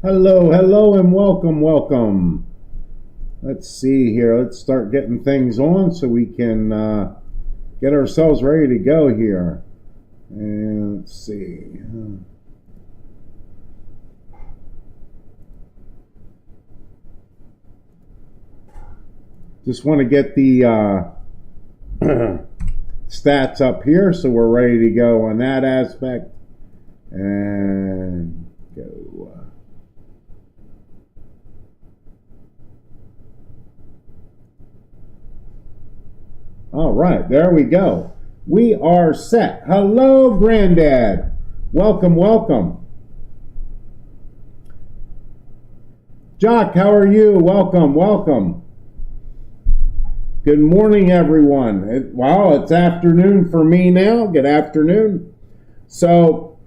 Hello, hello, and welcome, welcome. Let's see here. Let's start getting things on so we can get ourselves ready to go here. And let's see. Just want to get the stats up here so we're ready to go on that aspect. And go. All right, there we go. We are set. Hello, Granddad. Welcome, welcome. Jock, how are you? Welcome, welcome. Good morning, everyone. Well, it's afternoon for me now. Good afternoon. So,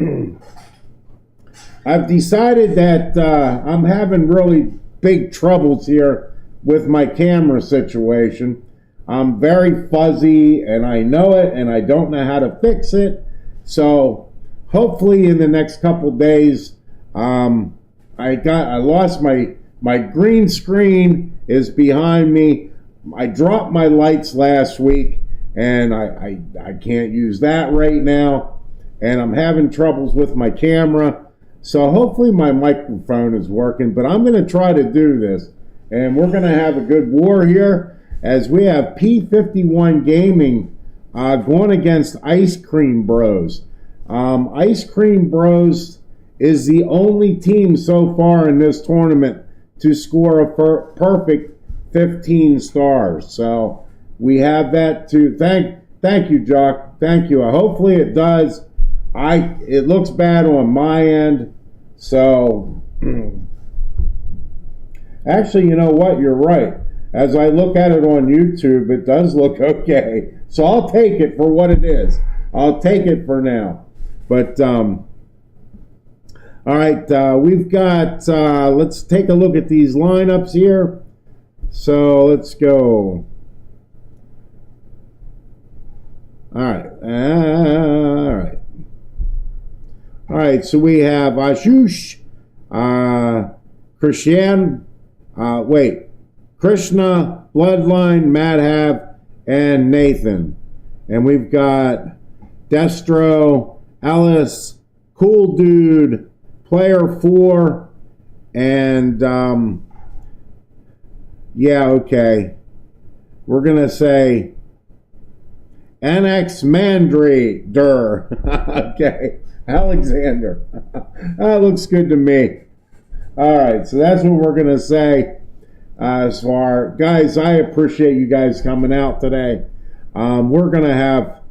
I've decided that I'm having really big troubles here with my camera situation. I'm very fuzzy, and I know it, and I don't know how to fix it. So hopefully in the next couple days, I lost my green screen is behind me. I dropped my lights last week, and I can't use that right now. And I'm having troubles with my camera. So hopefully my microphone is working, but I'm going to try to do this. And we're going to have a good war here as we have P51 Gaming going against Ice Cream Bros. Ice Cream Bros is the only team so far in this tournament to score a perfect 15 stars. So we have that to thank you, Jock. Thank you. Hopefully it does. It looks bad on my end. So actually, you know what? You're right. As I look at it on YouTube, it does look okay. So I'll take it for what it is. I'll take it for now. But all right, we've got, let's take a look at these lineups here. So let's go. All right. All right. All right, so we have Ashush, Krishna, Bloodline, Madhav, and Nathan. And we've got Destro, Alice, Cool Dude, Player 4, and yeah, okay. We're going to say NX Mandrader. Okay. Alexander. That looks good to me. All right, so that's what we're going to say. As far, guys, I appreciate you guys coming out today. We're going to have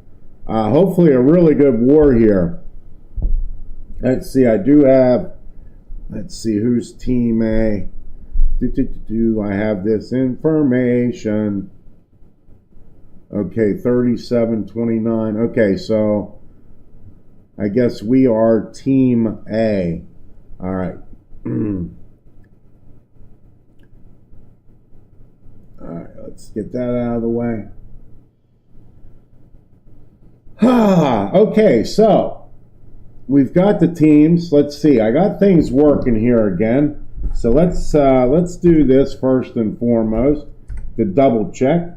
hopefully a really good war here. Let's see, I do have, let's see, who's Team A? I have this information. Okay, 37-29. Okay, so I guess we are Team A. All right. All right, let's get that out of the way. Okay, so we've got the teams. Let's see. I got things working here again. So let's do this first and foremost to double check.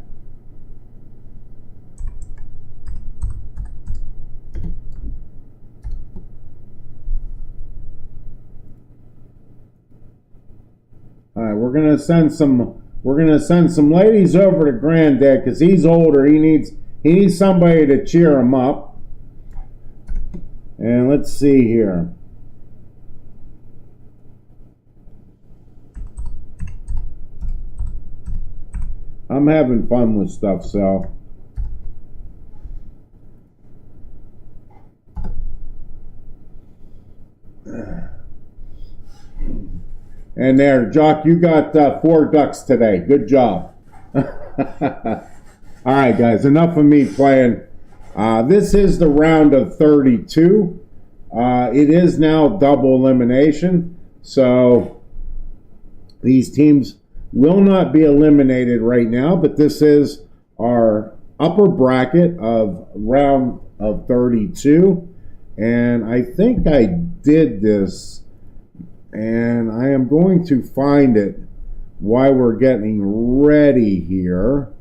All right, we're gonna send some ladies over to Granddad because he's older. He needs somebody to cheer him up. And let's see here. I'm having fun with stuff, so. And there, Jock, you got 4 ducks today. Good job. All right, guys, enough of me playing. This is the round of 32. It is now double elimination, so these teams will not be eliminated right now, but this is our upper bracket of round of 32. And I think I did this, and I am going to find it while we're getting ready here,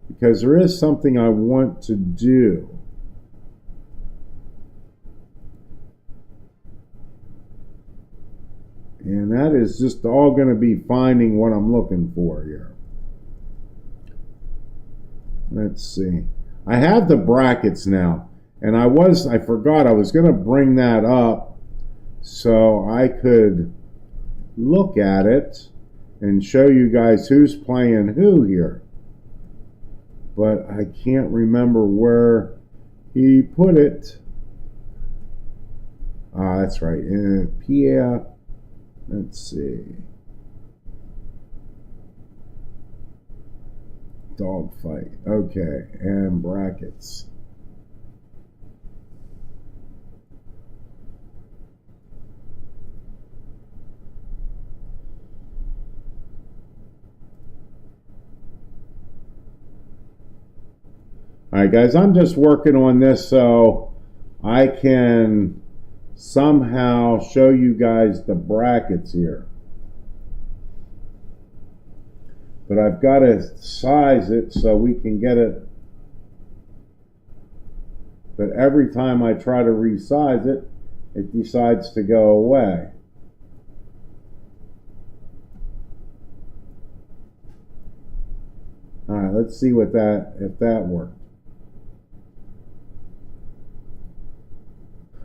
because there is something I want to do. And that is just all going to be finding what I'm looking for here. Let's see. I have the brackets now. And I forgot I was going to bring that up so I could look at it and show you guys who's playing who here. But I can't remember where he put it. Ah, that's right. Yeah. Let's see. Dogfight. Okay. And brackets. All right, guys, I'm just working on this so I can somehow show you guys the brackets here. But I've got to size it so we can get it. But every time I try to resize it, it decides to go away. All right, let's see if that worked.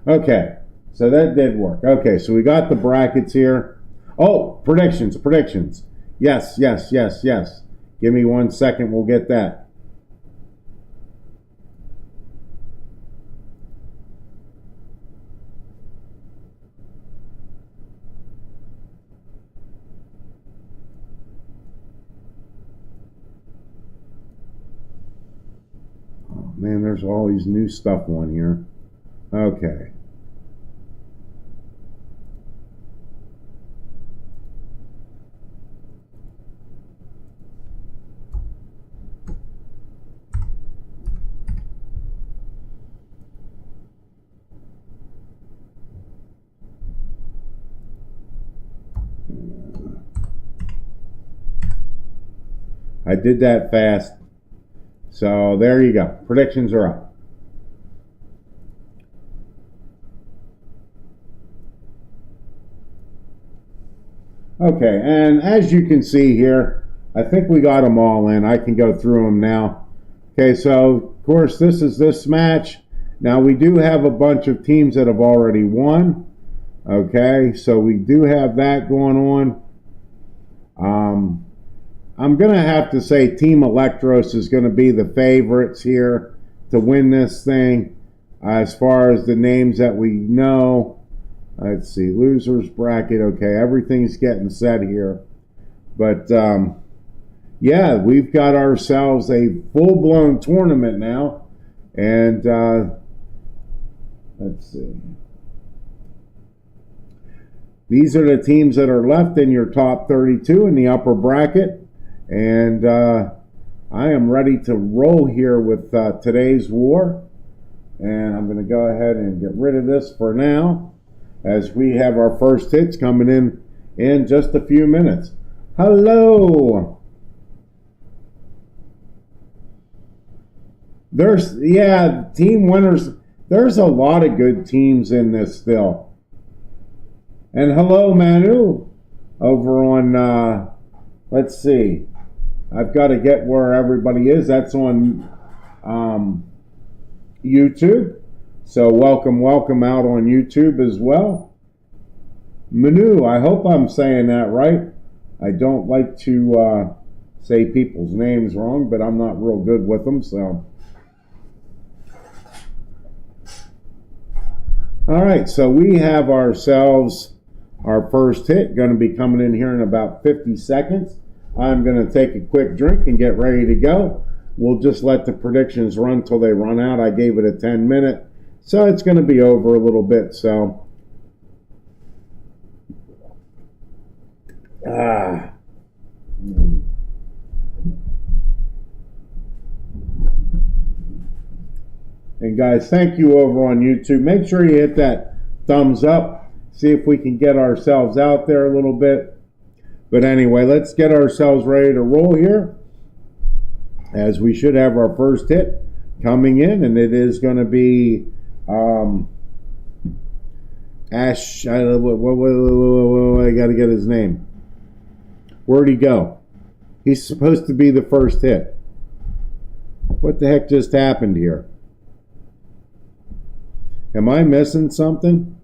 Okay, so that did work. Okay, so we got the brackets here. Oh, predictions. Yes. Give me 1 second, we'll get that. Oh man, there's all these new stuff on here. Okay. I did that fast. So there you go. Predictions are up. Okay, and as you can see here, I think we got them all in. I can go through them now. Okay, so of course this is this match. Now we do have a bunch of teams that have already won. Okay, so we do have that going on. I'm going to have to say Team Electros is going to be the favorites here to win this thing. As far as the names that we know, let's see, losers bracket. Okay, everything's getting set here. But yeah, we've got ourselves a full-blown tournament now. And let's see. These are the teams that are left in your top 32 in the upper bracket. And I am ready to roll here with today's war. And I'm going to go ahead and get rid of this for now, as we have our first hits coming in just a few minutes. Hello. Team winners. There's a lot of good teams in this still. And hello, Manu, over on, let's see. I've got to get where everybody is. That's on YouTube. So welcome out on YouTube as well. Manu, I hope I'm saying that right. I don't like to say people's names wrong, but I'm not real good with them, so. All right, so we have ourselves our first hit, going to be coming in here in about 50 seconds. I'm going to take a quick drink and get ready to go. We'll just let the predictions run till they run out. I gave it a 10-minute, so it's going to be over a little bit. So, and guys, thank you over on YouTube. Make sure you hit that thumbs up. See if we can get ourselves out there a little bit. But anyway, let's get ourselves ready to roll here, as we should have our first hit coming in, and it is going to be Ash. I got to get his name. Where'd he go? He's supposed to be the first hit. What the heck just happened here? Am I missing something?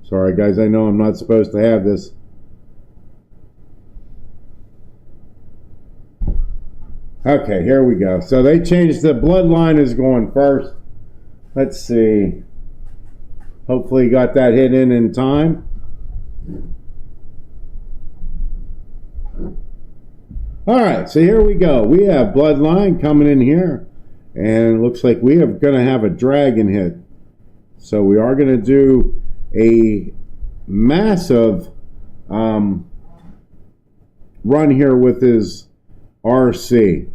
Sorry, guys, I know I'm not supposed to have this. Okay, here we go. So they changed, the bloodline is going first. Let's see. Hopefully got that hit in time. All right, so here we go. We have bloodline coming in here, and it looks like we are going to have a dragon hit. So we are going to do a massive run here with his RC.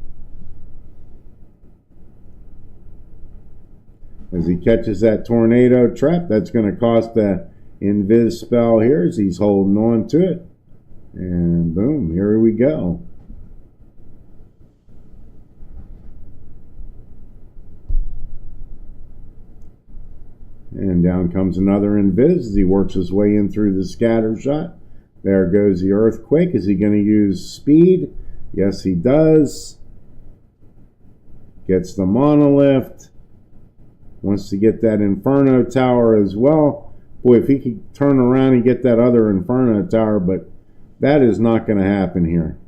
As he catches that tornado trap, that's going to cost the invis spell here as he's holding on to it. And boom, here we go. And down comes another invis as he works his way in through the scatter shot. There goes the earthquake. Is he going to use speed? Yes, he does. Gets the monolift. Wants to get that Inferno Tower as well. Boy, if he could turn around and get that other Inferno Tower, but that is not going to happen here.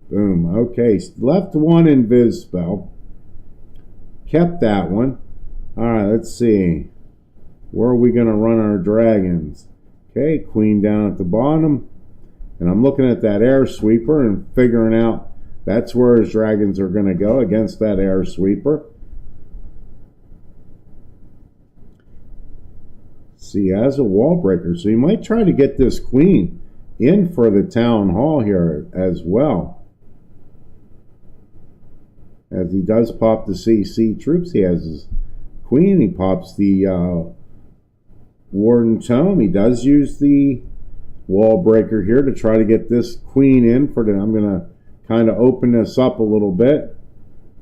Boom. Okay, left one invis spell. Kept that one. All right, let's see. Where are we going to run our dragons? Okay, queen down at the bottom. And I'm looking at that air sweeper and figuring out that's where his dragons are going to go against that air sweeper. See, he has a wall breaker, so he might try to get this queen in for the town hall here as well. As he does pop the CC troops, he has his queen. He pops the Warden Tome. He does use the wall breaker here to try to get this queen in for the. I'm going to kind of open this up a little bit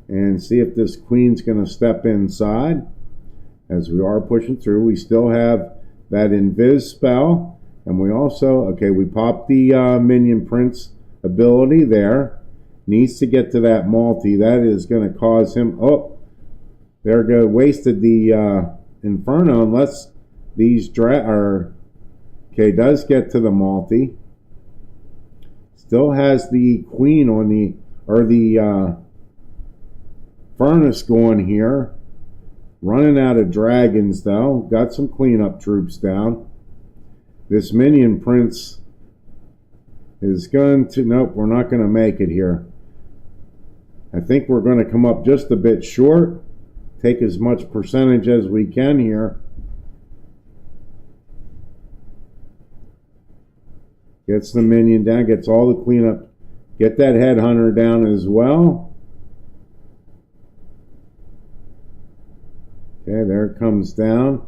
and see if this queen's going to step inside. As we are pushing through, we still have that invis spell, and we also, okay, we popped the minion prince ability there. Needs to get to that multi. That is going to cause him, oh, there go, wasted the Inferno, unless these okay, does get to the multi. Still has the queen on the, or the furnace going here. Running out of dragons, though. Got some cleanup troops down. This minion prince is going to... Nope, we're not going to make it here. I think we're going to come up just a bit short. Take as much percentage as we can here. Gets the minion down. Gets all the cleanup. Get that headhunter down as well. Okay, there it comes down.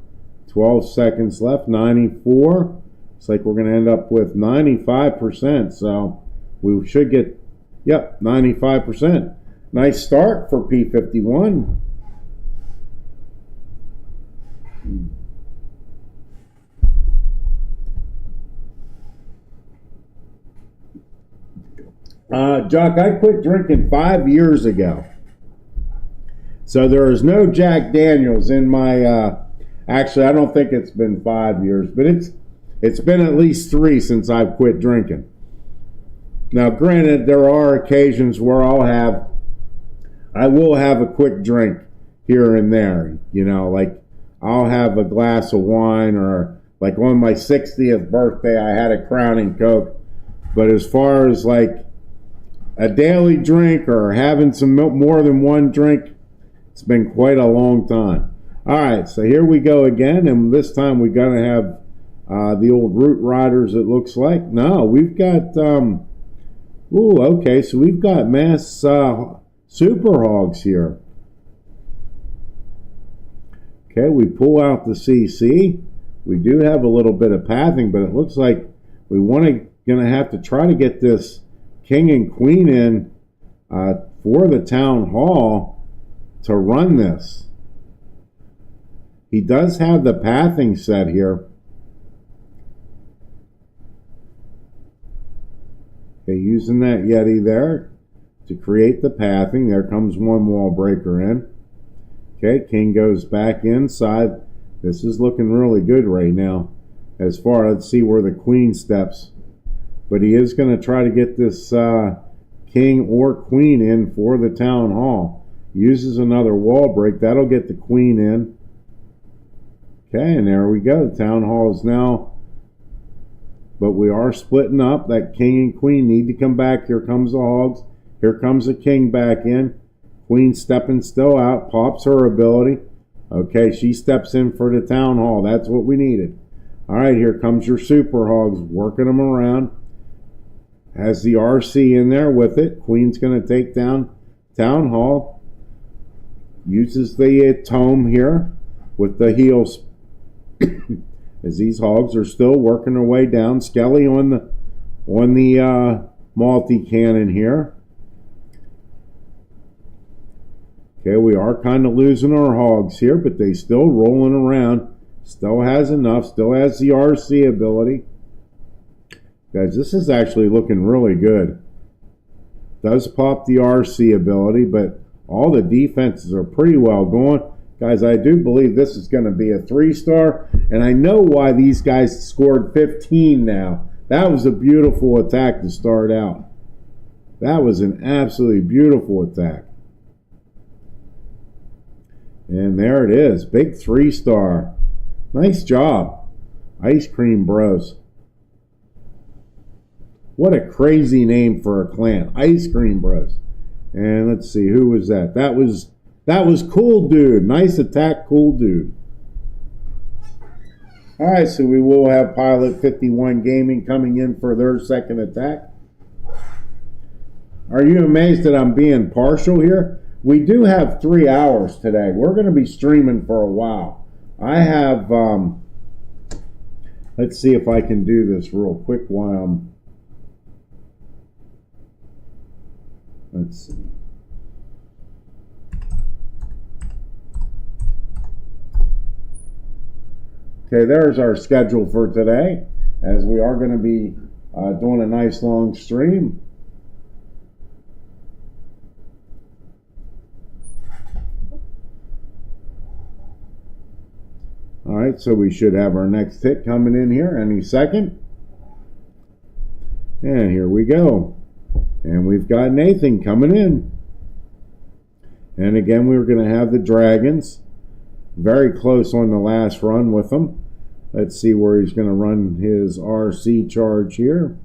12 seconds left, 94. Looks like we're going to end up with 95%. So we should get, yep, 95%. Nice start for P51. Jock, I quit drinking 5 years ago. So there is no Jack Daniels in my, actually I don't think it's been 5 years, but it's been at least 3 since I've quit drinking. Now granted, there are occasions where I will have a quick drink here and there, you know, like I'll have a glass of wine, or like on my 60th birthday I had a Crown and Coke. But as far as like a daily drink or having some more than one drink, it's been quite a long time. All right, so here we go again, and this time we're going to have the old Root Riders, it looks like. No, we've got, ooh, okay, so we've got mass Super Hogs here. Okay, we pull out the CC. We do have a little bit of pathing, but it looks like we going to have to try to get this King and Queen in for the Town Hall to run this. He does have the pathing set here. Okay, using that Yeti there to create the pathing. There comes one wall breaker in. Okay, King goes back inside. This is looking really good right now. As far, let's see where the Queen steps. But he is going to try to get this King or Queen in for the Town Hall. Uses another wall break. That'll get the Queen in. Okay, and there we go. The Town Hall is now... But we are splitting up. That King and Queen need to come back. Here comes the Hogs. Here comes the King back in. Queen stepping still out. Pops her ability. Okay, she steps in for the Town Hall. That's what we needed. All right, here comes your Super Hogs, working them around. Has the RC in there with it. Queen's going to take down Town Hall. Uses the tome here with the heels as these hogs are still working their way down. Skelly on the multi-cannon here. Okay, we are kind of losing our hogs here, but they still rolling around. Still has enough. Still has the RC ability. Guys, this is actually looking really good. Does pop the RC ability, but all the defenses are pretty well going. Guys, I do believe this is going to be a 3-star, and I know why these guys scored 15 now. That was a beautiful attack to start out. That was an absolutely beautiful attack. And there it is. Big 3-star. Nice job, Ice Cream Bros. What a crazy name for a clan, Ice Cream Bros. And let's see, who was that? That was Cool Dude. Nice attack, Cool Dude. All right, so we will have Pilot 51 Gaming coming in for their second attack. Are you amazed that I'm being partial here? We do have 3 hours today. We're going to be streaming for a while. I have, let's see if I can do this real quick while I'm, let's see. Okay, there's our schedule for today, as we are going to be doing a nice long stream. All right, so we should have our next hit coming in here any second. And here we go. And we've got Nathan coming in. And again, we were going to have the Dragons. Very close on the last run with them. Let's see where he's going to run his RC charge here.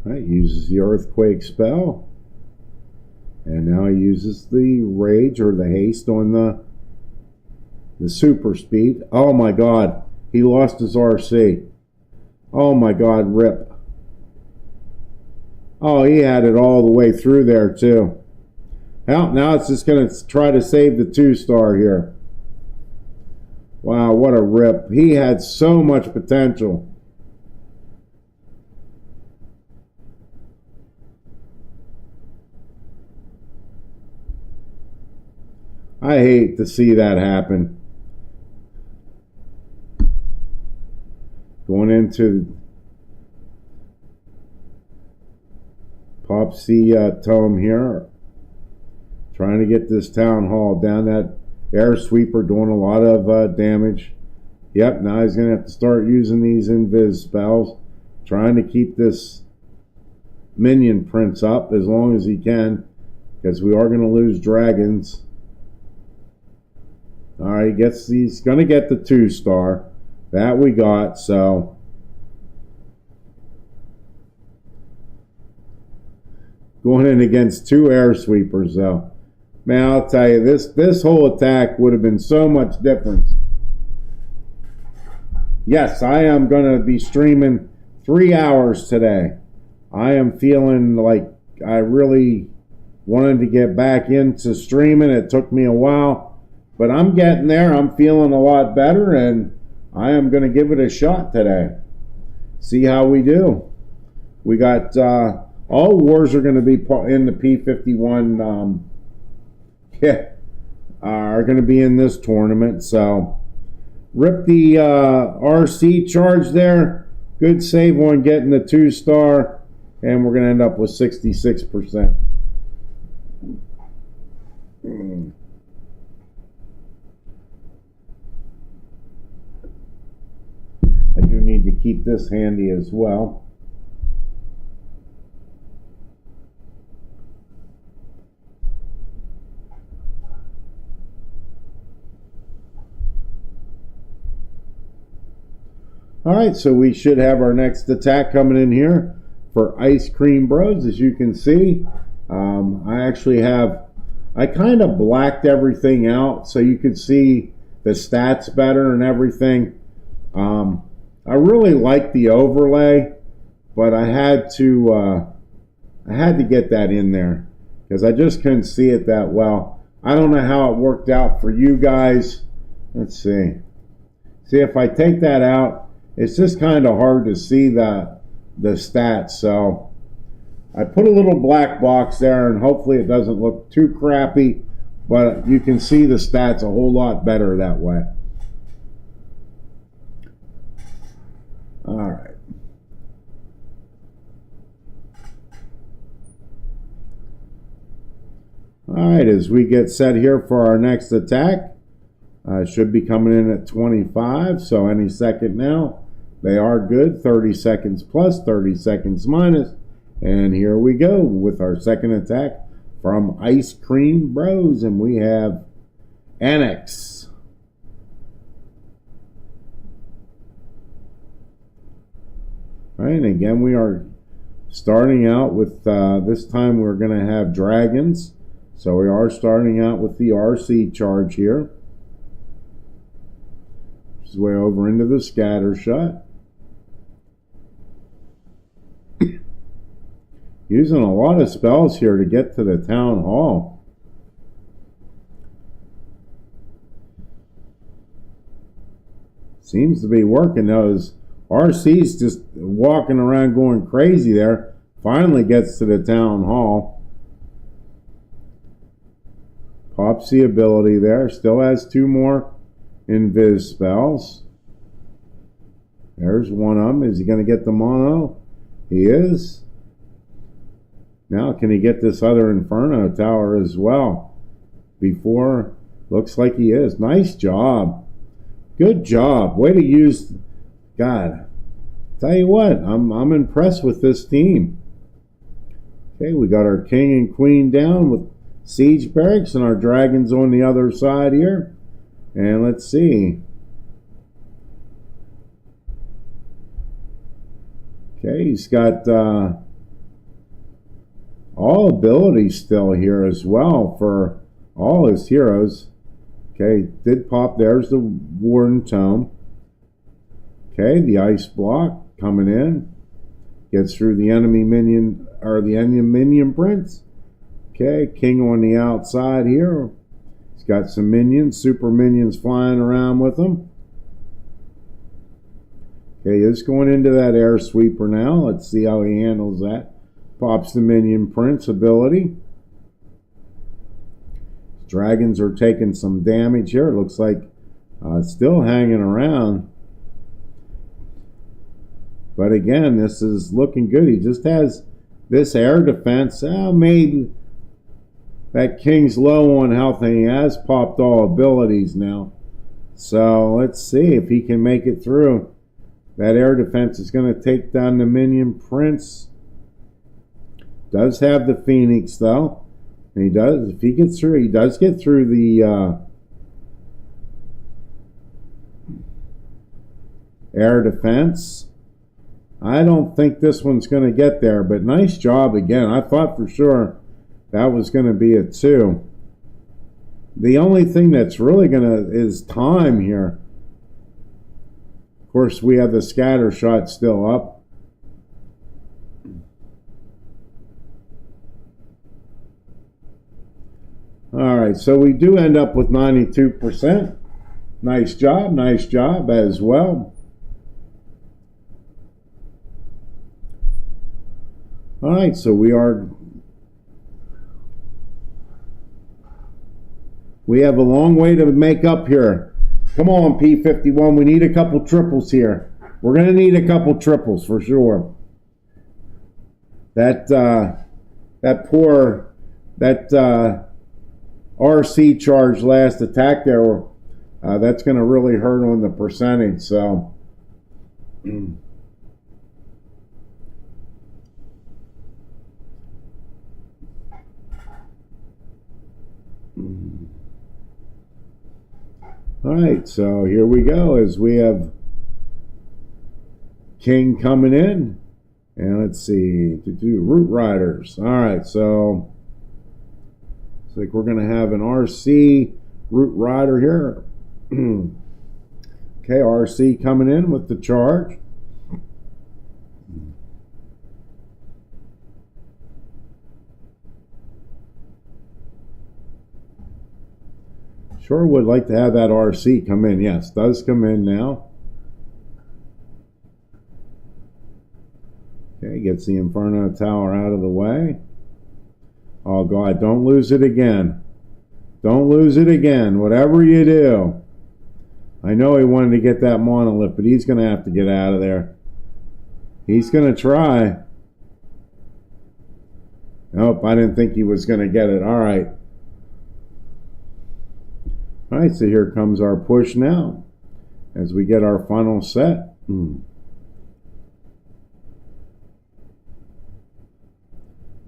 Right, uses the Earthquake spell. And now he uses the Rage or the Haste on the Super Speed. Oh my God, he lost his RC. Oh my God, rip. Oh, he had it all the way through there too. Well, now it's just going to try to save the 2-star here. Wow, what a rip. He had so much potential. I hate to see that happen. Going into pops the tome here. Trying to get this Town Hall down. That air sweeper doing a lot of damage. Yep, now he's going to have to start using these invis spells. Trying to keep this minion prince up as long as he can. Because we are going to lose dragons. Alright, he's going to get the 2-star. That we got, so. Going in against 2 air sweepers, though. Man, I'll tell you, this whole attack would have been so much different. Yes, I am going to be streaming 3 hours today. I am feeling like I really wanted to get back into streaming. It took me a while. But I'm getting there. I'm feeling a lot better, and I am going to give it a shot today. See how we do. We got all wars are going to be in the P51. Are going to be in this tournament. So rip the RC charge there. Good save on getting the 2-star, and we're going to end up with 66%. I do need to keep this handy as well. All right, so we should have our next attack coming in here for Ice Cream Bros. As you can see, I kind of blacked everything out so you could see the stats better and everything. I really like the overlay, but I had to get that in there because I just couldn't see it that well. I don't know how it worked out for you guys. Let's see. See, if I take that out, it's just kind of hard to see the stats. So I put a little black box there, and hopefully it doesn't look too crappy, but you can see the stats a whole lot better that way. All right. All right, as we get set here for our next attack, should be coming in at 25, so any second now. They are good, 30 seconds plus, 30 seconds minus. And here we go with our second attack from Ice Cream Bros. And we have Annex. All right, and again, we are starting out with, this time we're going to have dragons. So we are starting out with the RC charge here. Which is way over into the scatter shot. Using a lot of spells here to get to the town hall. Seems to be working. Those RC's just walking around going crazy there. Finally gets to the town hall. Pops the ability there. Still has 2 more invis spells. There's one of them. Is he going to get the mono? He is. Now, can he get this other Inferno Tower as well? Before, looks like he is. Nice job. Good job. Way to use, God. Tell you what, I'm impressed with this team. Okay, we got our king and queen down with siege barracks and our dragons on the other side here. And let's see. Okay, he's got all abilities still here as well for all his heroes. Okay, did pop. There's the Warden Tome. Okay, the ice block coming in. Gets through the enemy minion, or the enemy minion prince. Okay, king on the outside here. He's got some minions, super minions flying around with him. Okay, he's going into that air sweeper now. Let's see how he handles that. Pops the minion prince ability. Dragons are taking some damage here. It looks like still hanging around. But again, this is looking good. He just has this air defense. Maybe that king's low on health, and he has popped all abilities now. So let's see if he can make it through. That air defense is going to take down the minion prince. Does have the Phoenix though. And he does, if he gets through, he does get through the air defense. I don't think this one's going to get there, but nice job again. I thought for sure that was going to be a 2. The only thing that's really going to is time here. Of course, we have the scatter shot still up. All right, so we do end up with 92%. Nice job as well. All right, so we have a long way to make up here. Come on, P51, we need a couple triples here. We're going to need a couple triples for sure. That RC charge last attack there, that's going to really hurt on the percentage. So all right, so here we go as we have King coming in. And let's see, Root Riders. All right, so it's like we're going to have an RC Root Rider here. Okay, RC coming in with the charge. Sure would like to have that RC come in. Yes, does come in now. Okay, gets the Inferno Tower out of the way. Oh, God, don't lose it again. Don't lose it again, whatever you do. I know he wanted to get that monolith, but he's going to have to get out of there. He's going to try. Nope, I didn't think he was going to get it. All right. All right, so here comes our push now as we get our final set.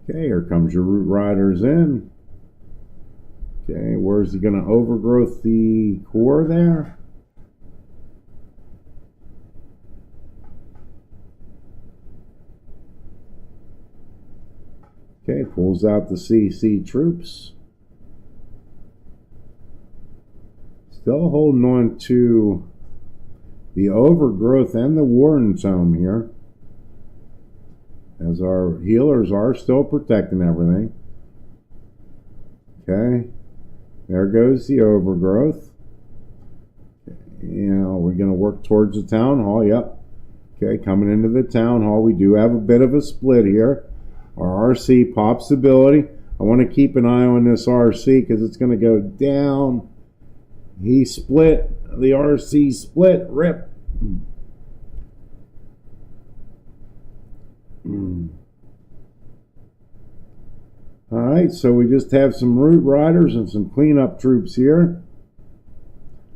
Okay, here comes your Root Riders in. Okay, where's he going to overgrowth the core there? Okay, pulls out the CC troops. Still holding on to the overgrowth and the Warden Tome here, as our healers are still protecting everything. Okay, there goes the overgrowth. You know, we're going to work towards the town hall. Yep. Okay, coming into the town hall, we do have a bit of a split here. Our RC pops ability. I want to keep an eye on this RC because it's going to go down. He split. The RC split. Rip. Alright, so we just have some Root Riders and some cleanup troops here.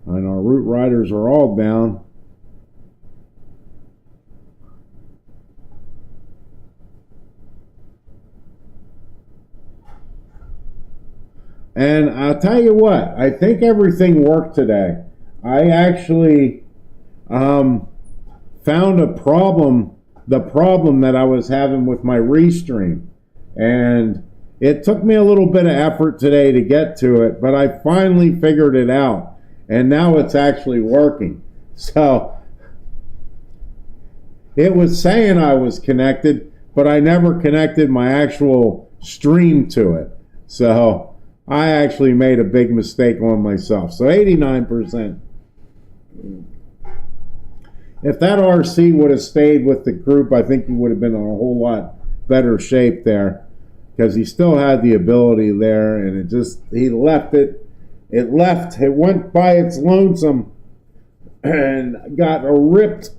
And our Root Riders are all down. And I'll tell you what, I think everything worked today. I actually found the problem that I was having with my Restream. And it took me a little bit of effort today to get to it, but I finally figured it out. And now it's actually working. So it was saying I was connected, but I never connected my actual stream to it. So I actually made a big mistake on myself. So 89%. If that RC would have stayed with the group, I think he would have been in a whole lot better shape there, because he still had the ability there, and he left it. It went by its lonesome and got ripped.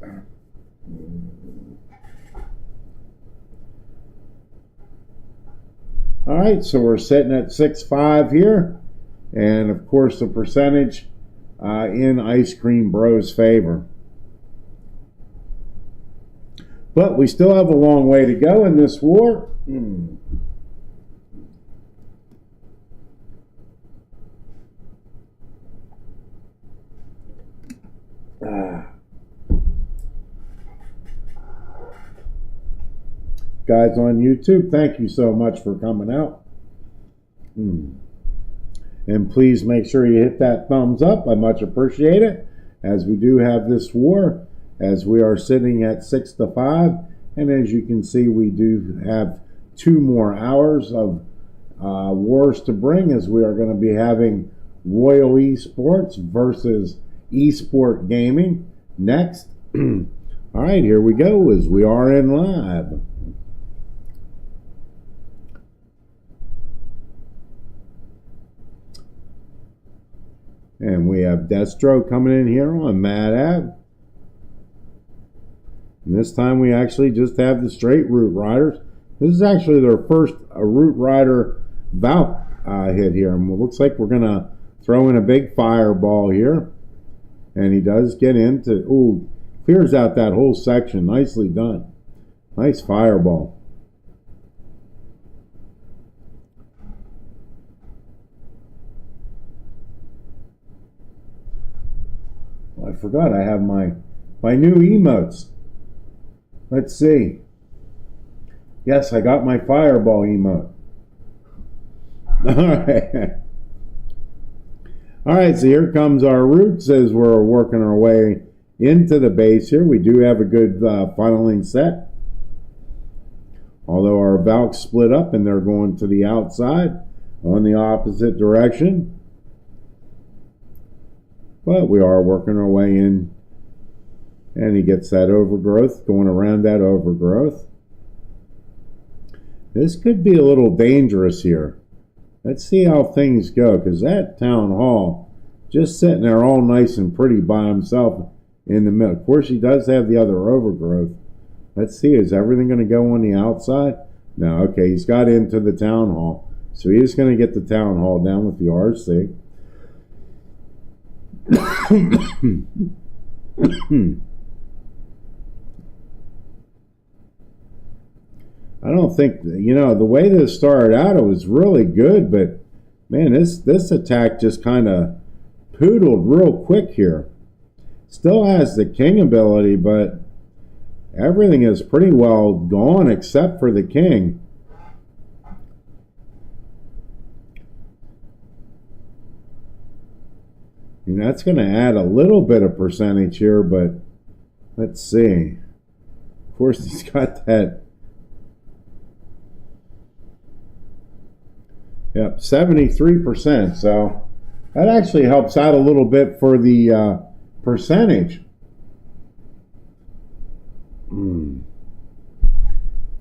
All right, so we're sitting at 6-5 here, and of course the percentage in Ice Cream Bro's favor. But we still have a long way to go in this war. Guys on YouTube, thank you so much for coming out. And please make sure you hit that thumbs up. I much appreciate it, as we do have this war, as we are sitting at 6-5. And as you can see, we do have 2 more hours of wars to bring, as we are going to be having Royal Esports versus Esport Gaming next. All right, here we go, as we are in live. And we have Destro coming in here on Mad Ave. And this time we actually just have the straight Root Riders. This is actually their first Root Rider Valk hit here. And it looks like we're going to throw in a big fireball here. And he does get into, ooh, clears out that whole section. Nicely done. Nice fireball. I forgot I have my new emotes. Let's see. Yes, I got my fireball emote. Alright. Alright, so here comes our roots as we're working our way into the base here. We do have a good funneling set. Although our valves split up and they're going to the outside on the opposite direction. But we are working our way in. And he gets that overgrowth, going around that overgrowth. This could be a little dangerous here. Let's see how things go, because that town hall just sitting there all nice and pretty by himself in the middle. Of course, he does have the other overgrowth. Let's see, is everything going to go on the outside? No, okay, he's got into the town hall. So he is going to get the town hall down with the RC. I don't think, you know, the way this started out, it was really good, but man, this attack just kind of poodled real quick here. Still has the king ability, but everything is pretty well gone except for the king. And that's going to add a little bit of percentage here, but let's see. Of course, he's got that. Yep, 73%. So that actually helps out a little bit for the percentage.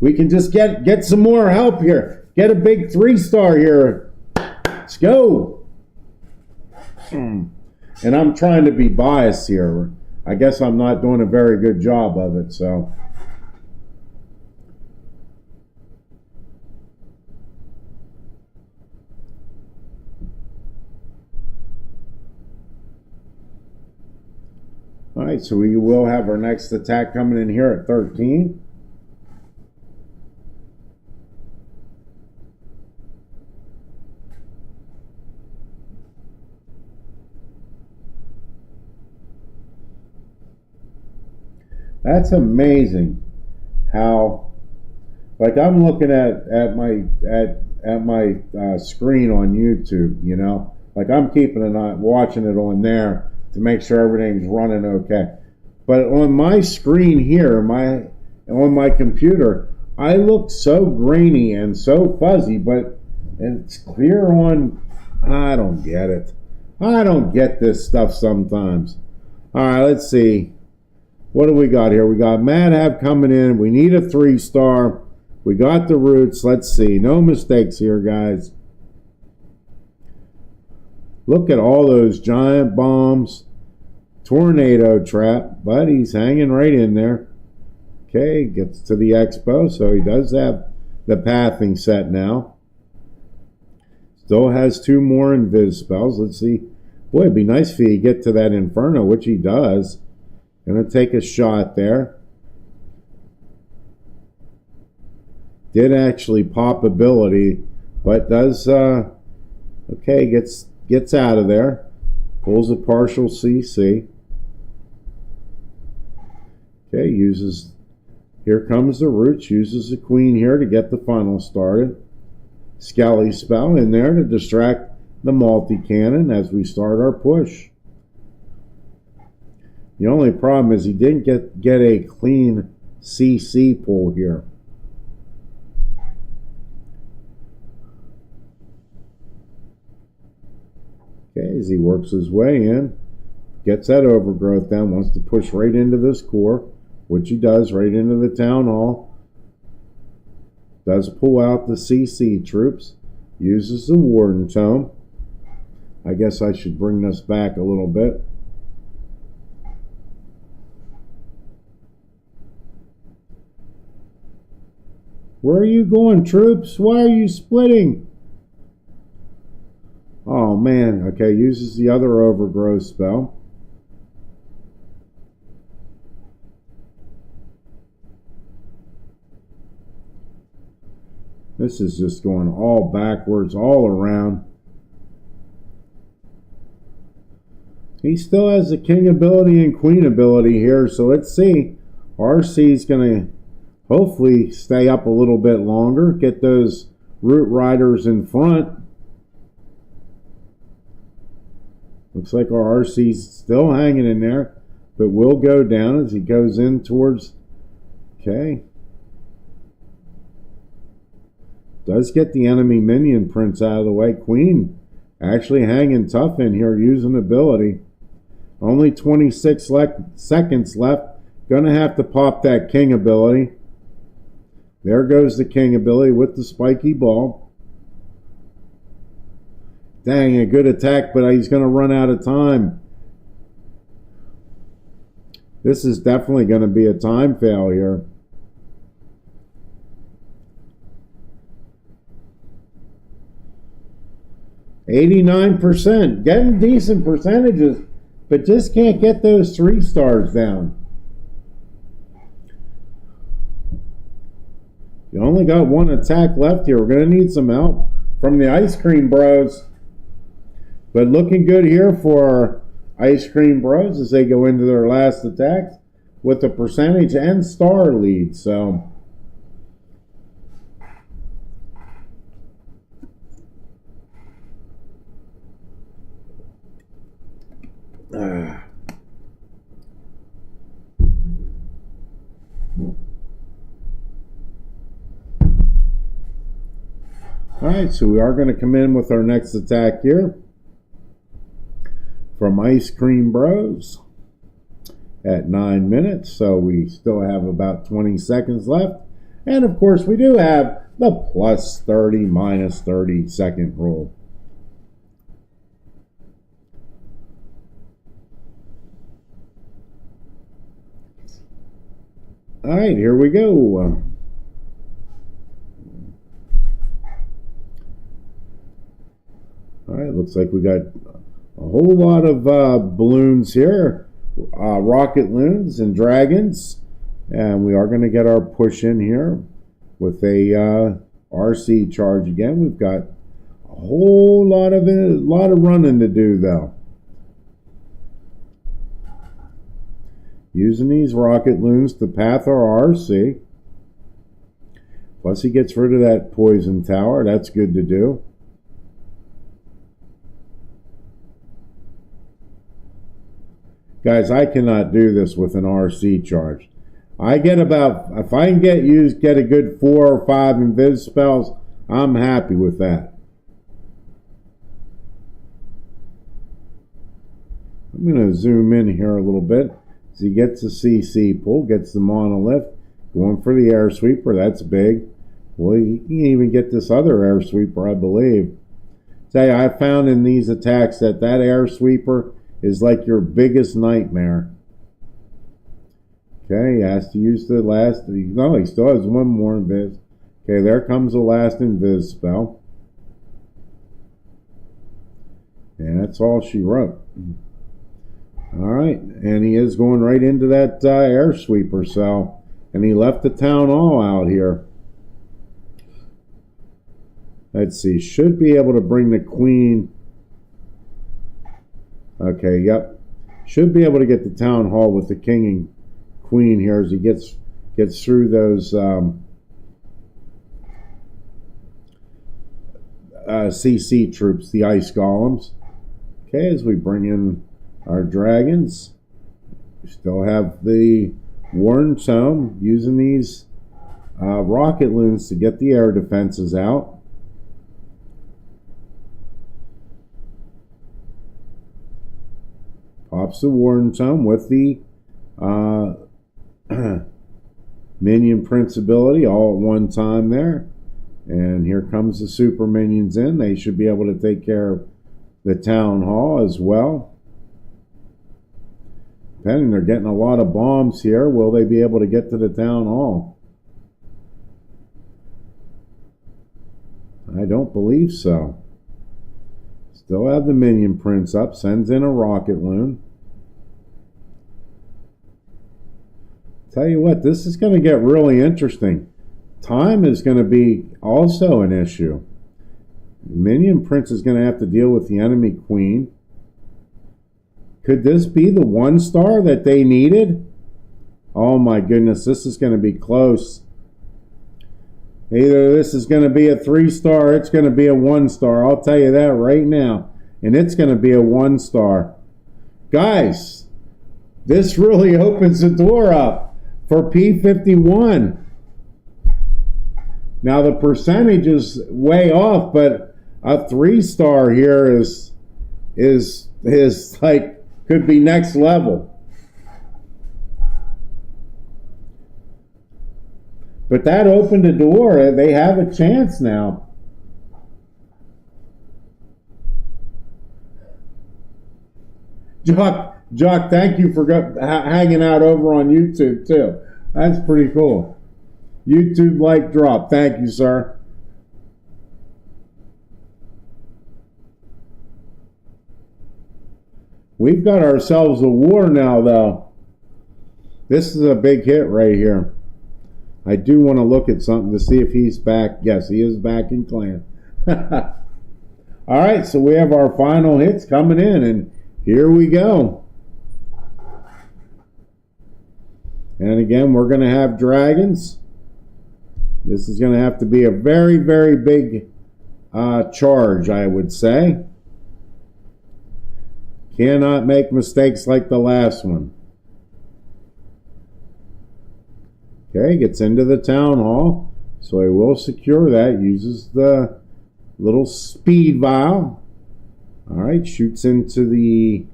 We can just get some more help here. Get a big 3-star here. Let's go. And I'm trying to be biased here. I guess I'm not doing a very good job of it, so. All right, so we will have our next attack coming in here at 13. That's amazing how, like, I'm looking at my screen on YouTube, you know, like I'm keeping an eye, watching it on there to make sure everything's running okay. But on my screen here, on my computer, I look so grainy and so fuzzy, but it's clear on. I don't get it. I don't get this stuff sometimes. All right, let's see. What do we got here? We got Madhab coming in. We need a 3-star. We got the roots. Let's see. No mistakes here, guys. Look at all those giant bombs. Tornado trap. But he's hanging right in there. Okay, gets to the expo. So he does have the pathing set now. Still has 2 more invis spells. Let's see. Boy, it'd be nice if he get to that Inferno, which he does. Gonna take a shot there. Did actually pop ability, but does okay, gets out of there. Pulls a partial CC. Okay, uses, here comes the roots, uses the queen here to get the funnel started. Skelly spell in there to distract the multi-cannon as we start our push. The only problem is he didn't get a clean CC pull here. Okay, as he works his way in, gets that overgrowth down, wants to push right into this core, which he does, right into the town hall. Does pull out the CC troops, uses the Warden Tome. I guess I should bring this back a little bit. Where are you going, troops? Why are you splitting? Oh, man. Okay, uses the other overgrowth spell. This is just going all backwards, all around. He still has the king ability and queen ability here, so let's see. RC's going to hopefully stay up a little bit longer, get those root riders in front. Looks like our RC's still hanging in there, but will go down as he goes in towards, okay. Does get the enemy minion prince out of the way. Queen actually hanging tough in here, using ability. Only 26 seconds left. Gonna have to pop that king ability. There goes the king ability with the spiky ball. Dang, a good attack, but he's gonna run out of time. This is definitely gonna be a time failure. %89, getting decent percentages, but just can't get those 3 stars down. You only got 1 attack left here. We're going to need some help from the Ice Cream Bros. But looking good here for Ice Cream Bros as they go into their last attacks with a percentage and star lead. So alright, so we are going to come in with our next attack here from Ice Cream Bros at 9 minutes. So we still have about 20 seconds left. And of course we do have the plus 30, minus 30 second rule. Alright, here we go. Alright, looks like we got a whole lot of balloons here. Rocket loons and dragons. And we are going to get our push in here with a RC charge again. We've got a whole lot of running to do though. Using these rocket loons to path our RC. Plus he gets rid of that poison tower. That's good to do. Guys, I cannot do this with an RC charge. I get about, if I can get a good 4 or 5 invis spells, I'm happy with that. I'm going to zoom in here a little bit. So he gets the CC pull, gets the monolith, going for the air sweeper. That's big. Well, you can even get this other air sweeper, I believe. Say, I found in these attacks that air sweeper is like your biggest nightmare. Okay, he has to use the last. No, he still has 1 more invis. Okay, there comes the last invis spell. And that's all she wrote. Alright, and he is going right into that air sweeper cell. And he left the town hall out here. Let's see, should be able to bring the queen. Okay, yep. Should be able to get the town hall with the king and queen here as he gets through those CC troops, the ice golems. Okay, as we bring in our dragons, we still have the Warden Tome using these rocket loons to get the air defenses out. Pops the Warden Tome with the Minion Prince ability all at one time there. And here comes the super minions in. They should be able to take care of the town hall as well. Depending, they're getting a lot of bombs here. Will they be able to get to the town hall? I don't believe so. Still have the Minion Prince up. Sends in a rocket loon. Tell you what, this is going to get really interesting. Time is going to be also an issue. Minion Prince is going to have to deal with the enemy queen. Could this be the 1 star that they needed? Oh my goodness, this is going to be close. Either this is going to be a 3-star, it's going to be a 1-star. I'll tell you that right now. And it's going to be a 1-star. Guys, this really opens the door up for P51. Now the percentage is way off, but a 3-star here is like, could be next level. But that opened the door. They have a chance now. Jock, thank you for hanging out over on YouTube too. That's pretty cool. YouTube like drop. Thank you, sir. We've got ourselves a war now, though. This is a big hit right here. I do want to look at something to see if he's back. Yes, he is back in clan. All right, so we have our final hits coming in, and here we go. And again, we're going to have dragons. This is going to have to be a very, very big charge, I would say. Cannot make mistakes like the last one. Okay, gets into the town hall. So he will secure that. Uses the little speed vial. Alright, shoots into the...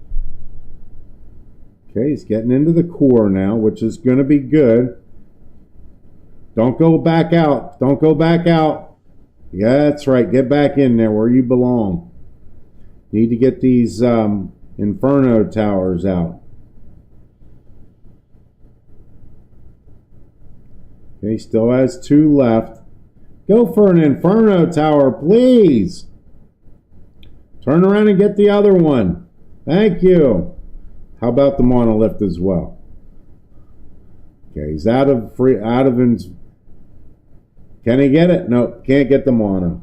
Okay, he's getting into the core now, which is going to be good. Don't go back out. Don't go back out. Yeah, that's right. Get back in there where you belong. Need to get these Inferno towers out. Okay, still has 2 left. Go for an Inferno tower, please. Turn around and get the other one. Thank you. How about the monolith as well? Okay, he's can he get it? Nope, can't get the mono.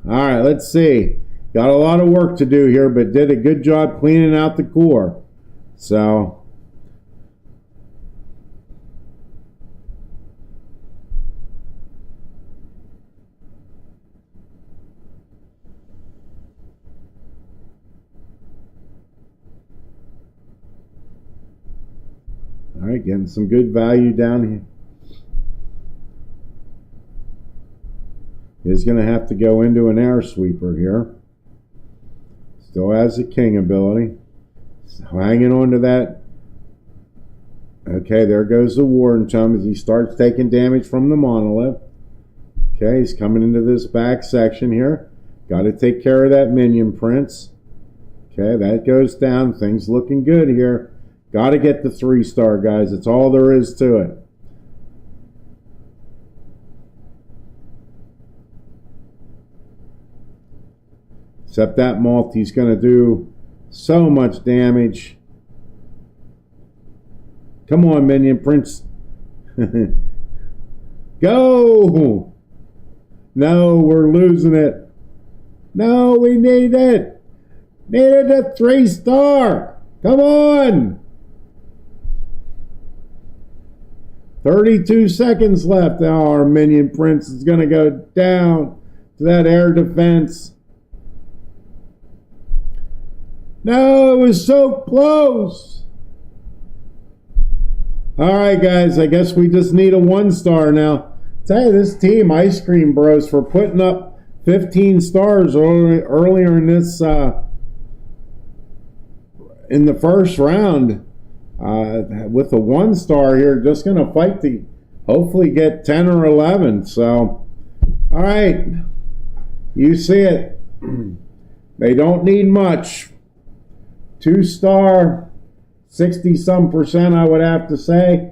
Alright, let's see. Got a lot of work to do here, but did a good job cleaning out the core. So, alright, getting some good value down here. He's going to have to go into an air sweeper here. Still has the king ability. So hanging on to that. Okay, there goes the Warden Chum as he starts taking damage from the monolith. Okay, he's coming into this back section here. Got to take care of that minion prince. Okay, that goes down. Things looking good here. Got to get the 3-star, guys. That's all there is to it. Except that multi's going to do so much damage. Come on, minion prince. Go! No, we're losing it. No, we need it. Needed a 3-star. Come on. 32 seconds left. Now our minion prince is going to go down to that air defense. No, it was so close. Alright, guys, I guess we just need a 1-star now. Tell you, this team, Ice Cream Bros, for putting up 15 stars earlier in this, in the first round. With a 1-star here, just going to fight to hopefully get 10 or 11. So, alright, you see it. They don't need much. 2-star, 60-some%, I would have to say.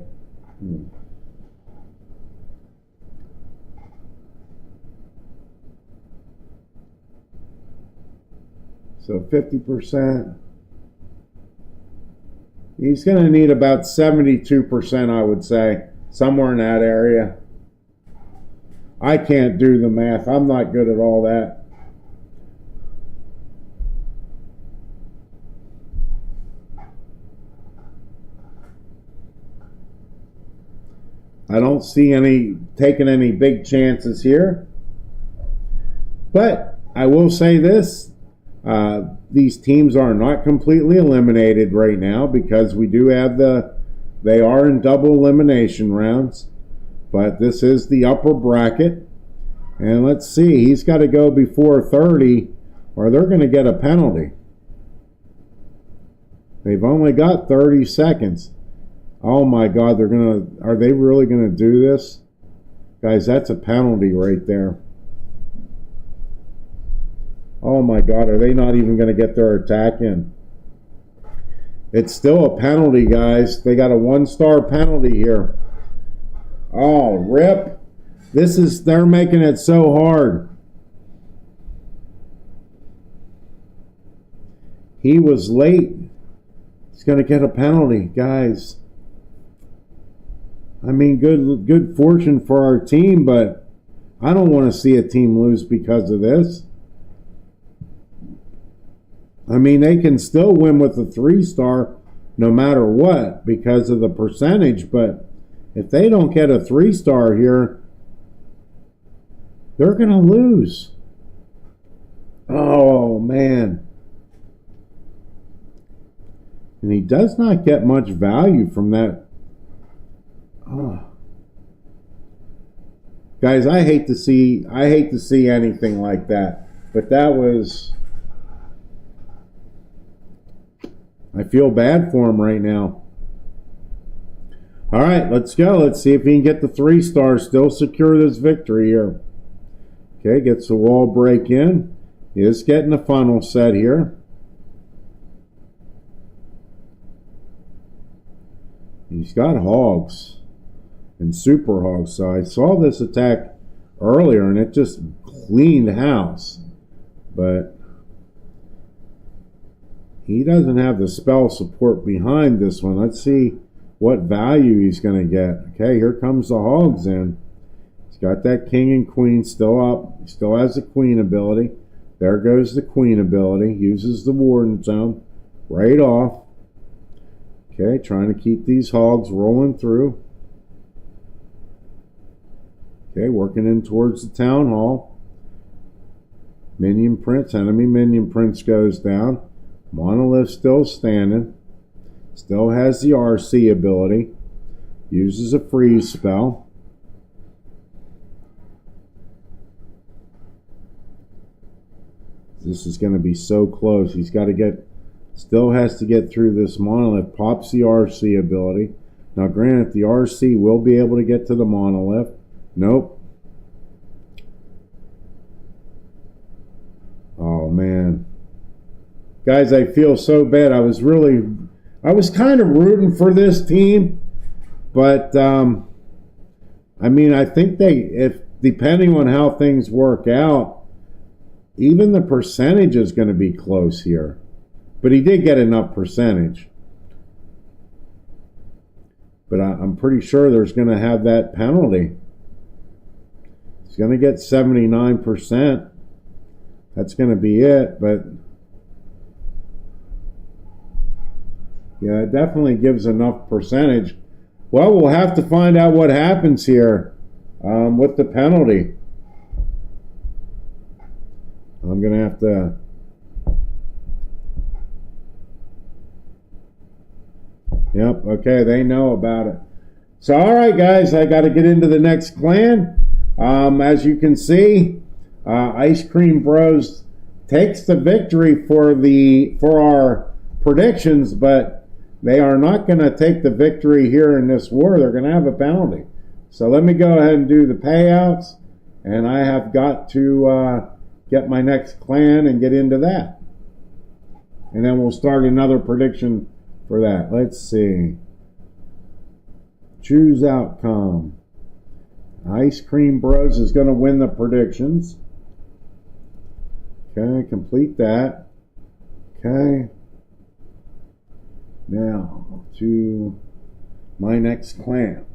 So 50%. He's going to need about 72%, I would say. Somewhere in that area. I can't do the math. I'm not good at all that. I don't see any taking any big chances here. But I will say this, these teams are not completely eliminated right now because we do have they are in double elimination rounds. But this is the upper bracket. And let's see, he's got to go before 30 or they're going to get a penalty. They've only got 30 seconds. Oh my God, are they really going to do this? Guys, that's a penalty right there. Oh my God, are they not even going to get their attack in? It's still a penalty, guys. They got a 1-star penalty here. Oh, rip. They're making it so hard. He was late. He's going to get a penalty, guys. I mean, good fortune for our team, but I don't want to see a team lose because of this. I mean, they can still win with a 3-star no matter what because of the percentage, but if they don't get a 3-star here, they're going to lose. Oh, man. And he does not get much value from that. Oh. Guys, I hate to see anything like that. But that was, I feel bad for him right now. All right, let's go. Let's see if he can get the 3-star, still secure this victory here. Okay, gets the wall break in. He is getting a funnel set here. He's got hogs and super hogs. So I saw this attack earlier and it just cleaned house. But he doesn't have the spell support behind this one. Let's see what value he's going to get. Okay, here comes the hogs in. He's got that king and queen still up. He still has the queen ability. There goes the queen ability. Uses the warden zone right off. Okay, trying to keep these hogs rolling through. Okay, working in towards the town hall. Minion prince, enemy minion prince goes down. Monolith still standing. Still has the RC ability. Uses a freeze spell. This is going to be so close. He's got to get, still has to get through this monolith. Pops the RC ability. Now granted, the RC will be able to get to the monolith. Nope. Oh man. Guys, I feel so bad. I was kind of rooting for this team. But, I mean, I think depending on how things work out, even the percentage is going to be close here. But he did get enough percentage. But I'm pretty sure there's going to have that penalty. He's going to get 79%. That's going to be it. But yeah, it definitely gives enough percentage. Well, we'll have to find out what happens here with the penalty. I'm going to have to... Yep, okay, they know about it. So, all right, guys, I got to get into the next clan. As you can see, Ice Cream Bros takes the victory for our predictions, but they are not going to take the victory here in this war. They're going to have a penalty. So let me go ahead and do the payouts, and I have got to get my next clan and get into that. And then we'll start another prediction for that. Let's see. Choose outcome. Ice Cream Bros is going to win the predictions. Okay, complete that. Okay. Now to my next clan.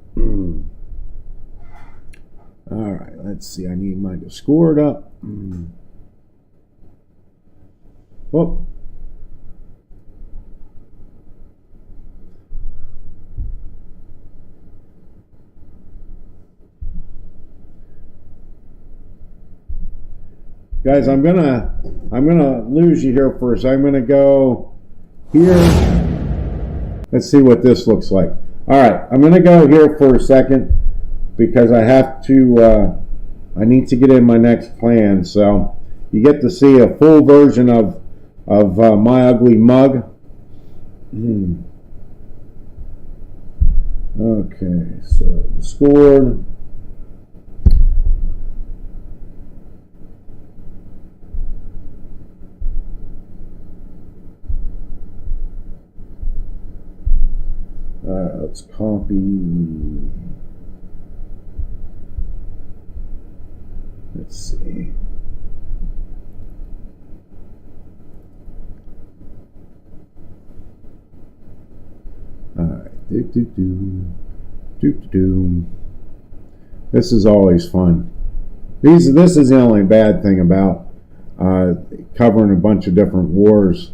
All right, let's see. I need my Discord up. Whoop. Guys, I'm gonna lose you here first. I'm gonna go here. Let's see what this looks like. All right, I'm gonna go here for a second because I have to. I need to get in my next plan, so you get to see a full version of my ugly mug. Okay, so the score. Let's copy. Let's see. All right. This is always fun. This is the only bad thing about covering a bunch of different wars.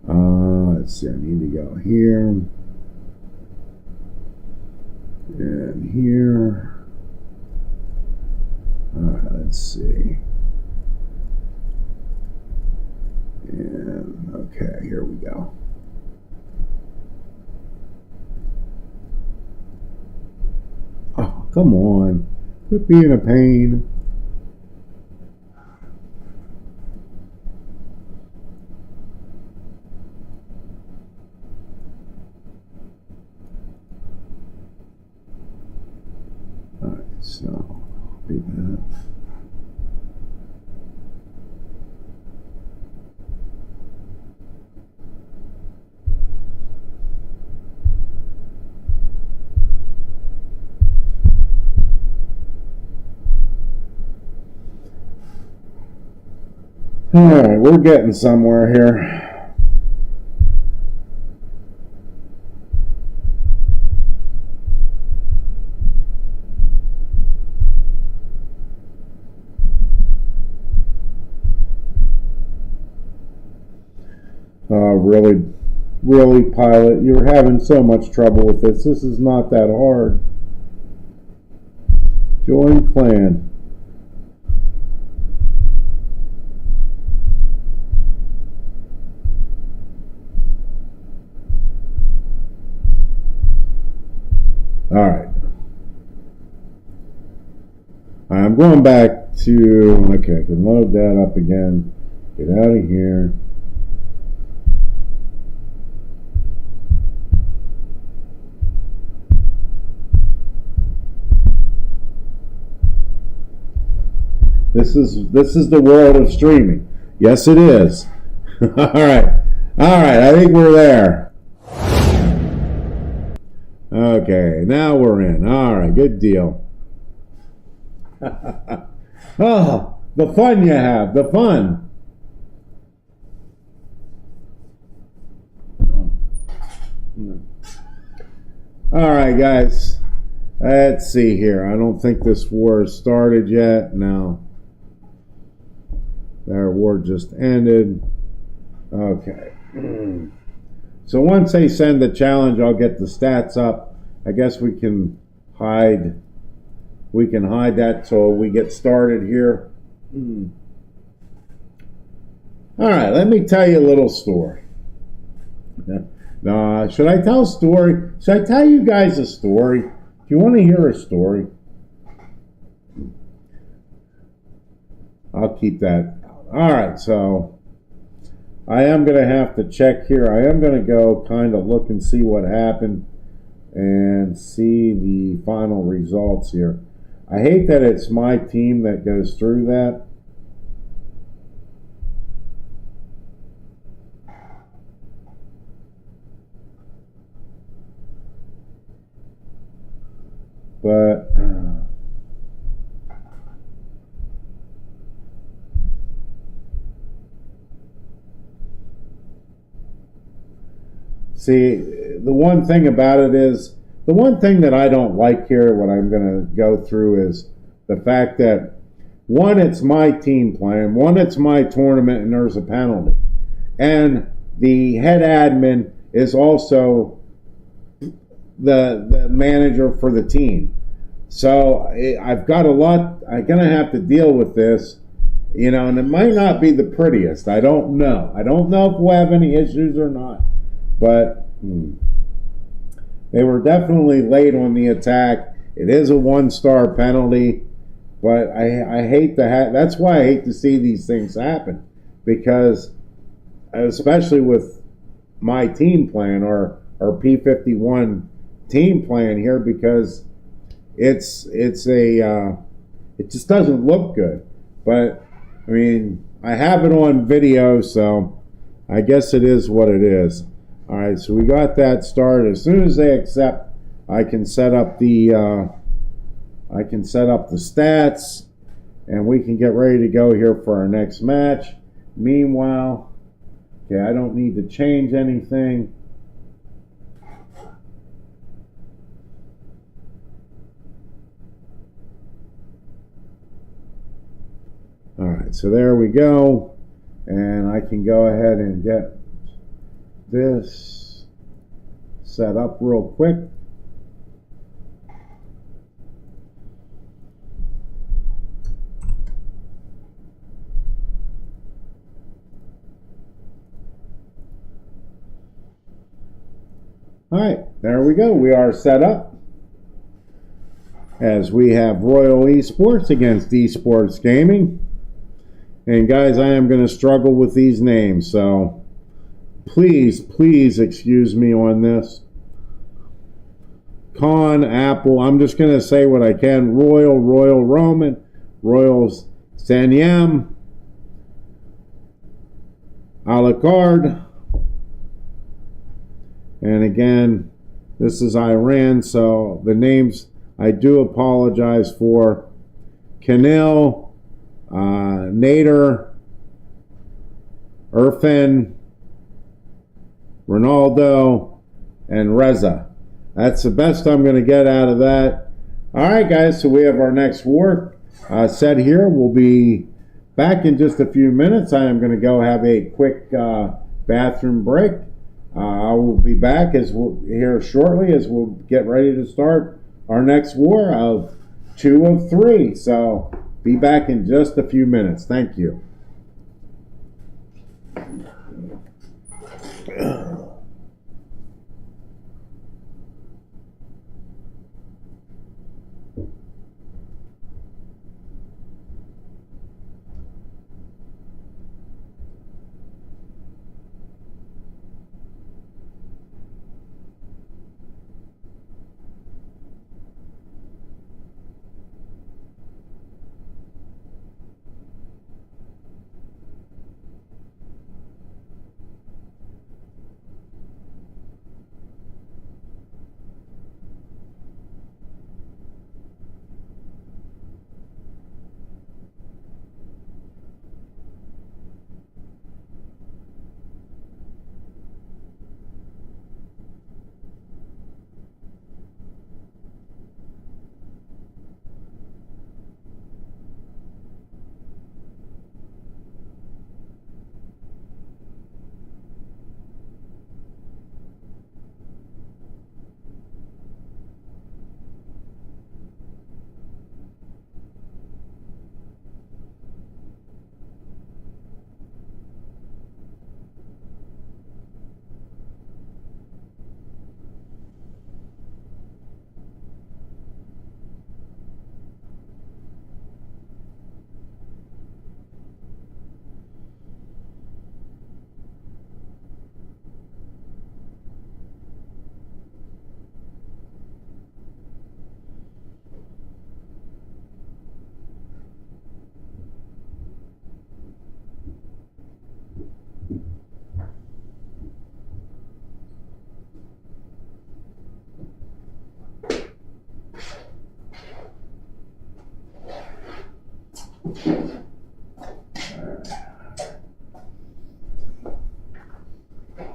Let's see. I need to go here and here. All right. Let's see. And okay, here we go. Oh, come on. Quit being a pain. Alright, so be that. Alright, we're getting somewhere here. Really, pilot, you're having so much trouble with this. This is not that hard. Join clan. All right. I'm going back to, okay, I can load that up again. Get out of here. This is the world of streaming. Yes, it is. All right. I think we're there. Okay, now we're in. All right, good deal. Oh, the fun you have, the fun. All right, guys. Let's see here. I don't think this war has started yet. No. Their war just ended. Okay. So once they send the challenge, I'll get the stats up. I guess we can hide that till we get started here. All right, let me tell you a little story. Should I tell a story? Should I tell you guys a story? Do you want to hear a story? I'll keep that. All right, so I am going to have to check here. I am going to go kind of look and see what happened and see the final results here. I hate that it's my team that goes through that. But see, the one thing about it is, the one thing that I don't like here, what I'm going to go through, is the fact that, one, it's my team playing, one, it's my tournament, and there's a penalty. And the head admin is also the manager for the team. So I've got a lot, I'm going to have to deal with this. You know, and it might not be the prettiest. I don't know. I don't know if we'll have any issues or not. But they were definitely late on the attack. It is a 1-star penalty. But I hate to have, that's why I hate to see these things happen. Because, especially with my team plan, or P51 team plan here, because it just doesn't look good. But I mean, I have it on video, so I guess it is what it is. All right, so we got that started. As soon as they accept, I can set up the stats, and we can get ready to go here for our next match. Meanwhile, okay, I don't need to change anything. All right, so there we go, and I can go ahead and get this set up real quick. All right, there we go. We are set up, as we have Royal Esports against Esports Gaming. And guys, I am going to struggle with these names, so please excuse me on this. Con, Apple, I'm just going to say what I can. Royal Roman, Royal Sanyam, a la carte. And again, this is Iran, so the names I do apologize for. Canil, Nader, Irfan, Ronaldo, and Reza. That's the best I'm going to get out of that. All right, guys, so we have our next war set here. We'll be back in just a few minutes. I am going to go have a quick bathroom break. I will be back here shortly as we'll get ready to start our next war of 2 of 3. So be back in just a few minutes. Thank you.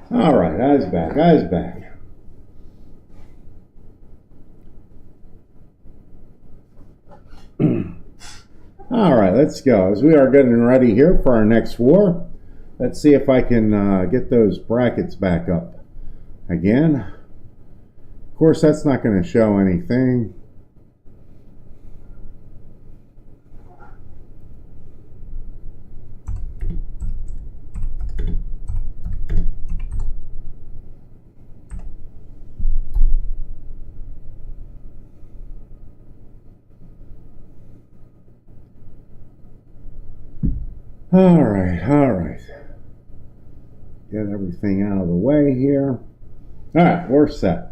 All right, eyes back, eyes back. All right, let's go. As we are getting ready here for our next war, let's see if I can get those brackets back up again. Of course, that's not going to show anything. All right, all right. Get everything out of the way here. All right, we're set.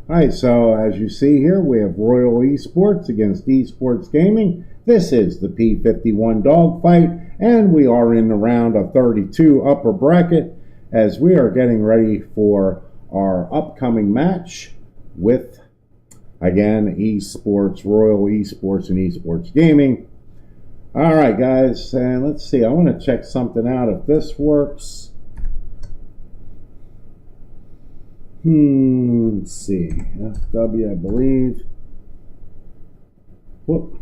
All right, so as you see here, we have Royal Esports against Esports Gaming. This is the P51 dogfight, and we are in the round of 32 upper bracket as we are getting ready for our upcoming match with, again, Esports, Royal Esports and Esports Gaming. All right, guys, and let's see. I want to check something out if this works. Let's see. FW, I believe. Whoop.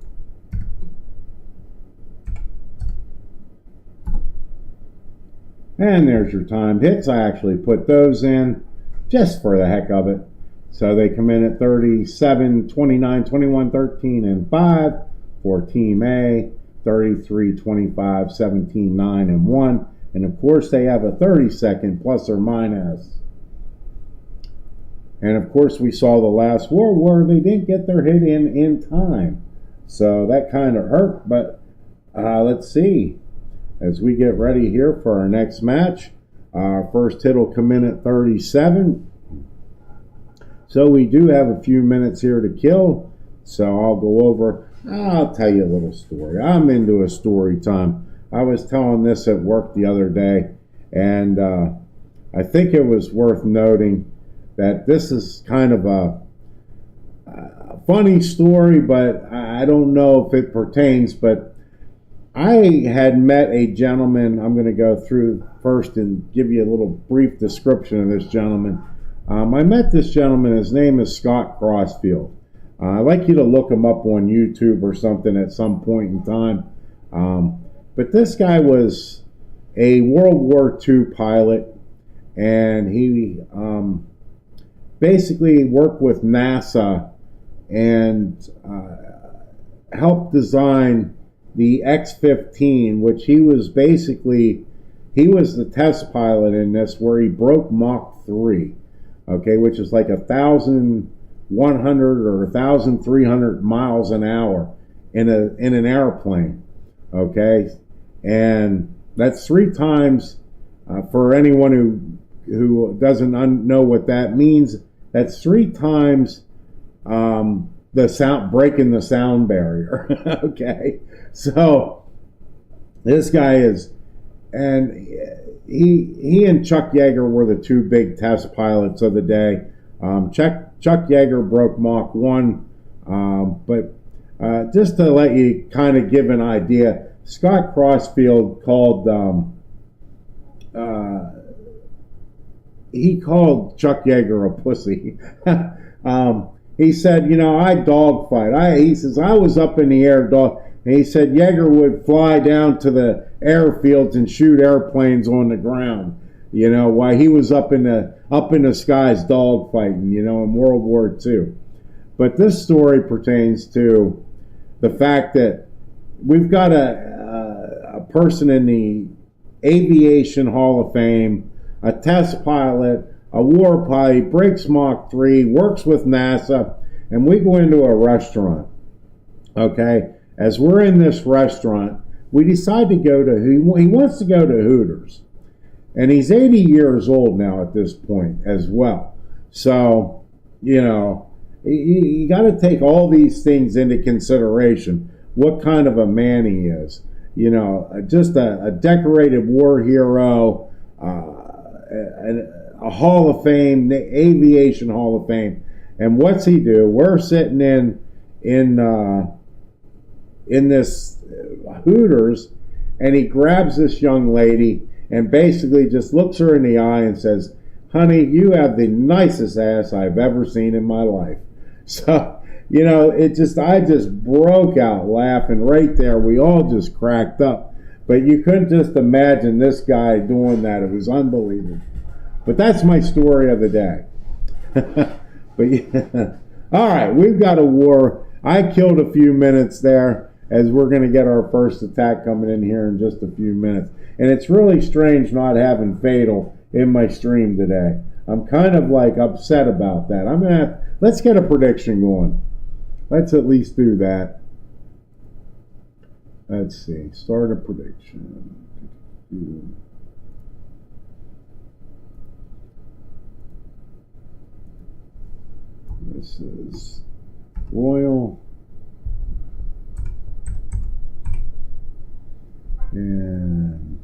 And there's your timed hits. I actually put those in just for the heck of it. So they come in at 37, 29, 21, 13, and 5 for Team A, 33, 25, 17, 9, and 1. And of course, they have a 30-second plus or minus. And of course, we saw the last war where they didn't get their hit in time. So that kind of hurt, but let's see. As we get ready here for our next match, our first hit will come in at 37. So we do have a few minutes here to kill. So I'll go over, I'll tell you a little story. I'm into a story time. I was telling this at work the other day, and I think it was worth noting that this is kind of a funny story, but I don't know if it pertains, but I had met a gentleman. I'm going to go through first and give you a little brief description of this gentleman. I met this gentleman. His name is Scott Crossfield. I'd like you to look him up on YouTube or something at some point in time. But this guy was a World War II pilot, and he basically worked with NASA and helped design the X-15, which he was the test pilot in this, where he broke Mach 3, okay, which is like 1,100 or 1,300 miles an hour in an airplane, okay, and that's 3 times, for anyone who doesn't know what that means, that's 3 times the sound, breaking the sound barrier. Okay, so this guy is, and he and Chuck Yeager were the 2 big test pilots of the day. Chuck Yeager broke Mach 1, but just to let you kind of give an idea, Scott Crossfield called he called Chuck Yeager a pussy. He said, you know, I dogfight. He says, I was up in the air dog. And he said Yeager would fly down to the airfields and shoot airplanes on the ground, you know, while he was up in the skies dogfighting, you know, in World War II. But this story pertains to the fact that we've got a person in the Aviation Hall of Fame, a test pilot, a war pilot, breaks Mach 3, works with NASA, and we go into a restaurant, okay? As we're in this restaurant, we decide to go to, he wants to go to Hooters. And he's 80 years old now at this point as well. So, you know, you got to take all these things into consideration, what kind of a man he is. You know, just a decorated war hero, a Hall of Fame, the Aviation Hall of Fame. And what's he do? We're sitting in this Hooters, and he grabs this young lady and basically just looks her in the eye and says, honey, you have the nicest ass I've ever seen in my life. So, you know, I just broke out laughing right there. We all just cracked up. But you couldn't just imagine this guy doing that. It was unbelievable. But that's my story of the day. But yeah. All right, we've got a war. I killed a few minutes there, as we're going to get our first attack coming in here in just a few minutes. And it's really strange not having Fatal in my stream today. I'm kind of like upset about that. Let's get a prediction going. Let's at least do that. Let's see. Start a prediction. This is Royal. And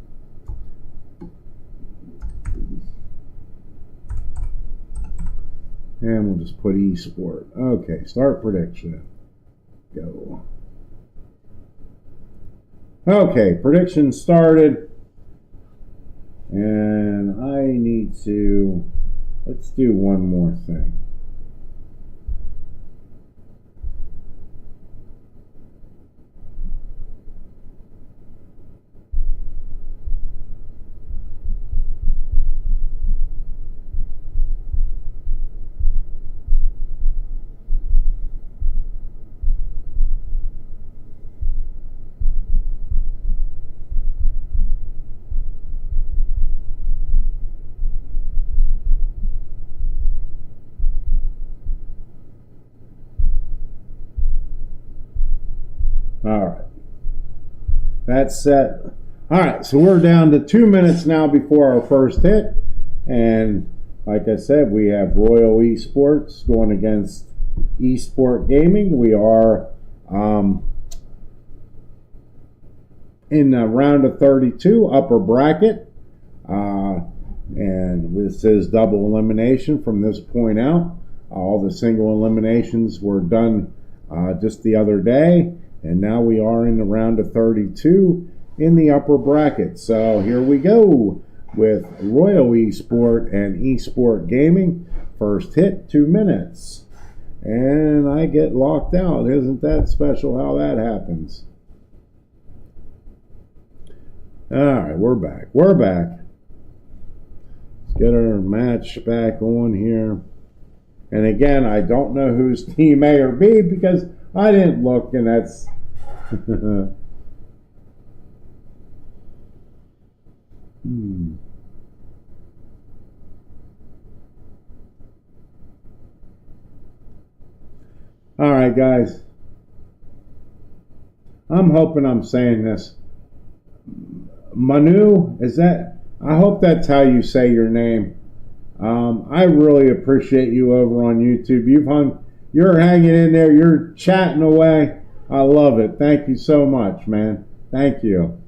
we'll just put eSport. Okay, start prediction. Go. Okay, prediction started. And I need to, let's do one more thing. All right, that's set. All right, so we're down to 2 minutes now before our first hit. And like I said, we have Royal Esports going against eSport Gaming. We are in the round of 32, upper bracket. And this is double elimination from this point out. All the single eliminations were done just the other day. And now we are in the round of 32 in the upper bracket. So here we go with Royal Esport and eSport Gaming. First hit, 2 minutes. And I get locked out. Isn't that special how that happens? All right, we're back. We're back. Let's get our match back on here. And again, I don't know who's team A or B because I didn't look, and that's All right, guys. I'm hoping I'm saying this. Manu, is that? I hope that's how you say your name. I really appreciate you over on YouTube. You're hanging in there. You're chatting away. I love it. Thank you so much, man. Thank you.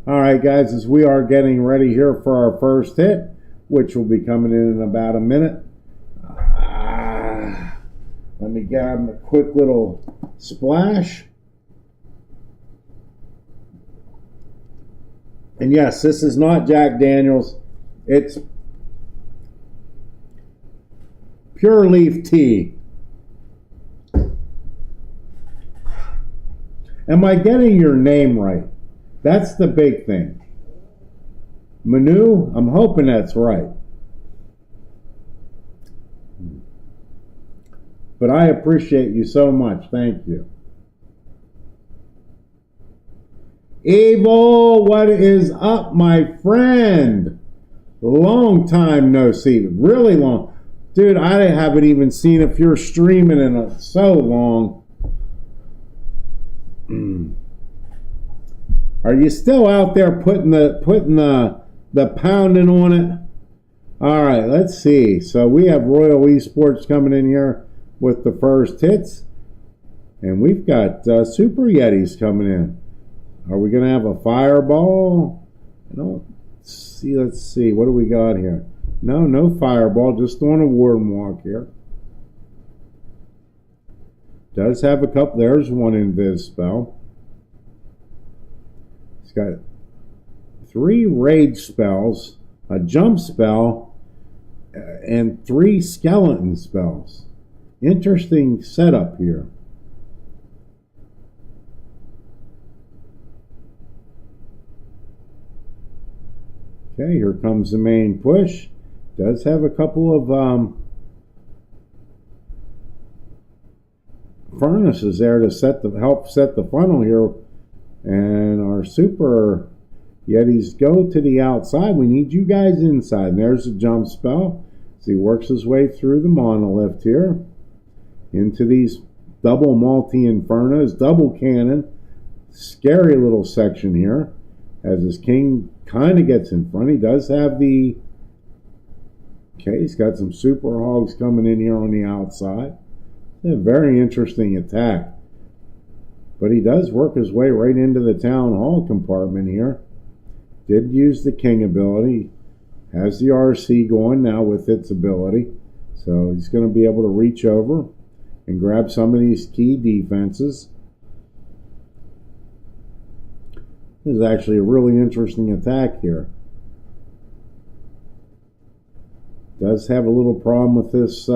All right, guys, as we are getting ready here for our first hit, which will be coming in about a minute. Let me give him a quick little splash. And yes, this is not Jack Daniels. It's Pure Leaf Tea. Am I getting your name right? That's the big thing. Manu, I'm hoping that's right. But I appreciate you so much. Thank you. Evil, what is up, my friend? Long time no see. Really long. Dude, I haven't even seen if you're streaming in so long. Are you still out there putting the pounding on it? All right, let's see. So we have Royal Esports coming in here with the first hits. And we've got Super Yetis coming in. Are we going to have a fireball? I don't see. Let's see. What do we got here? No fireball. Just on a warden walk here. Does have a couple. There's one invis spell. It's got 3 rage spells, a jump spell, and 3 skeleton spells. Interesting setup here. Okay, here comes the main push. Does have a couple of furnaces there to help set the funnel here. And our Super Yetis go to the outside. We need you guys inside. And there's a jump spell. So he works his way through the monolith here. into these double multi-infernos, double cannon. Scary little section here as his king kind of gets in front. He does have the... Okay, he's got some super hogs coming in here on the outside. It's a very interesting attack. But he does work his way right into the town hall compartment here. Did use the king ability. Has the RC going now with its ability. So he's going to be able to reach over and grab some of these key defenses. This is actually a really interesting attack here. Does have a little problem with this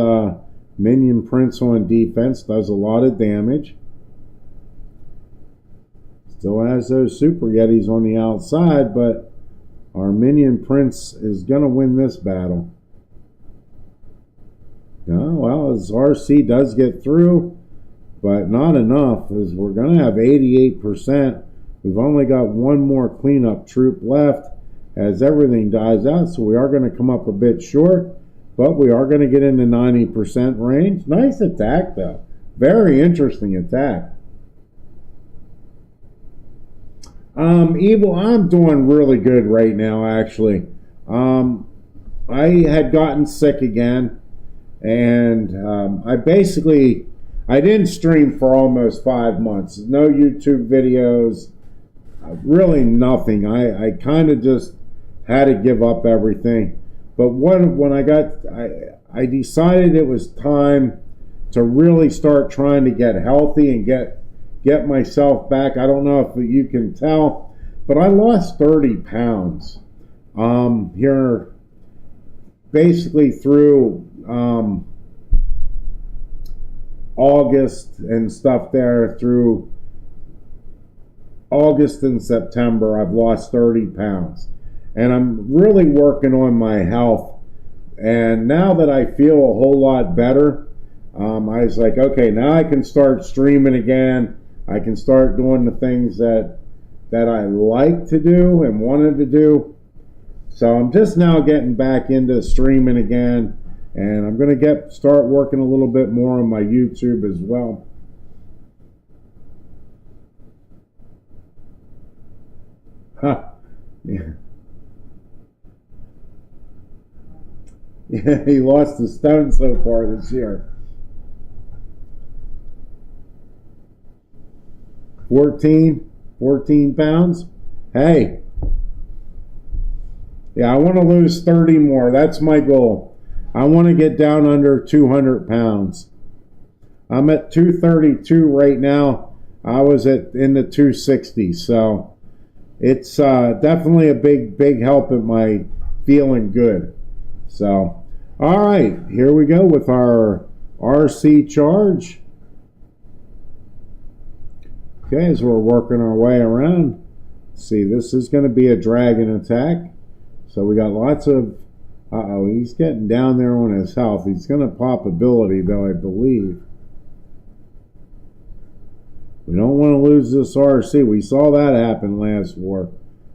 minion prince on defense. Does a lot of damage. Still has those super yetis on the outside, but our minion prince is going to win this battle. Oh, well, his RC does get through, but not enough, as we're going to have 88%. We've only got one more cleanup troop left as everything dies out, so we are going to come up a bit short, but we are going to get in the 90% range. Nice attack, though. Very interesting attack. Evil, I'm doing really good right now, actually. I had gotten sick again, and I didn't stream for almost 5 months. No YouTube videos, really nothing. I kind of just had to give up everything. But when I decided it was time to really start trying to get healthy and get myself back. I don't know if you can tell, but I lost 30 pounds here basically through August and stuff there. Through August and September, I've lost 30 pounds. And I'm really working on my health. And now that I feel a whole lot better, I was like, okay, now I can start streaming again. I can start doing the things that I like to do and wanted to do. So I'm just now getting back into streaming again. And I'm going to start working a little bit more on my YouTube as well. Huh. Yeah. Yeah, he lost a stone so far this year. 14 pounds. Hey. Yeah, I want to lose 30 more. That's my goal. I want to get down under 200 pounds. I'm at 232 right now. I was in the 260s, so it's definitely a big help in my feeling good. So, all right, here we go with our RC charge. Okay, as we're working our way around, see, this is going to be a dragon attack. So we got lots of, he's getting down there on his health. He's going to pop ability, though, I believe. We don't want to lose this RC. We saw that happen last war,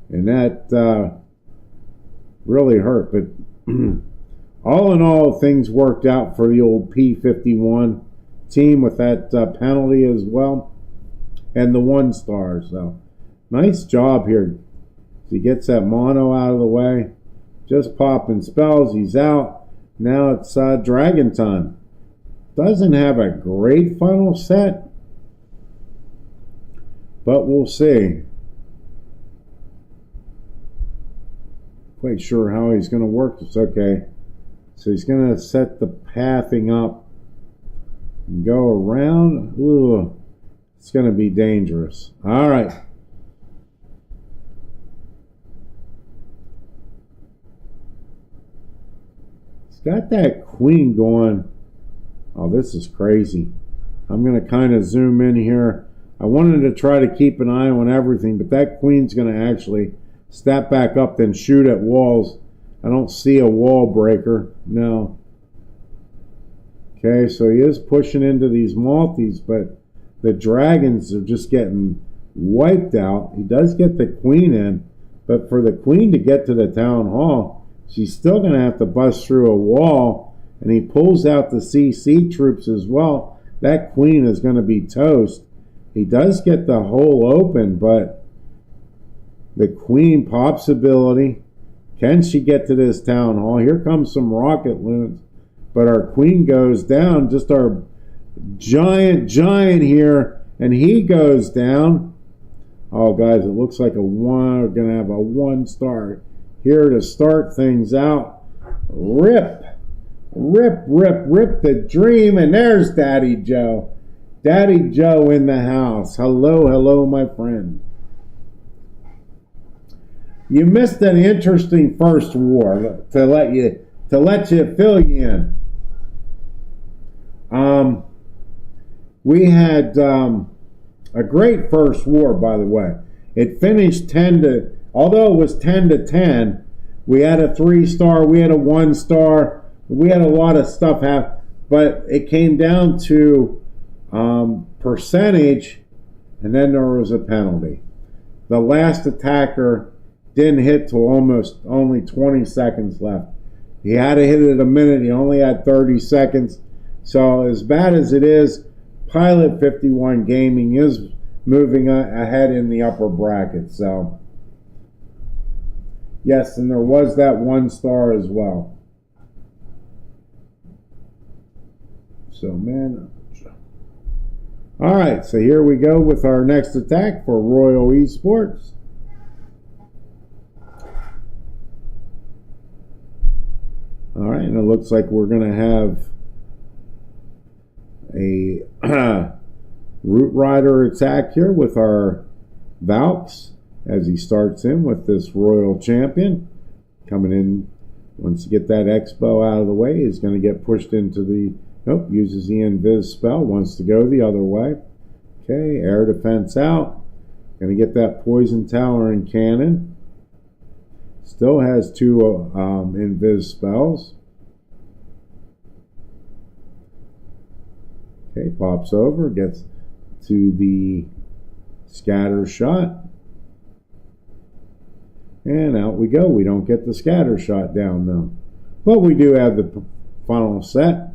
and that really hurt. But all in all, things worked out for the old P51 team with that penalty as well, and the 1 star. So nice job here. He gets that mono out of the way. Just popping spells. He's out. Now it's dragon time. Doesn't have a great funnel set, but we'll see. Quite sure how he's going to work this. Okay. So he's going to set the pathing up and go around. Ooh, it's going to be dangerous. All right. He's got that queen going. Oh, this is crazy. I'm going to kind of zoom in here. I wanted to try to keep an eye on everything, but that queen's going to actually step back up, then shoot at walls. I don't see a wall breaker. No. Okay, so he is pushing into these multis, but the dragons are just getting wiped out. He does get the queen in, but for the queen to get to the town hall, she's still going to have to bust through a wall, and he pulls out the CC troops as well. that queen is going to be toast. He does get the hole open, but the queen pops ability. Can she get to this town hall? Here comes some rocket loons, but our queen goes down. Just our giant here, and he goes down. Oh, guys, it looks like a one. We're going to have a 1 star here to start things out. Rip the dream. And there's Daddy Joe. Daddy Joe in the house. Hello, my friend. You missed an interesting first war to let you fill you in. We had a great first war, by the way. It finished although it was 10-10, we had a 3-star, we had a 1-star, we had a lot of stuff happen, but it came down to percentage, and then there was a penalty. The last attacker didn't hit till almost only 20 seconds left. He had to hit it a minute. He only had 30 seconds. So as bad as it is, Pilot 51 Gaming is moving ahead in the upper bracket. So yes, and there was that 1 star as well. So man. All right, so here we go with our next attack for Royal Esports. All right, and it looks like we're going to have a Root Rider attack here with our Valks as he starts in with this Royal Champion. Coming in, once you get that Expo out of the way, he's going to get pushed into the... Nope, uses the Invis spell, wants to go the other way. Okay, air defense out. Going to get that Poison Tower and Cannon. Still has 2 Invis spells. Okay, pops over, gets to the Scatter Shot. And out we go. We don't get the Scatter Shot down though. But we do have the final set.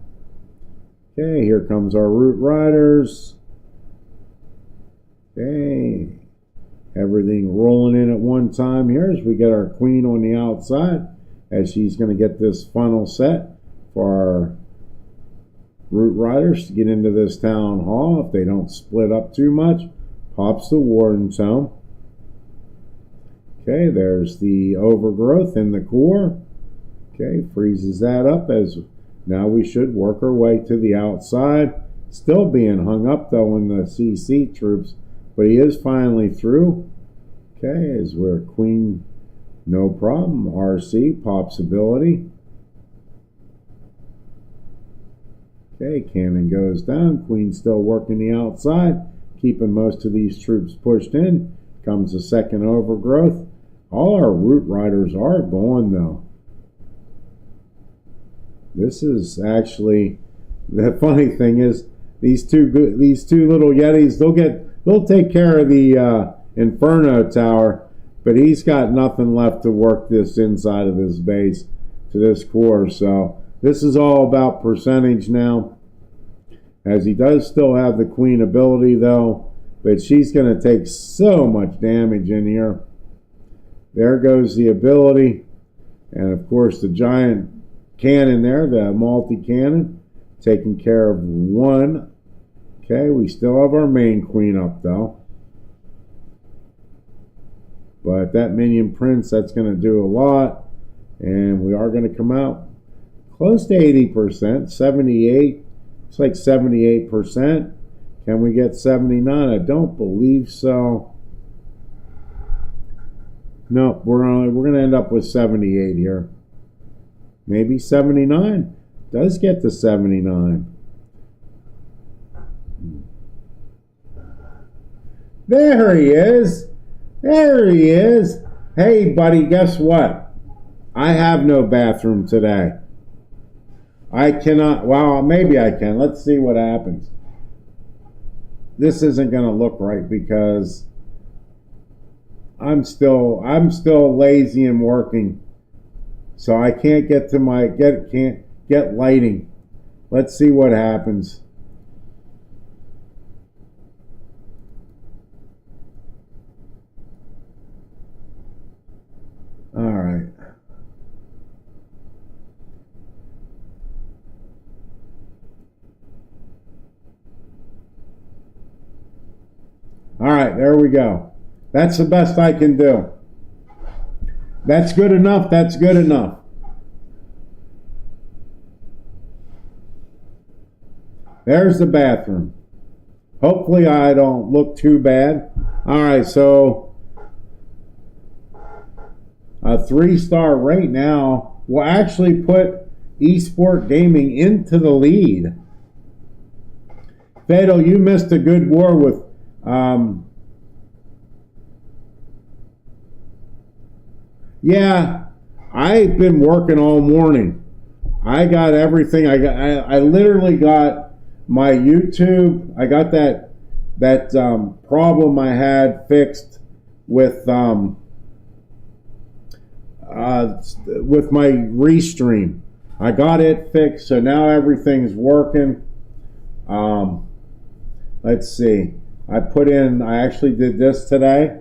Okay, here comes our Root Riders. Okay, everything rolling in at one time here as we get our queen on the outside, as she's going to get this funnel set for our Root Riders to get into this town hall. If they don't split up too much, pops the Warden's Home. Okay, there's the Overgrowth in the core. Okay, freezes that up as now we should work our way to the outside. Still being hung up though in the CC troops, but he is finally through. Okay, as we're queen, no problem. RC pops ability. Okay, cannon goes down. Queen still working the outside, keeping most of these troops pushed in. Comes the second Overgrowth. All our Root Riders are gone though. This is actually, the funny thing is these two little Yetis, they'll take care of the Inferno Tower, but he's got nothing left to work this inside of this base to this core. So this is all about percentage now, as he does still have the queen ability though, but she's going to take so much damage in here. There goes the ability, and of course the giant cannon there, the multi-cannon, taking care of 1. Okay, we still have our main queen up though. But that minion prince, that's going to do a lot. And we are going to come out close to 80%, 78. It's like 78%. Can we get 79? I don't believe so. No, we're going to end up with 78 here. Maybe 79. Does get to 79. There he is. There he is. Hey, buddy, guess what? I have no bathroom today. I cannot. Well, maybe I can. Let's see what happens. This isn't going to look right because I'm still lazy and working. So I can't get to my can't get lighting. Let's see what happens. right. All right, there we go. That's the best I can do. That's good enough. That's good enough. There's the bathroom. Hopefully I don't look too bad. All right, so a 3-star right now will actually put eSport Gaming into the lead. Fatal, you missed a good war with yeah, I've been working all morning. I got everything. I literally got my YouTube. I got that problem I had fixed with my Restream. I got it fixed, so now everything's working. Let's see. I actually did this today.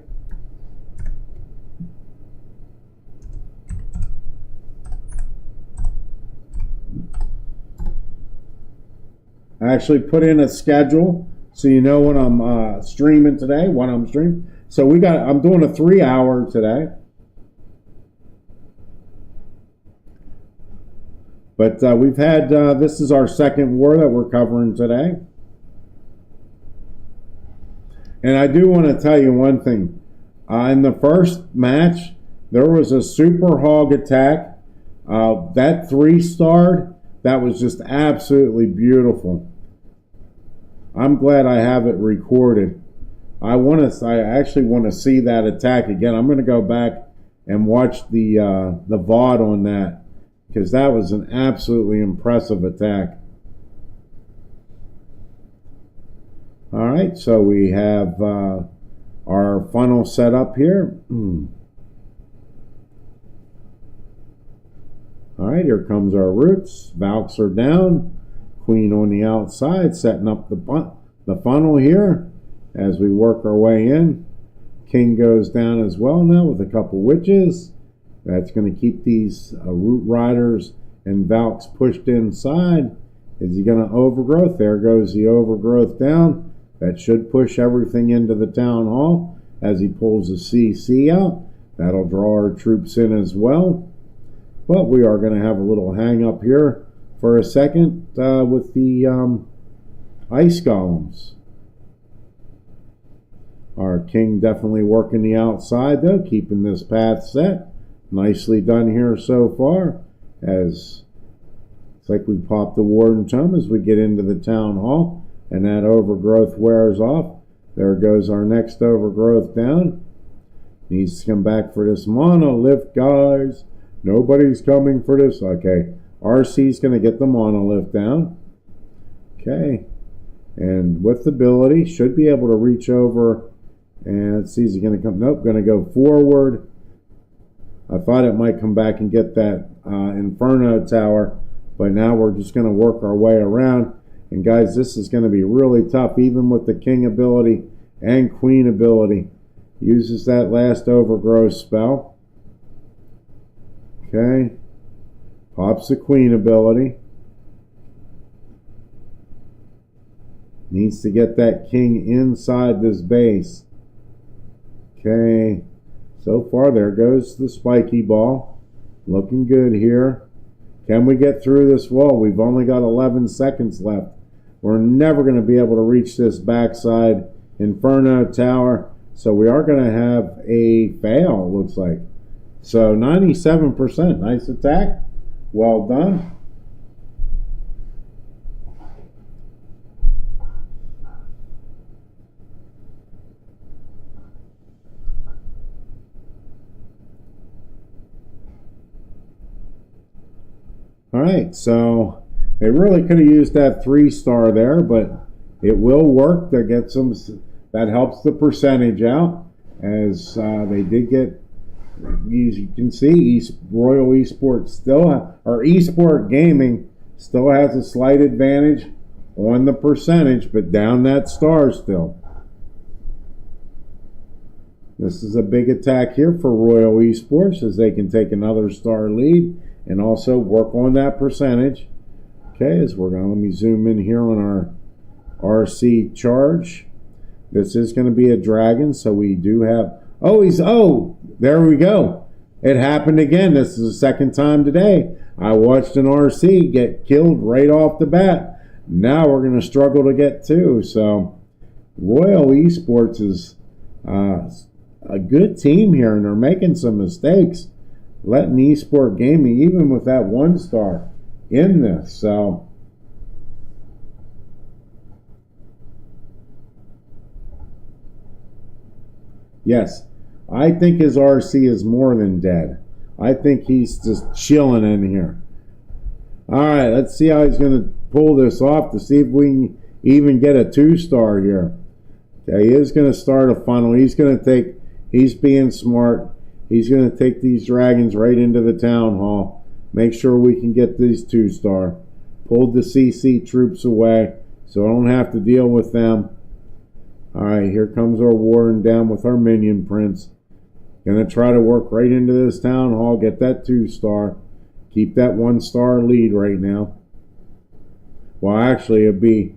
I actually put in a schedule so you know when I'm streaming today, when I'm streaming. So I'm doing a 3-hour today. But we've had, this is our second war that we're covering today. And I do want to tell you one thing. In the first match, there was a super hog attack. That 3-starred, that was just absolutely beautiful. I'm glad I have it recorded. I actually want to see that attack again. I'm going to go back and watch the VOD on that, because that was an absolutely impressive attack. All right, so we have our funnel set up here. All right, here comes our roots. Valks are down. Queen on the outside, setting up the funnel here as we work our way in. King goes down as well now with a couple witches. That's going to keep these root riders and Valks pushed inside. Is he going to overgrowth? There goes the overgrowth down. That should push everything into the town hall as he pulls the CC out. That'll draw our troops in as well. But we are going to have a little hang up here for a second with the ice golems. Our king definitely working the outside though, keeping this path set. Nicely done here so far, as it's like we pop the warden tome as we get into the town hall and that overgrowth wears off. There goes our next overgrowth down. Needs to come back for this monolith, guys. Nobody's coming for this. Okay, RC's going to get the monolith down. Okay, and with ability, should be able to reach over. And let's see, is he going to come? Nope, going to go forward. I thought it might come back and get that Inferno tower, but now we're just going to work our way around. And guys, this is going to be really tough, even with the king ability and queen ability. Uses that last overgrowth spell. Okay. Pops the queen ability. Needs to get that king inside this base. Okay. So far, there goes the spiky ball. Looking good here. Can we get through this wall? We've only got 11 seconds left. We're never going to be able to reach this backside Inferno tower. So we are going to have a fail, looks like. So 97%. Nice attack. Well done. All right, so they really could have used that 3-star there, but it will work. That gets them. That helps the percentage out, as they did get. As you can see, Royal Esports still, or Esport Gaming still has a slight advantage on the percentage, but down that star still. This is a big attack here for Royal Esports as they can take another star lead and also work on that percentage. Okay, as we're going to, let me zoom in here on our RC charge. This is going to be a dragon, so we do have, there we go. It happened again. This is the second time today. I watched an RC get killed right off the bat. Now we're going to struggle to get two. So Royal Esports is a good team here, and they're making some mistakes, letting Esport Gaming, even with that 1 star, in this. So yes, I think his RC is more than dead. I think he's just chilling in here. All right, let's see how he's going to pull this off to see if we can even get a 2 star here. Okay, he is going to start a funnel. He's being smart. He's going to take these dragons right into the town hall. Make sure we can get these 2 star. Pulled the CC troops away so I don't have to deal with them. All right, here comes our Warden down with our minion prince. Gonna try to work right into this town hall, get that 2 star. Keep that 1 star lead right now. Well, actually, it'd be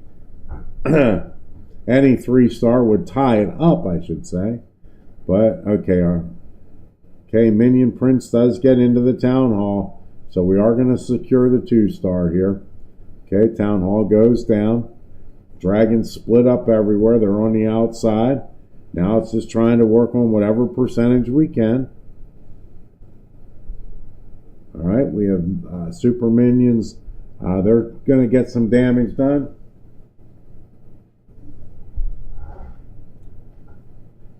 any 3 star would tie it up, I should say. But, okay, okay, minion prince does get into the town hall. So we are going to secure the 2 star here. Okay, town hall goes down. Dragons split up everywhere. They're on the outside. Now it's just trying to work on whatever percentage we can. All right, we have super minions. They're going to get some damage done.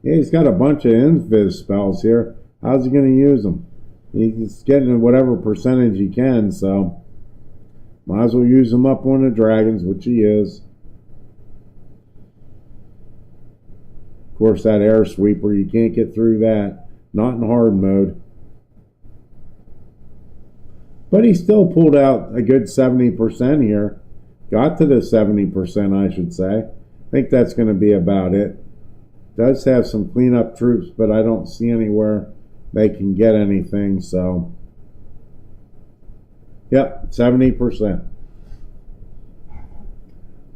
Yeah, he's got a bunch of invis spells here. How's he going to use them? He's getting whatever percentage he can, so might as well use them up on the dragons, which he is. Of course, that air sweeper, you can't get through that. Not in hard mode. But he still pulled out a good 70% here. Got to the 70%, I should say. I think that's going to be about it. Does have some cleanup troops, but I don't see anywhere they can get anything, so. Yep, 70%.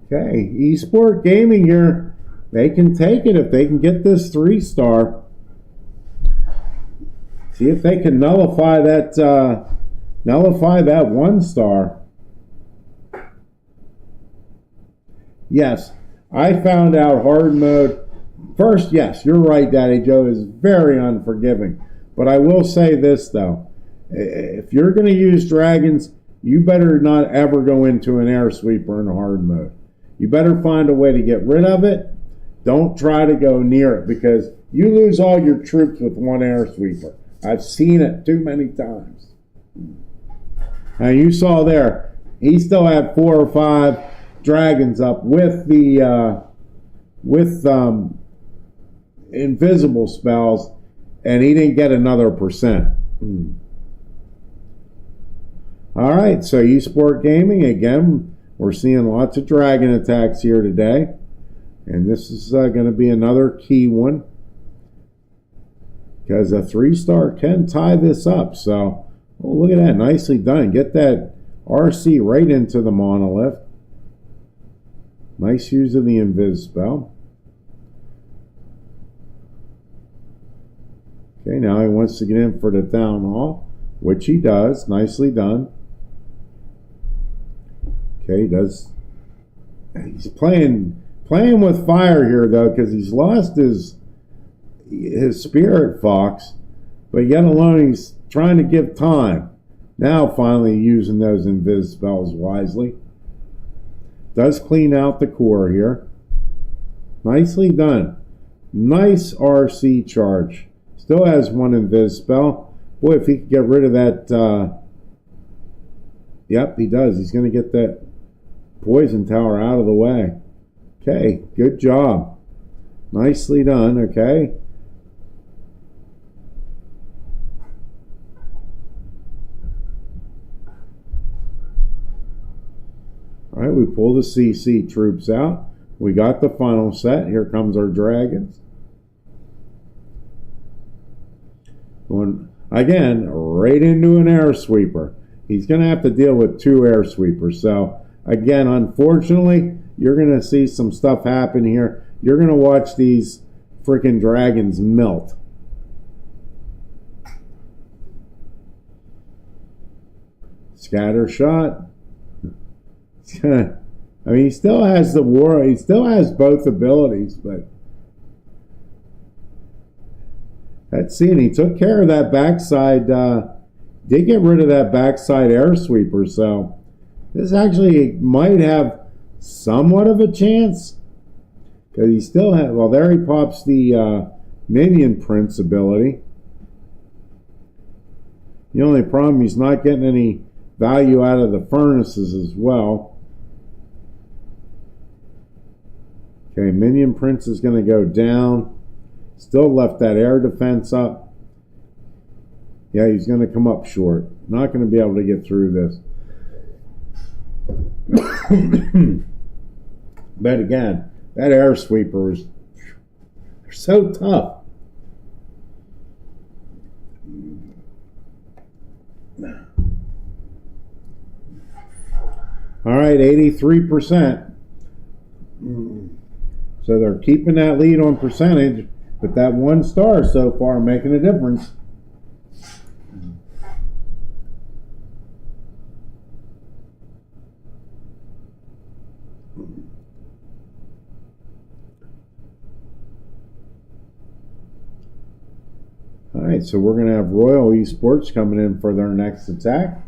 Okay, Esport Gaming here. They can take it if they can get this 3 star. See if they can nullify that 1 star. Yes, I found out hard mode. First, yes, you're right, Daddy Joe is very unforgiving. But I will say this, though. If you're going to use dragons, you better not ever go into an air sweeper in hard mode. You better find a way to get rid of it. Don't try to go near it because you lose all your troops with 1 air sweeper. I've seen it too many times. Now you saw there, he still had 4 or 5 dragons up with the invisible spells, and he didn't get another percent. All right, so Esport Gaming again. We're seeing lots of dragon attacks here today. And this is going to be another key one. Because a 3 star can tie this up. So, oh, look at that. Nicely done. Get that RC right into the monolith. Nice use of the invis spell. Okay, now he wants to get in for the town hall. Which he does. Nicely done. Okay, he does. He's playing with fire here, though, because he's lost his spirit fox, but yet alone he's trying to give time. Now finally using those invis spells wisely. Does clean out the core here. Nicely done. Nice RC charge. Still has 1 invis spell. Boy, if he could get rid of that, yep, he does. He's going to get that poison tower out of the way. Okay, good job. Nicely done, okay. All right, we pull the CC troops out. We got the final set. Here comes our dragons. Going, again, right into an air sweeper. He's going to have to deal with 2 air sweepers. So, again, unfortunately, you're going to see some stuff happen here. You're going to watch these freaking dragons melt. Scatter shot. I mean, he still has the war. He still has both abilities, but let's see. And he took care of that backside. Did get rid of that backside air sweeper. So this actually might have somewhat of a chance because he still has. Well, there he pops the minion prince ability. The only problem, he's not getting any value out of the furnaces as well. Okay, minion prince is going to go down. Still left that air defense up. Yeah, he's going to come up short. Not going to be able to get through this. But again, that air sweeper is so tough. All right, 83%. So they're keeping that lead on percentage, but that 1 star so far making a difference. All right, so we're going to have Royal Esports coming in for their next attack.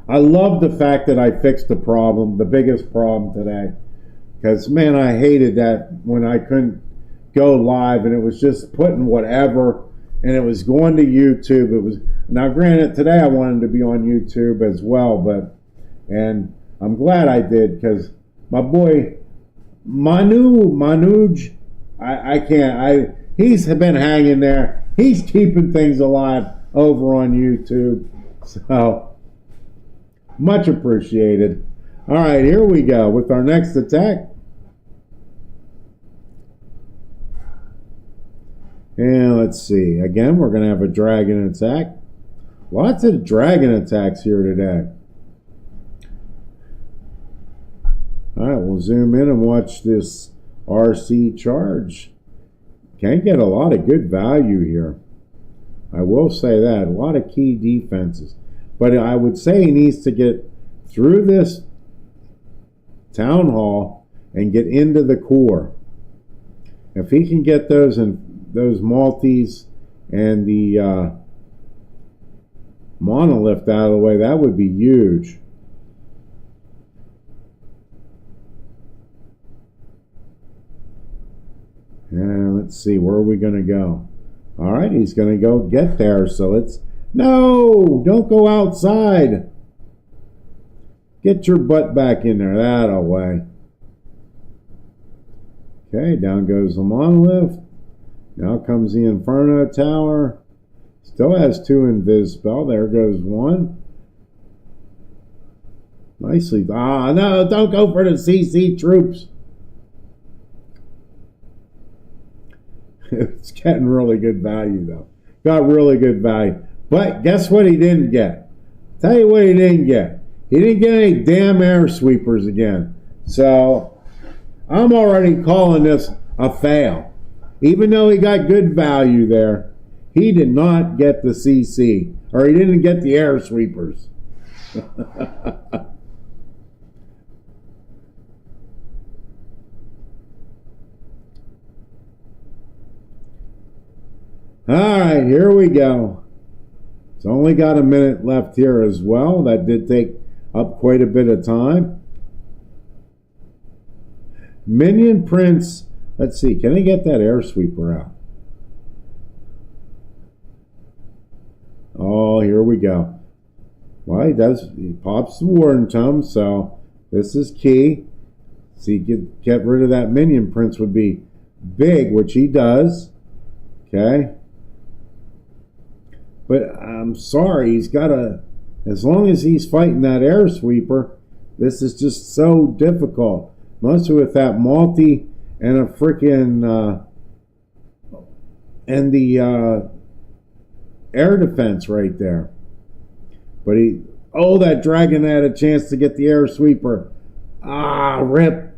I love the fact that I fixed the problem, the biggest problem today. Because, man, I hated that when I couldn't go live and it was just putting whatever and it was going to YouTube. It was, now granted, today I wanted to be on YouTube as well, and I'm glad I did because my boy Manuj, I can't, he's been hanging there. He's keeping things alive over on YouTube. So, much appreciated. All right, here we go with our next attack. And let's see. Again, we're going to have a dragon attack. Lots of dragon attacks here today. All right, we'll zoom in and watch this RC charge. Can get a lot of good value here. I will say that. A lot of key defenses. But I would say he needs to get through this town hall and get into the core. If he can get those and those multis and the monolith out of the way, that would be huge. And let's see, where are we going to go? All right, he's going to go get there. So let's... No, don't go outside. Get your butt back in there. That away. Okay, down goes the monolith. Now comes the Inferno Tower. Still has 2 invis spell. There goes 1. Nicely. Ah, no, don't go for the CC troops. It's getting really good value, though. Got really good value. But guess what he didn't get? Tell you what he didn't get. He didn't get any damn air sweepers again. So I'm already calling this a fail. Even though he got good value there, he did not get the CC. Or he didn't get the air sweepers. All right, here we go. It's only got a minute left here as well. That did take up quite a bit of time. Minion Prince, let's see, can he get that air sweeper out? Oh, here we go. Well, he does, he pops the Warden Tome, so this is key. See, get rid of that Minion Prince would be big, which he does. Okay. But I'm sorry, he's got to, as long as he's fighting that air sweeper, this is just so difficult. Mostly with that multi and a freaking and the air defense right there. But that dragon had a chance to get the air sweeper. Ah, rip.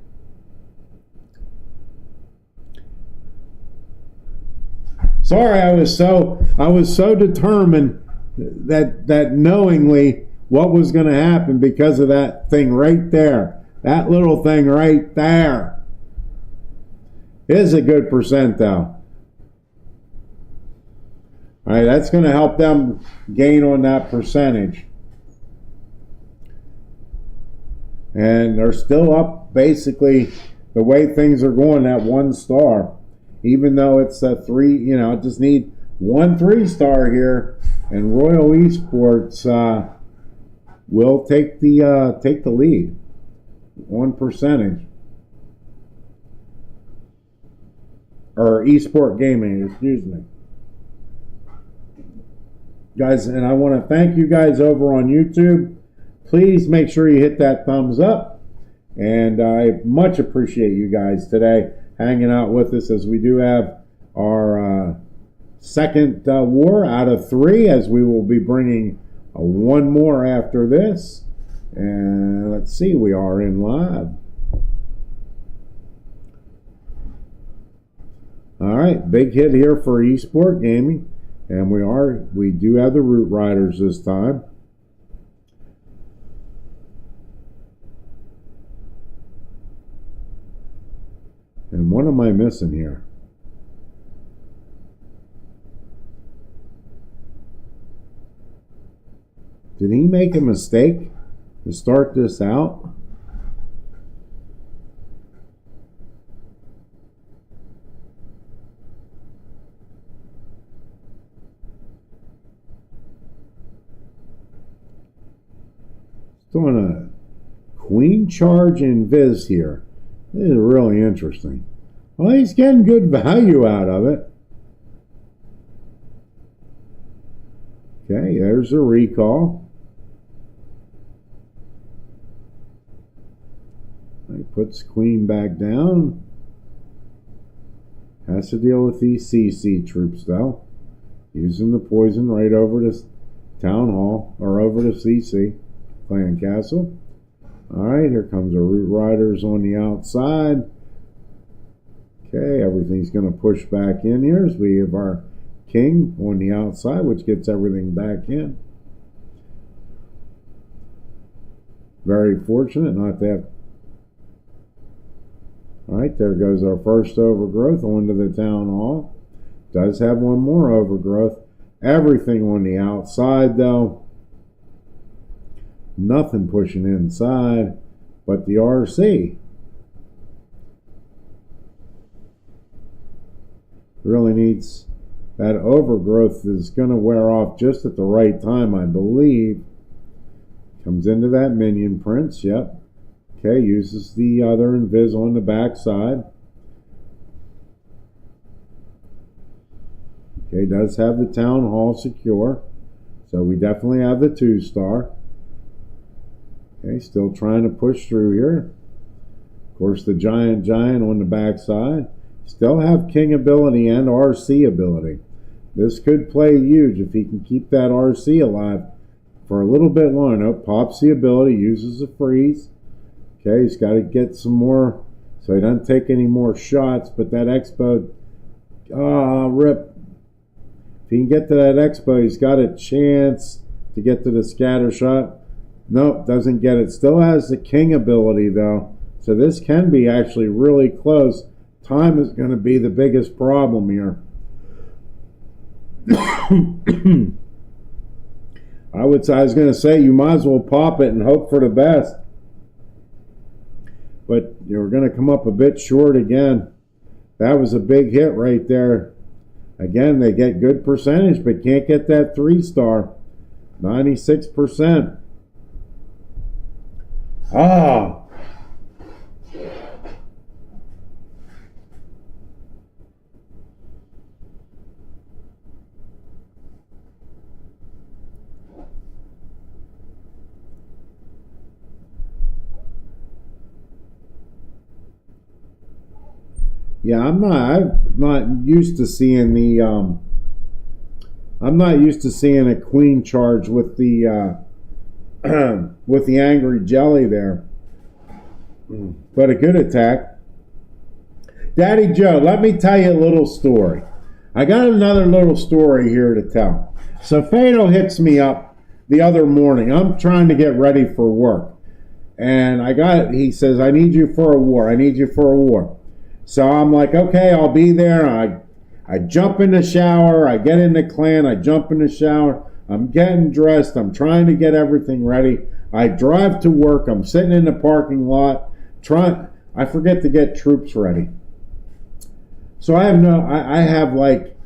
Sorry, I was so determined that knowingly what was going to happen because of that thing right there. That little thing right there. Is a good percent though. All right, that's going to help them gain on that percentage. And they're still up basically the way things are going at 1 star. Even though it's a 3, just need 1 3-star here, and Royal Esports will take the lead on percentage. Or Esport Gaming, excuse me. Guys, and I want to thank you guys over on YouTube. Please make sure you hit that thumbs up. And I much appreciate you guys today hanging out with us as we do have our second war out of 3, as we will be bringing 1 more after this. And let's see, we are in live. All right, big hit here for Esport Gaming, and we do have the Root Riders this time. And what am I missing here? Did he make a mistake to start this out? Doing a queen charge in Viz here. This is really interesting. Well, he's getting good value out of it. Okay, there's a recall. He puts queen back down. Has to deal with these CC troops though. Using the poison right over to Town Hall, or over to CC. Clan Castle. Alright, here comes our Root Riders on the outside. Okay, everything's going to push back in here as we have our king on the outside, which gets everything back in. Very fortunate not to have. Alright, there goes our first overgrowth onto the Town Hall. Does have 1 more overgrowth. Everything on the outside though. Nothing pushing inside but the RC. Really needs that overgrowth is going to wear off just at the right time, I believe. Comes into that minion prince, yep. Okay, uses the other invis on the back side. Okay, does have the Town Hall secure. So we definitely have the 2-star. Okay, still trying to push through here. Of course, the giant on the back side. Still have king ability and RC ability. This could play huge if he can keep that RC alive for a little bit longer. Nope, pops the ability, uses a freeze. Okay, he's got to get some more so he doesn't take any more shots, but that expo, rip. If he can get to that expo, he's got a chance to get to the scatter shot. Nope, doesn't get it. Still has the king ability though. So this can be actually really close. Time is going to be the biggest problem here. I was going to say you might as well pop it and hope for the best. But you're going to come up a bit short again. That was a big hit right there. Again, they get good percentage, but can't get that 3-star. 96%. Ah. Yeah, I'm not used to seeing the I'm not used to seeing a queen charge with the with the angry jelly there. But a good attack. Daddy Joe, let me tell you a little story. I got another little story here to tell. So Fado hits me up the other morning. I'm trying to get ready for work. And he says, I need you for a war. I need you for a war. So I'm like, okay, I'll be there. I jump in the shower. I get in the clan. I jump in the shower. I'm getting dressed. I'm trying to get everything ready. I drive to work. I'm sitting in the parking lot. I forget to get troops ready. So I have like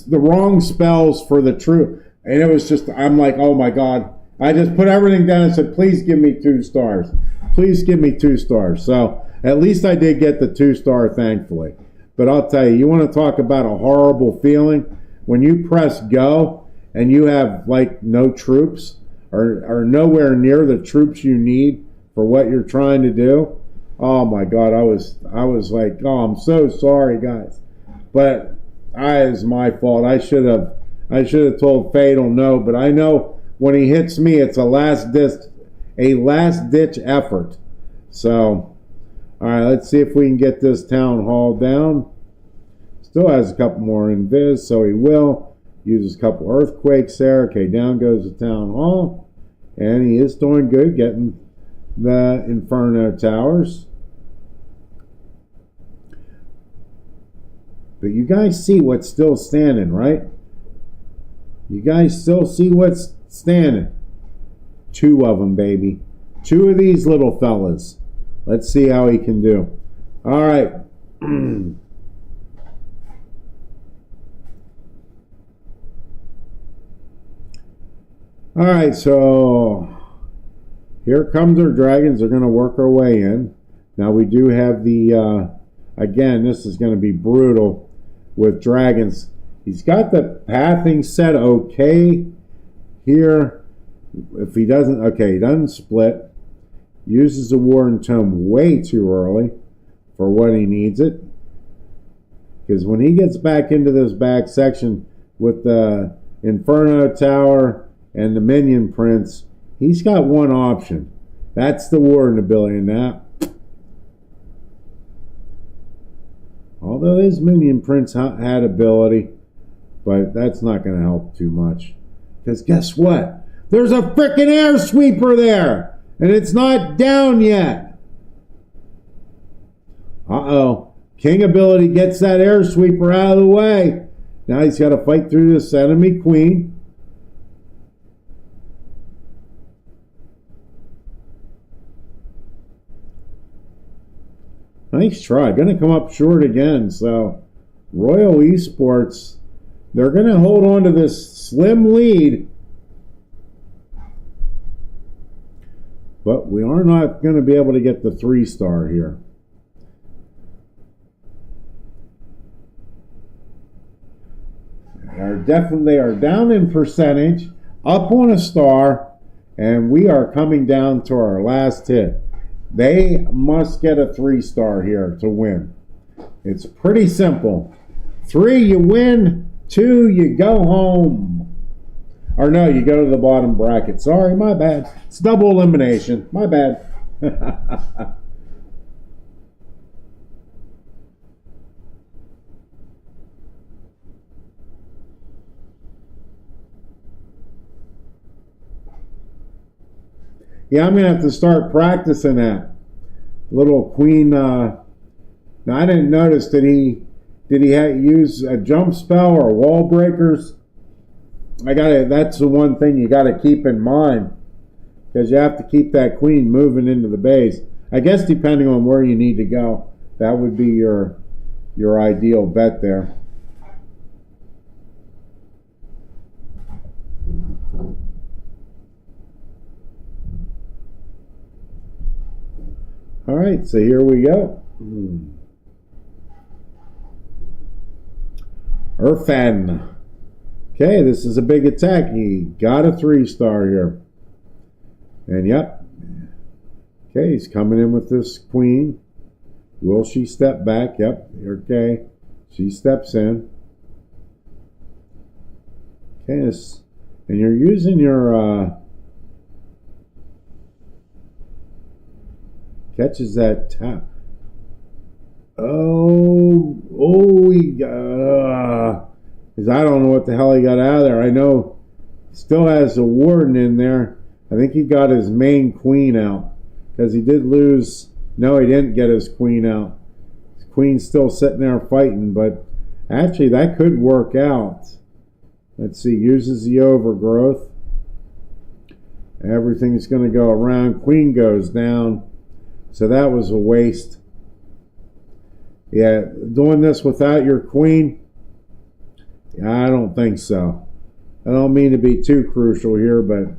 the wrong spells for the troop. And it was just, I'm like, oh my God. I just put everything down and said, please give me 2 stars. Please give me 2 stars. So at least I did get the 2-star, thankfully. But I'll tell you, you want to talk about a horrible feeling? When you press go and you have like no troops or nowhere near the troops you need for what you're trying to do. Oh my God, I was like, oh, I'm so sorry, guys. But it's my fault. I should have told Fatal no, but I know when he hits me, it's a last ditch effort. So, all right, let's see if we can get this town hall down. Still has a couple more invis, so he will. Uses a couple earthquakes there. Okay, down goes the town hall. And he is doing good, getting the Inferno towers. But you guys see what's still standing, right? You guys still see what's standing? 2 of them, baby. 2 of these little fellas. Let's see how he can do. All right. All right, so here comes our dragons. They're going to work our way in. Now we do have the, again, this is going to be brutal with dragons. He's got the pathing set okay here. If he doesn't, okay, he doesn't split. Uses the Warden Tome way too early for what he needs it. Because when he gets back into this back section with the Inferno Tower and the Minion Prince, he's got one option. That's the Warden ability now. Although his Minion Prince had ability, but that's not going to help too much. Because guess what? There's a frickin' air sweeper there! And it's not down yet! Uh-oh. King ability gets that air sweeper out of the way. Now he's got to fight through this enemy queen. Nice try. Going to come up short again. So Royal Esports, they're going to hold on to this slim lead. But we are not going to be able to get the 3-star here. They are down in percentage, up on a star, and we are coming down to our last hit. They must get a 3-star here to win. It's pretty simple. 3, you win. 2, you go home. Or no, you go to the bottom bracket. Sorry, my bad. It's double elimination. My bad. Yeah, I'm going to have to start practicing that. Little queen. Now, I didn't notice, did he use a jump spell or wall breakers? That's the one thing you got to keep in mind, because you have to keep that queen moving into the base. I guess depending on where you need to go, that would be your ideal bet there. All right, so here we go. Urfan. Okay, this is a big attack. He got a 3-star here. And yep. Okay, he's coming in with this queen. Will she step back? Yep. Okay. She steps in. Okay. And you're using your catches that tap. He got, because I don't know what the hell he got out of there. I know still has a warden in there. I think he got his main queen out because he did lose. No, he didn't get his queen out. His queen's still sitting there fighting, but actually that could work out. Let's see, uses the overgrowth. Everything's going to go around. Queen goes down. So that was a waste. Yeah, doing this without your queen, I don't think so. I don't mean to be too crucial here, but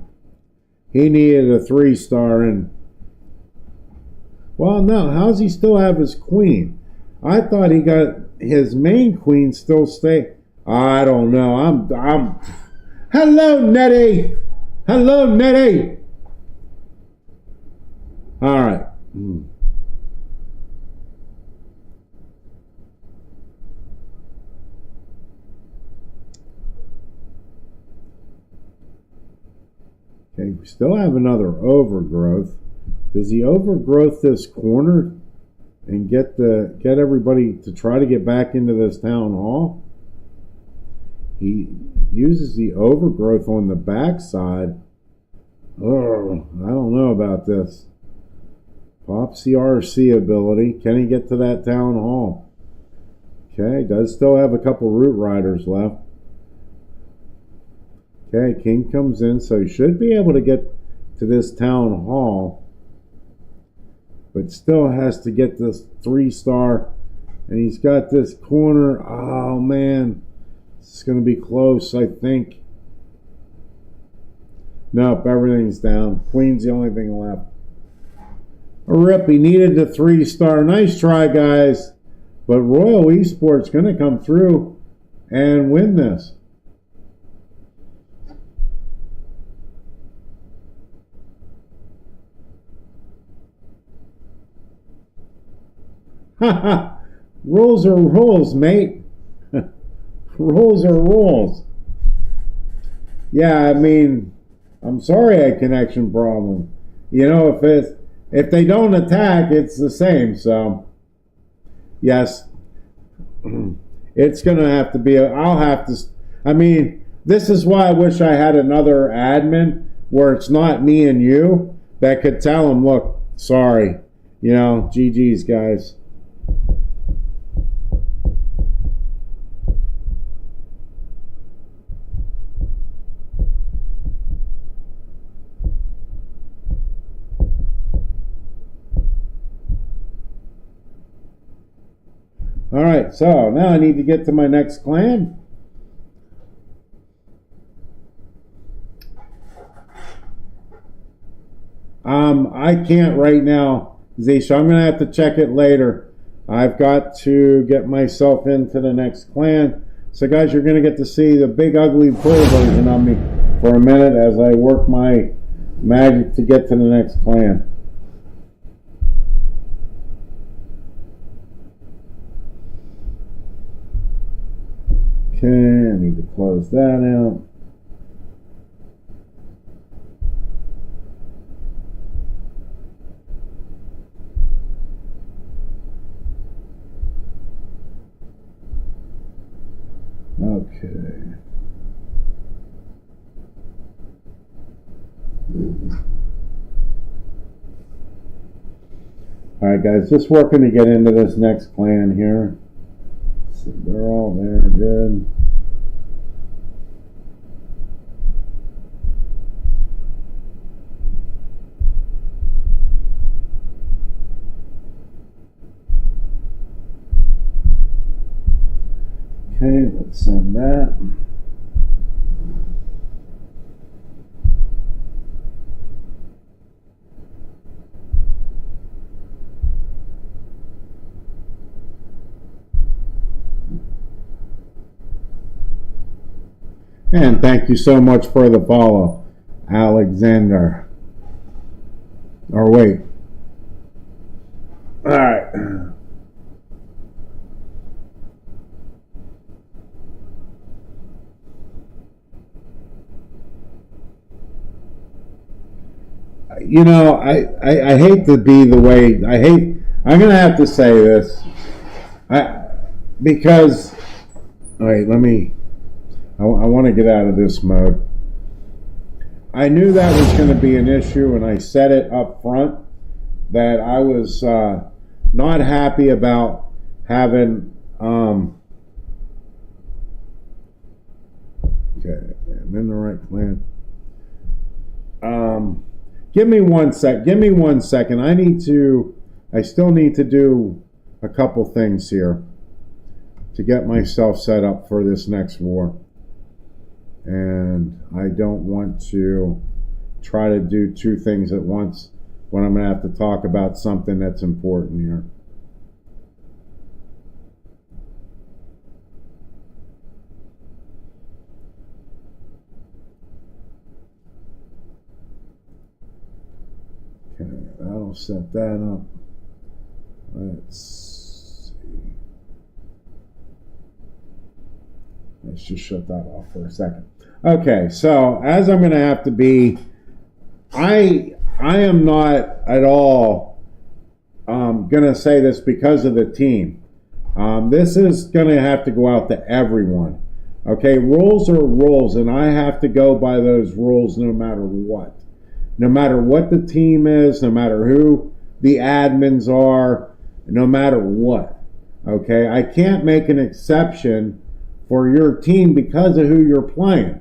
he needed a 3-star. And well, no, how's he still have his queen? I thought he got his main queen still stay. I don't know. I'm hello, Nettie. Hello, Nettie. All right. Okay, we still have another overgrowth. Does he overgrowth this corner and get everybody to try to get back into this town hall? He uses the overgrowth on the backside. Oh, I don't know about this. Pops the RC ability. Can he get to that town hall? Okay, does still have a couple root riders left. Okay, king comes in, so he should be able to get to this town hall, but still has to get this 3-star, and he's got this corner. Oh man, it's going to be close, I think. Nope, everything's down. Queen's the only thing left. A rip, he needed the 3-star. Nice try, guys, but Royal Esports going to come through and win this. Haha, rules are rules, mate. Rules are rules. Yeah, I mean, I'm sorry, a connection problem. You know, if they don't attack, it's the same. So, yes, it's gonna have to be. I'll have to. I mean, this is why I wish I had another admin where it's not me and you that could tell them, look, sorry, you know, GG's, guys. All right, so now I need to get to my next clan. I can't right now, Z, so I'm going to have to check it later. I've got to get myself into the next clan. So, guys, you're going to get to see the big, ugly bull version of me for a minute as I work my magic to get to the next clan. Okay, I need to close that out. Okay. All right, guys, just working to get into this next clan here. So they're all there, good. Okay, let's send that. And thank you so much for the follow, Alexander. Or wait. All right. you know, I hate to be the way I'm gonna have to say this, because all right, I want to get out of this mode. I knew that was going to be an issue, and I said it up front that I was not happy about having. Okay, I'm in the right plan. Give me 1 sec. Give me 1 second. I still need to do a couple things here to get myself set up for this next war. And I don't want to try to do two things at once when I'm going to have to talk about something that's important here. Okay, that'll set that up. Let's see. Let's just shut that off for a second. Okay, so as I'm going to have to be, I am not at all going to say this because of the team. This is going to have to go out to everyone. Okay, rules are rules, and I have to go by those rules no matter what. No matter what the team is, no matter who the admins are, no matter what. Okay, I can't make an exception for your team because of who you're playing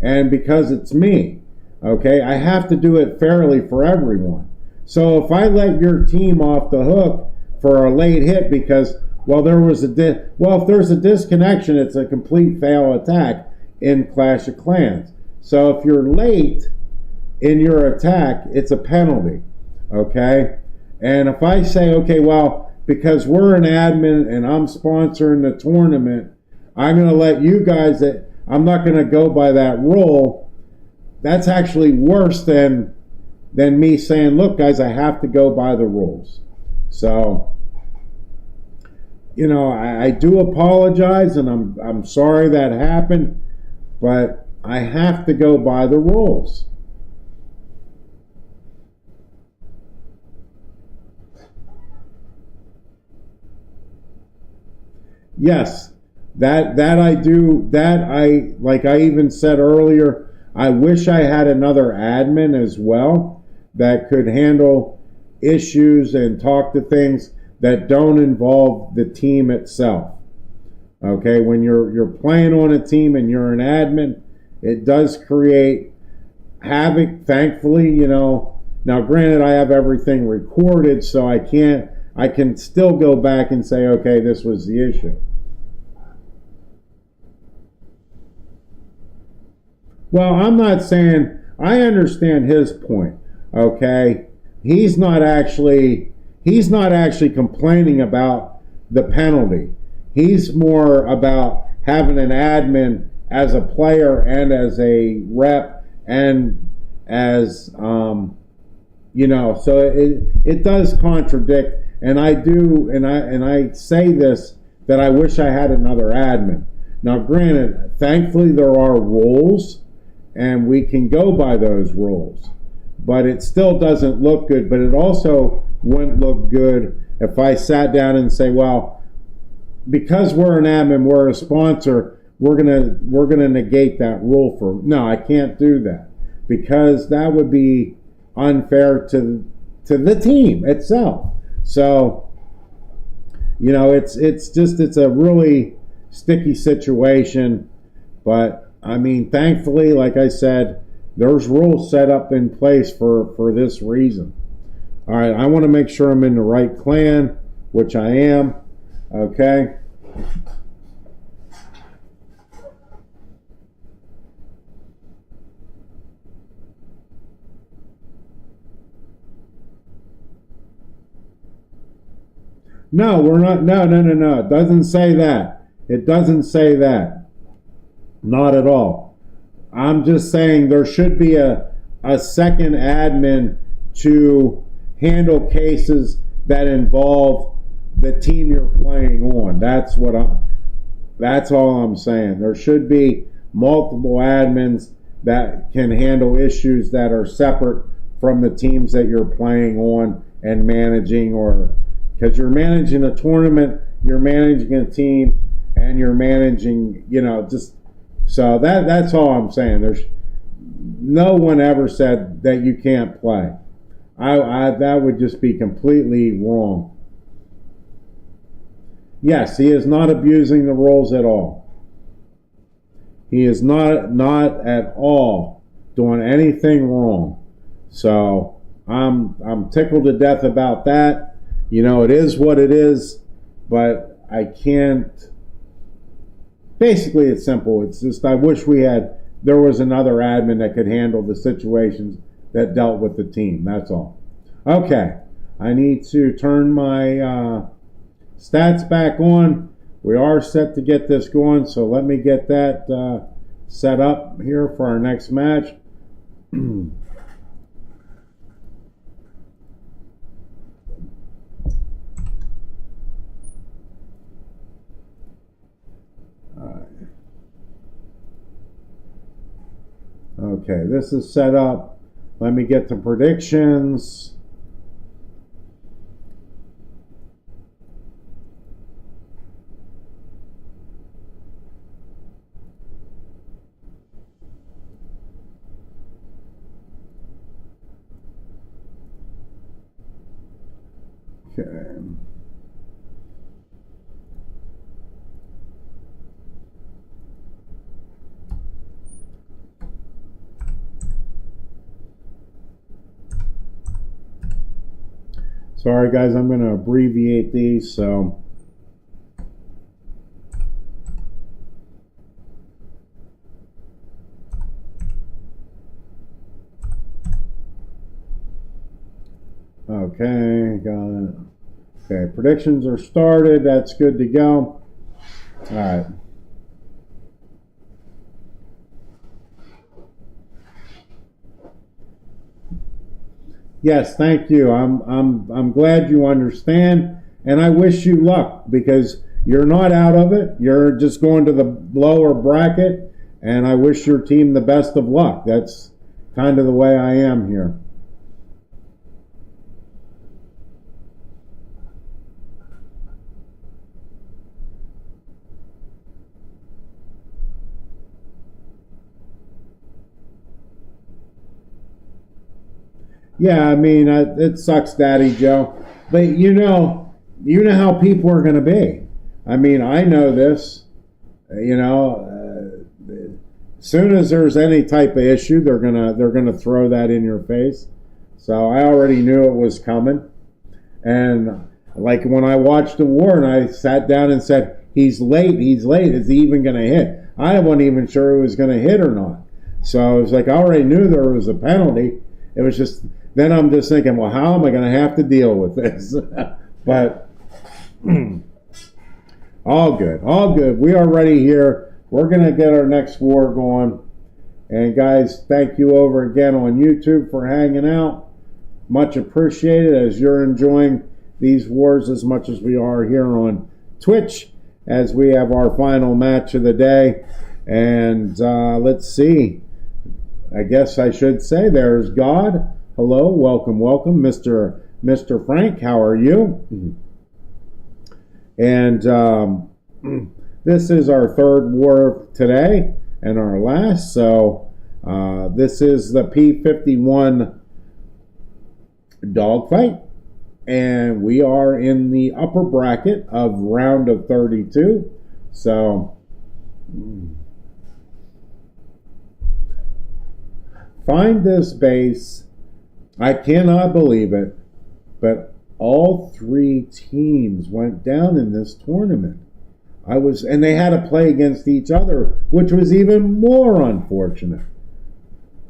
and because it's me. Okay, I have to do it fairly for everyone. So if I let your team off the hook for a late hit because, well, if there's a disconnection, it's a complete fail attack in Clash of Clans. So if you're late in your attack, it's a penalty. Okay, and if I say, okay, well, because we're an admin and I'm sponsoring the tournament, I'm going to let you guys, I'm not going to go by that rule. That's actually worse than me saying, look, guys, I have to go by the rules. So, you know, I do apologize, and I'm sorry that happened, but I have to go by the rules. Yes. That I do, like I even said earlier, I wish I had another admin as well that could handle issues and talk to things that don't involve the team itself. Okay, when you're playing on a team and you're an admin, it does create havoc. Thankfully, you know, now granted I have everything recorded, so I can still go back and say, okay, this was the issue. Well, I'm not saying, I understand his point, okay? He's not actually complaining about the penalty. He's more about having an admin as a player and as a rep and as, you know, so it does contradict, and I say this, that I wish I had another admin. Now, granted, thankfully there are rules, and we can go by those rules. But it still doesn't look good. But it also wouldn't look good if I sat down and say, well, because we're an admin, we're a sponsor, we're gonna negate that rule for. No, I can't do that, because that would be unfair to the team itself. So, you know, it's a really sticky situation, but I mean, thankfully, like I said, there's rules set up in place for this reason. All right, I want to make sure I'm in the right clan, which I am. Okay. No, we're not. No. It doesn't say that. It doesn't say that. Not at all. I'm just saying there should be a second admin to handle cases that involve the team you're playing on. That's all I'm saying. There should be multiple admins that can handle issues that are separate from the teams that you're playing on and managing, or because you're managing a tournament, you're managing a team, and you're managing, just so that's all I'm saying. There's no one ever said that you can't play. That would just be completely wrong. Yes, he is not abusing the rules at all. He is not at all doing anything wrong. So I'm tickled to death about that. It is what it is, but I can't. Basically, it's simple. It's just I wish there was another admin that could handle the situations that dealt with the team. That's all. Okay, I need to turn my stats back on. We are set to get this going, so let me get that set up here for our next match. Okay, this is set up. Let me get the predictions. Okay. Sorry guys, I'm going to abbreviate these, so okay, got it. Okay, predictions are started. That's good to go. All right. Yes, thank you. I'm glad you understand, and I wish you luck because you're not out of it. You're just going to the lower bracket, and I wish your team the best of luck. That's kind of the way I am here. Yeah, I mean, it sucks, Daddy Joe. But you know how people are going to be. I mean, I know this. As soon as there's any type of issue, they're gonna throw that in your face. So I already knew it was coming. And like when I watched the war, and I sat down and said, "He's late. He's late. Is he even going to hit?" I wasn't even sure he was going to hit or not. So it was like I already knew there was a penalty. It was just. Then I'm just thinking, well, how am I going to have to deal with this? But all good, all good. We are ready here. We're going to get our next war going. And guys, thank you over again on YouTube for hanging out. Much appreciated as you're enjoying these wars as much as we are here on Twitch as we have our final match of the day. And let's see. I guess I should say there's God. Hello, welcome, welcome, Mr. Frank. How are you? And this is our third war today and our last. So this is the P51 dogfight, and we are in the upper bracket of round of 32. So find this base. I cannot believe it, but all three teams went down in this tournament. And they had to play against each other, which was even more unfortunate.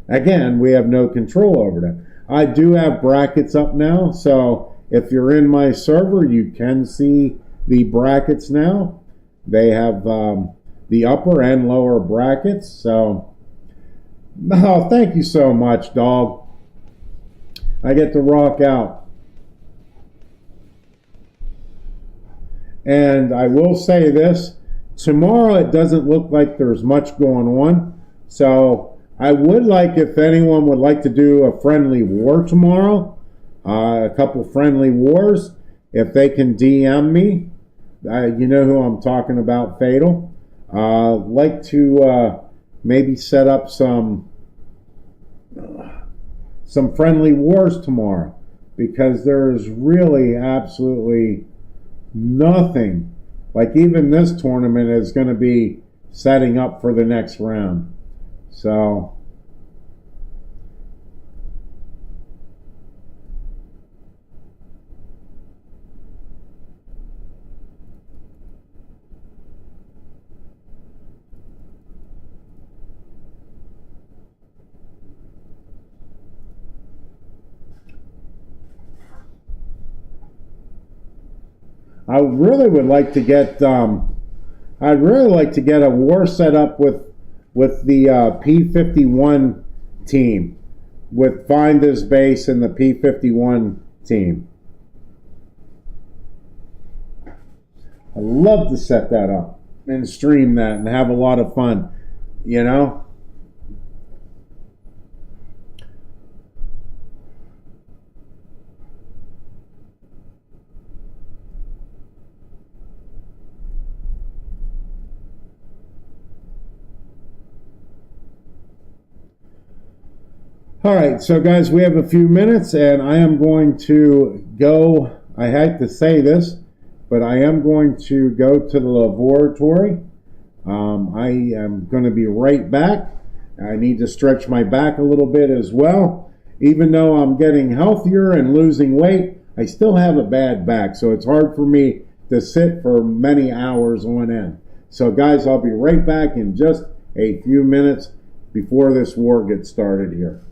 Again, we have no control over that. I do have brackets up now, so if you're in my server, you can see the brackets now. They have the upper and lower brackets. So, oh, thank you so much, dog. I get to rock out. And I will say this, tomorrow it doesn't look like there's much going on. So I would like, if anyone would like to do a friendly war tomorrow, a couple friendly wars, if they can DM me, you know who I'm talking about, Fatal. Like to maybe set up some friendly wars tomorrow, because there's really absolutely nothing. Like, even this tournament is going to be setting up for the next round. So I really would like to get I'd really like to get a war set up with the P51 team, with Find This Base and the P51 team. I'd love to set that up and stream that and have a lot of fun, you know? All right, so guys, we have a few minutes, and I am going to go. I hate to say this, but I am going to go to the laboratory. I am going to be right back. I need to stretch my back a little bit as well. Even though I'm getting healthier and losing weight, I still have a bad back, so it's hard for me to sit for many hours on end. So guys, I'll be right back in just a few minutes before this war gets started here.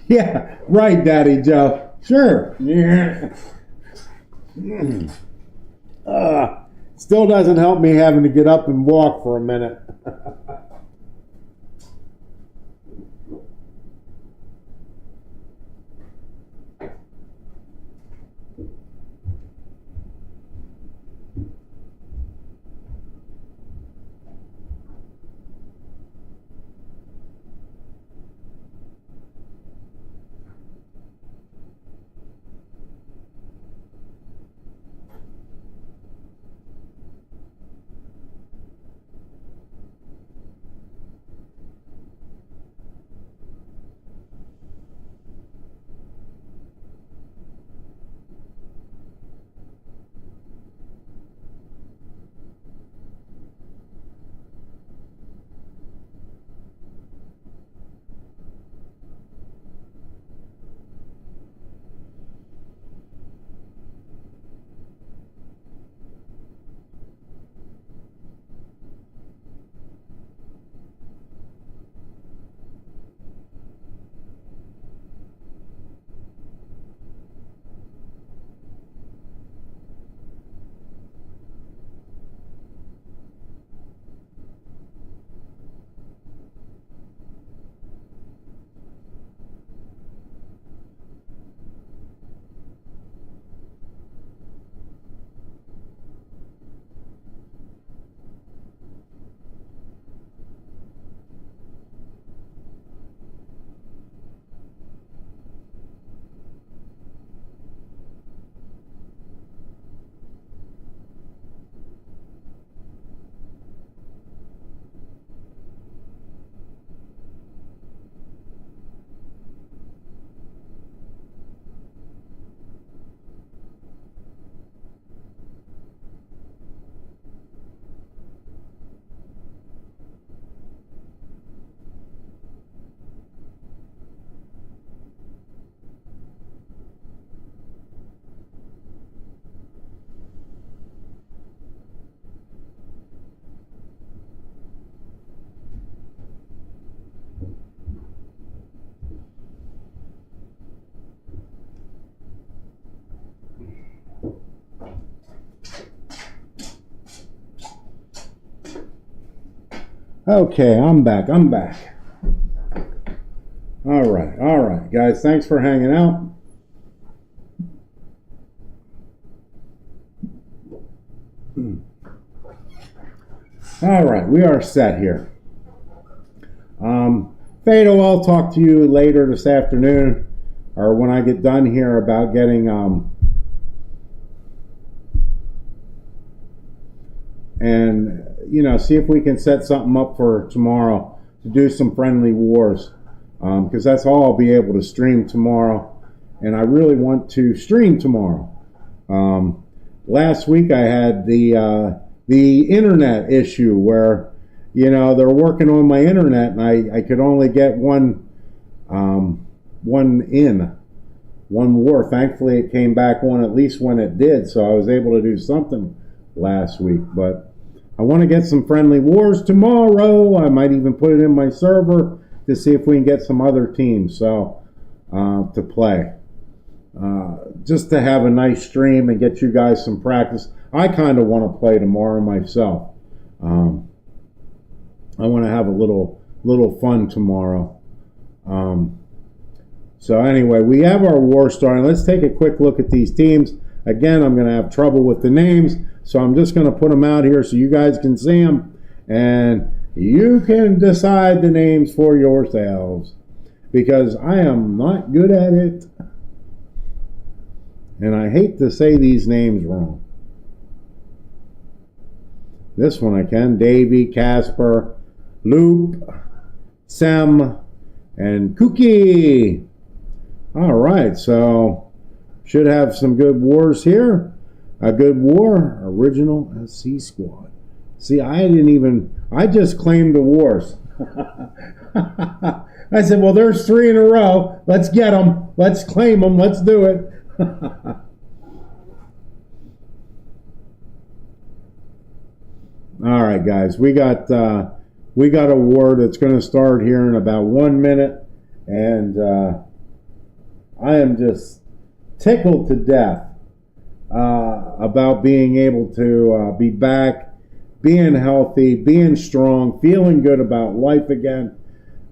Yeah, right, Daddy Joe. Sure. Yeah. Still doesn't help me having to get up and walk for a minute. Okay, I'm back. All right, guys. Thanks for hanging out. All right, we are set here. Fado, I'll talk to you later this afternoon, or when I get done here, about getting and see if we can set something up for tomorrow to do some friendly wars, because that's all I'll be able to stream tomorrow, and I really want to stream tomorrow. Last week I had the internet issue where they're working on my internet, and I could only get one war. Thankfully it came back on at least when it did, so I was able to do something last week. But I want to get some friendly wars tomorrow. I might even put it in my server to see if we can get some other teams to play. Just to have a nice stream and get you guys some practice. I kind of want to play tomorrow myself. I want to have a little fun tomorrow. So anyway, we have our war starting. Let's take a quick look at these teams. Again, I'm going to have trouble with the names, so I'm just going to put them out here so you guys can see them, and you can decide the names for yourselves, because I am not good at it, and I hate to say these names wrong. This one I can. Davy, Casper, Loop, Sem, and Cookie. All right, so should have some good wars here. A good war. Original SC squad. See, I just claimed the wars. I said, well, there's 3 in a row. Let's get them. Let's claim them. Let's do it. All right, guys, we got a war that's going to start here in about 1 minute, and I am just tickled to death about being able to be back, being healthy, being strong, feeling good about life again.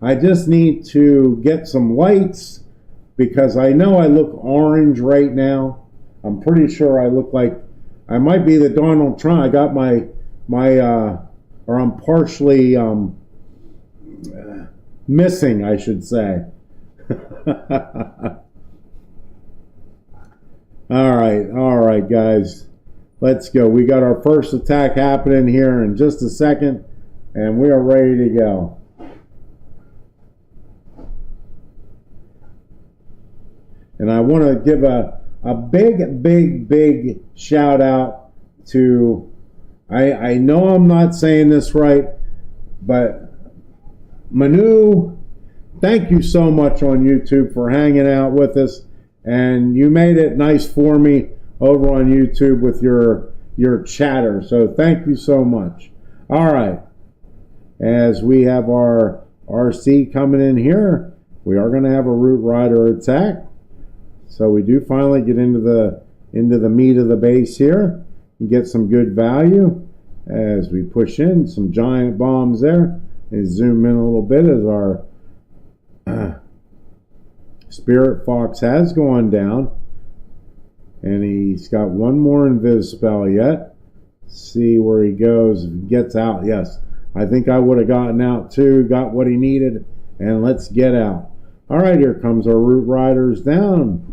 I just need to get some lights, because I know I look orange right now. I'm pretty sure I look like I might be the Donald Trump. I got or I'm partially missing, I should say. All right, guys, let's go. We got our first attack happening here in just a second, and we are ready to go. And I want to give a big shout out to, I know I'm not saying this right, but Manu, thank you so much on YouTube for hanging out with us, and you made it nice for me over on YouTube with your chatter, so thank you so much. All right, as we have our RC coming in here, we are going to have a Root Rider attack. So we do finally get into the meat of the base here and get some good value as we push in some giant bombs there. And zoom in a little bit as our Spirit Fox has gone down, and he's got one more invis spell yet. See where he goes. If he gets out, yes, I think I would have gotten out too, got what he needed, and let's get out. All right, here comes our Root Riders down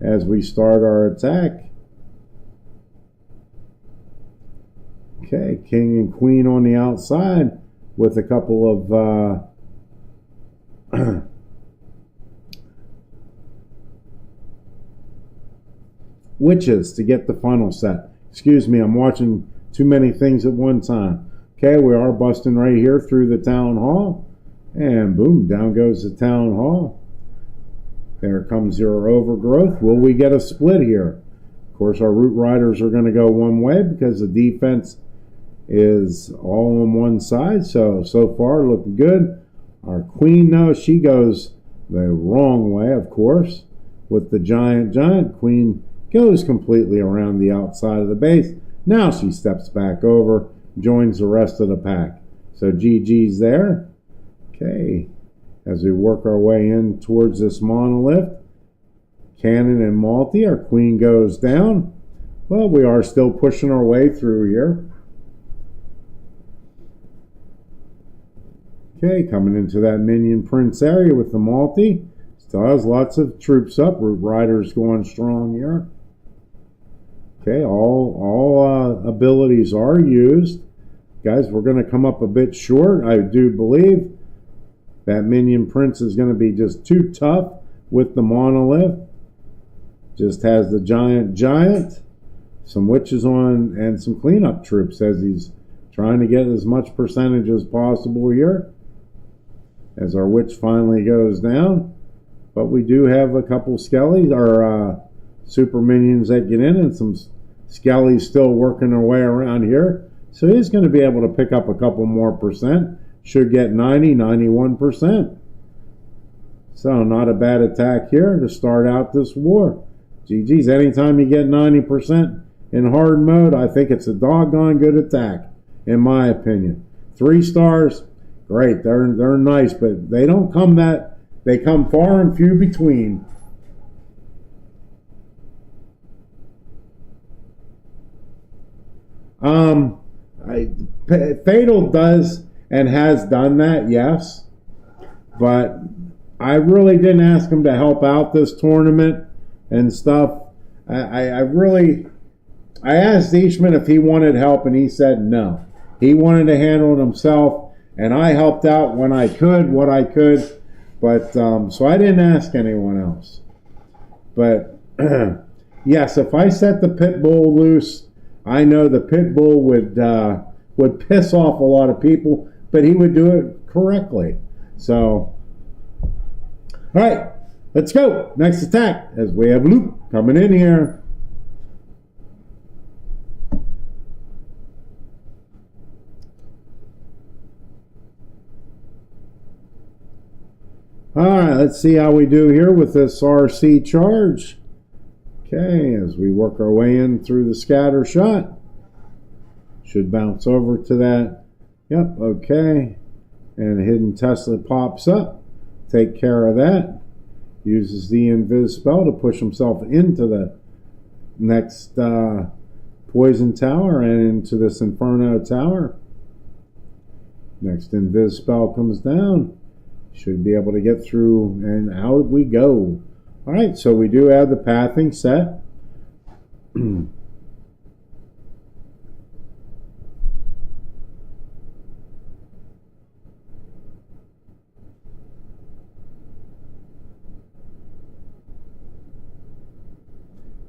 as we start our attack. Okay, King and Queen on the outside with a couple of witches to get the funnel set. Excuse me, I'm watching too many things at one time. Okay, we are busting right here through the town hall, and boom, down goes the town hall. There comes your overgrowth. Will we get a split here? Of course, our Root Riders are going to go one way because the defense is all on one side. So far, looking good. Our Queen, though, she goes the wrong way, of course, with the giant. Queen goes completely around the outside of the base. Now she steps back over, joins the rest of the pack. So GG's there. Okay. As we work our way in towards this monolith, Cannon and Malty, our Queen goes down. Well, we are still pushing our way through here. Okay, coming into that minion prince area with the multi. Still has lots of troops up. Root Riders going strong here. Okay, all abilities are used. Guys, we're going to come up a bit short. I do believe that minion prince is going to be just too tough with the monolith. Just has the giant, some witches on, and some cleanup troops as he's trying to get as much percentage as possible here. As our witch finally goes down. But we do have a couple skellies, or super minions that get in, and some skellies still working their way around here. So he's going to be able to pick up a couple more percent. Should get 90, 91%. So not a bad attack here to start out this war. GG's, anytime you get 90% in hard mode, I think it's a doggone good attack, in my opinion. 3 stars. Great, they're nice, but they don't come they come far and few between. Fatal does and has done that, yes, but I really didn't ask him to help out this tournament and stuff. I asked Ishman if he wanted help, and he said no. He wanted to handle it himself. And I helped out when I could, what I could, but so I didn't ask anyone else. But yes, if I set the pit bull loose, I know the pit bull would piss off a lot of people, but he would do it correctly. So, all right, let's go. Next attack, as we have Luke coming in here. Alright, let's see how we do here with this RC charge. Okay, as we work our way in through the scatter shot. Should bounce over to that. Yep, okay. And a hidden Tesla pops up. Take care of that. Uses the invis spell to push himself into the next poison tower and into this inferno tower. Next invis spell comes down. Should be able to get through, and out we go. All right, so we do have the pathing set.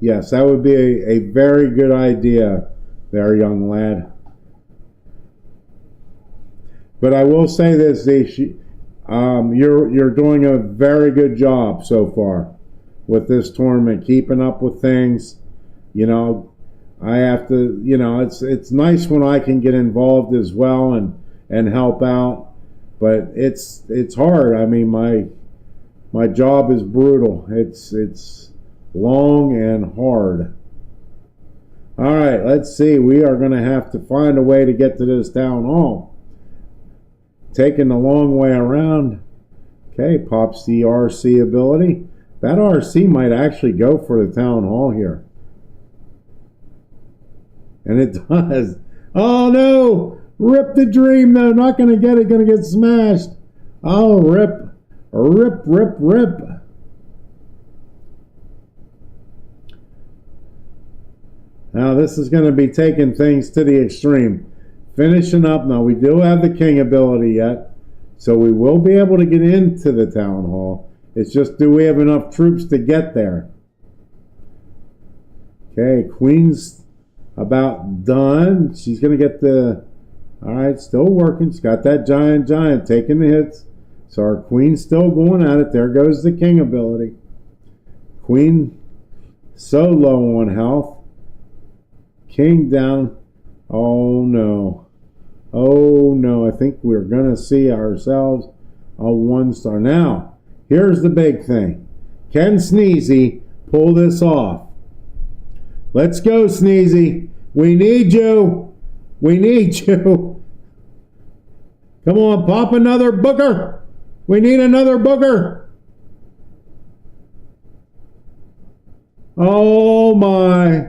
Yes, that would be a very good idea there, young lad. But I will say this, you're doing a very good job so far with this tournament, keeping up with things. You know, I have to, you know, it's nice when I can get involved as well and help out, but it's hard. I mean, my job is brutal. It's long and hard. All right, let's see. We are going to have to find a way to get to this town hall. Taking the long way around. Okay, pops the RC ability. That RC might actually go for the town hall here. And it does. Oh no! Rip the dream though. Not going to get it. Going to get smashed. Oh, rip. Rip, rip, rip. Now this is going to be taking things to the extreme. Finishing up. Now we do have the king ability yet. So we will be able to get into the town hall. It's just, do we have enough troops to get there? Okay, queen's about done. She's going to get the... Alright, still working. She's got that giant taking the hits. So our queen's still going at it. There goes the king ability. Queen so low on health. King down. Oh no. Oh no, I think we're going to see ourselves a 1-star. Now, here's the big thing. Can Sneezy pull this off? Let's go, Sneezy. We need you. We need you. Come on, pop another booker. We need another booker. Oh my.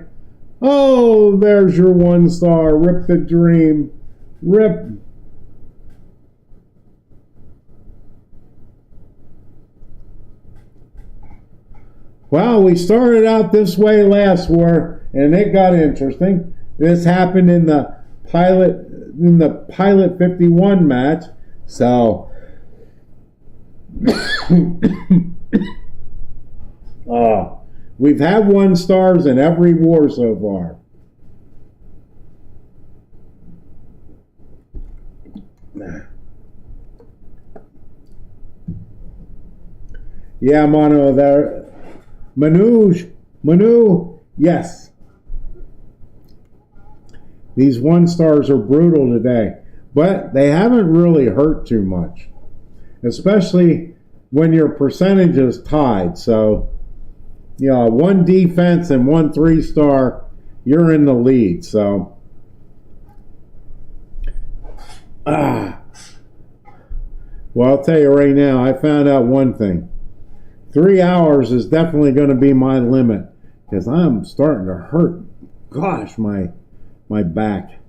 Oh, there's your 1 star. Rip the dream. Rip. Well, we started out this way last war, and it got interesting. This happened in the Pilot 51 match. So we've had 1 stars in every war so far. Yeah, Manu, there. Manu, yes. These 1 stars are brutal today, but they haven't really hurt too much, especially when your percentage is tied. So, 1 defense and 1 3-star, you're in the lead. So, well, I'll tell you right now, I found out one thing. 3 hours is definitely going to be my limit because I'm starting to hurt. Gosh, my back.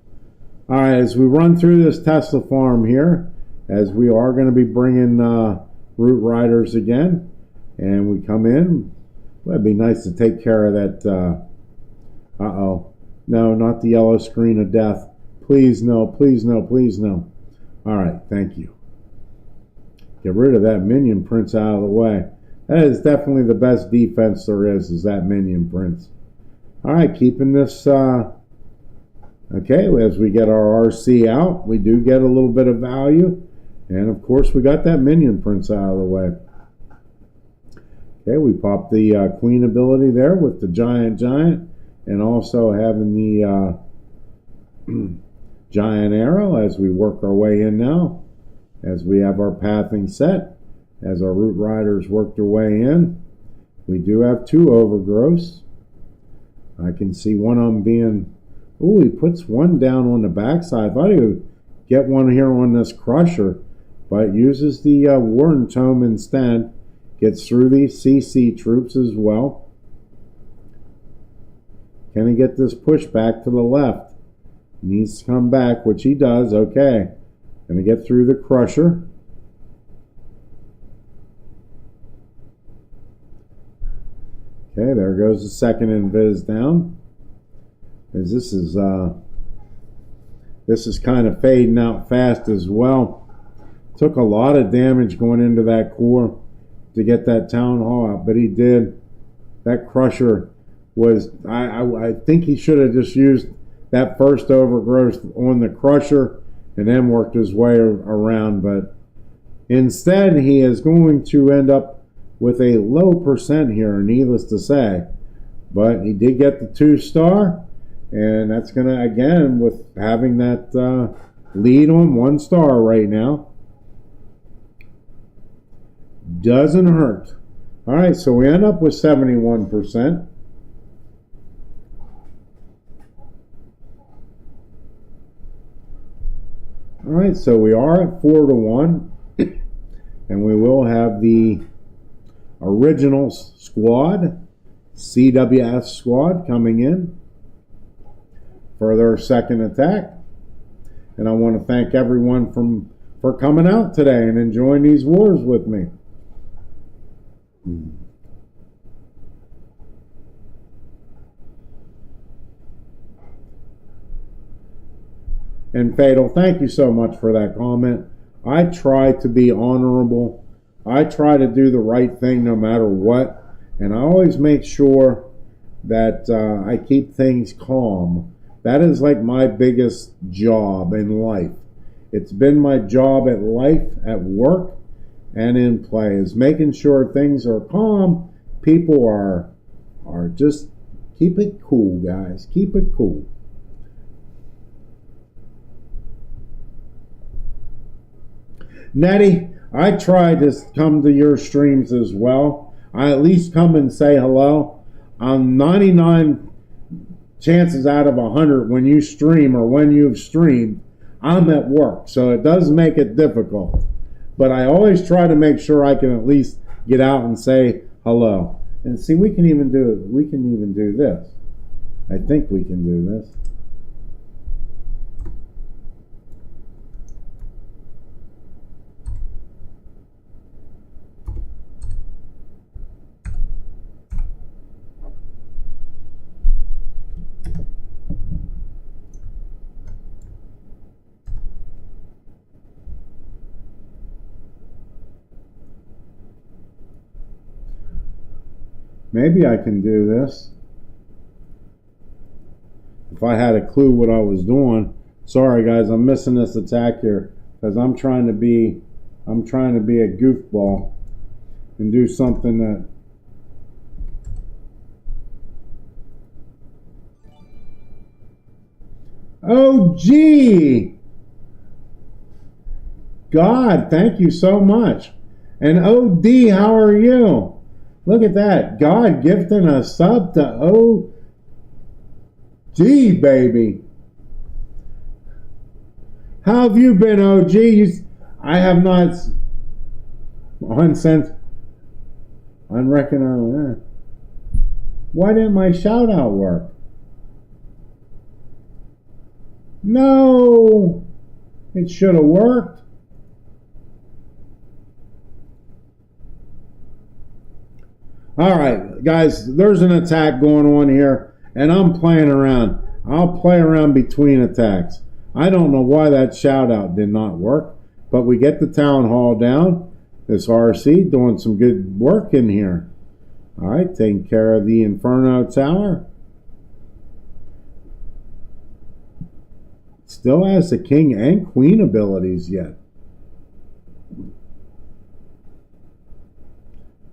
All right, as we run through this Tesla farm here, as we are going to be bringing root riders again, and we come in, well, it'd be nice to take care of that. No, not the yellow screen of death. Please no, please no, please no. All right, thank you. Get rid of that minion prince out of the way. That is definitely the best defense there is that minion prince. All right, keeping this. Okay, as we get our RC out, we do get a little bit of value. And of course, we got that minion prince out of the way. Okay, we popped the queen ability there with the giant, and also having the giant arrow as we work our way in now. As we have our pathing set, as our root riders work their way in. We do have 2 overgrowths. I can see one of them being, oh, he puts 1 down on the backside. I thought he would get 1 here on this crusher, but uses the Warden Tome instead. Gets through these CC troops as well. Can he get this push back to the left? He needs to come back, which he does. Okay. Going to get through the crusher. Okay, there goes the second invis down. As this is kind of fading out fast as well. Took a lot of damage going into that core to get that town hall out, but he did. That crusher was, I think he should have just used that first overgrowth on the crusher and then worked his way around, but instead he is going to end up with a low percent here, needless to say. But he did get the 2-star, and that's going to, again, with having that lead on 1 star right now, doesn't hurt. All right, so we end up with 71%. All right, so we are at 4-1, and we will have the original squad, CWS squad, coming in for their second attack. And I want to thank everyone for coming out today and enjoying these wars with me. And Fatal, thank you so much for that comment. I try to be honorable. I try to do the right thing no matter what. And I always make sure that I keep things calm. That is like my biggest job in life. It's been my job at life, at work, and in play, is making sure things are calm. People are just, keep it cool, guys. Keep it cool. Nettie, I try to come to your streams as well. I at least come and say hello. I'm 99 chances out of 100 when you stream or when you've streamed, I'm at work, so it does make it difficult. But I always try to make sure I can at least get out and say hello. And see, we can even do this. I think we can do this. Maybe I can do this. If I had a clue what I was doing. Sorry guys, I'm missing this attack here because I'm trying to be a goofball and do something that oh gee, God, thank you so much. And OD, how are you? Look at that. God gifting a sub to OG, baby. How have you been, OG? I have not. Unrecognized. Why didn't my shout out work? No. It should have worked. All right, guys, there's an attack going on here, and I'm playing around. I'll play around between attacks. I don't know why that shout out did not work, but we get the town hall down. This RC doing some good work in here. All right, taking care of the Inferno Tower. Still has the king and queen abilities yet.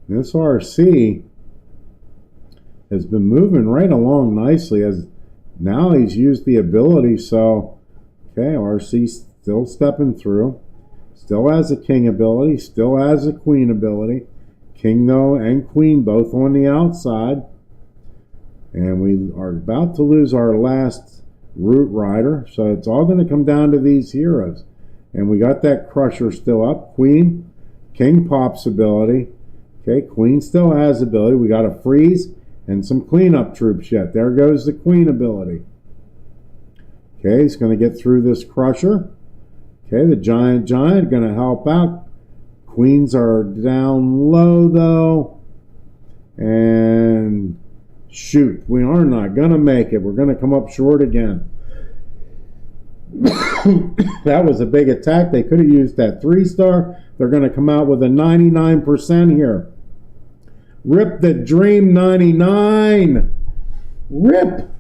This RC has been moving right along nicely as now he's used the ability. So, okay, RC still stepping through. Still has a king ability. Still has a queen ability. King, though, and queen both on the outside. And we are about to lose our last root rider. So it's all going to come down to these heroes. And we got that crusher still up. Queen, king pops ability. Okay, queen still has ability. We got a freeze and some cleanup troops yet. There goes the queen ability. Okay, he's going to get through this crusher. Okay, the giant going to help out. Queens are down low though. And shoot, we are not going to make it. We're going to come up short again. That was a big attack. They could have used that 3-star. They're going to come out with a 99% here. Rip the dream 99. Rip.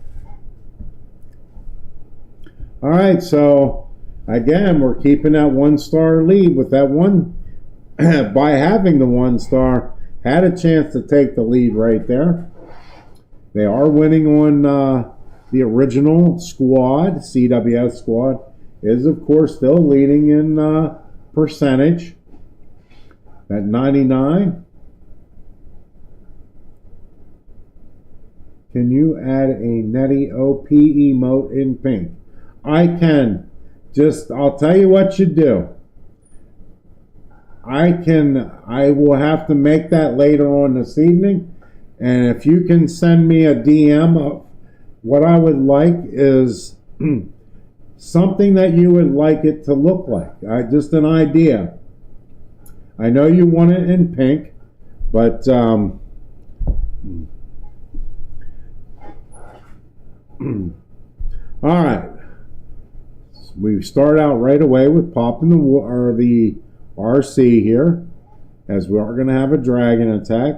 All right, so again, we're keeping that 1-star lead with that one. By having the 1-star, had a chance to take the lead right there. They are winning on the original squad. CWS squad is, of course, still leading in percentage. At 99. Can you add a Netty OP emote in pink? I can. I'll tell you what you do. I will have to make that later on this evening. And if you can send me a DM of what I would like is something that you would like it to look like. Just an idea. I know you want it in pink, but all right. We start out right away with popping the RC here, as we are going to have a dragon attack.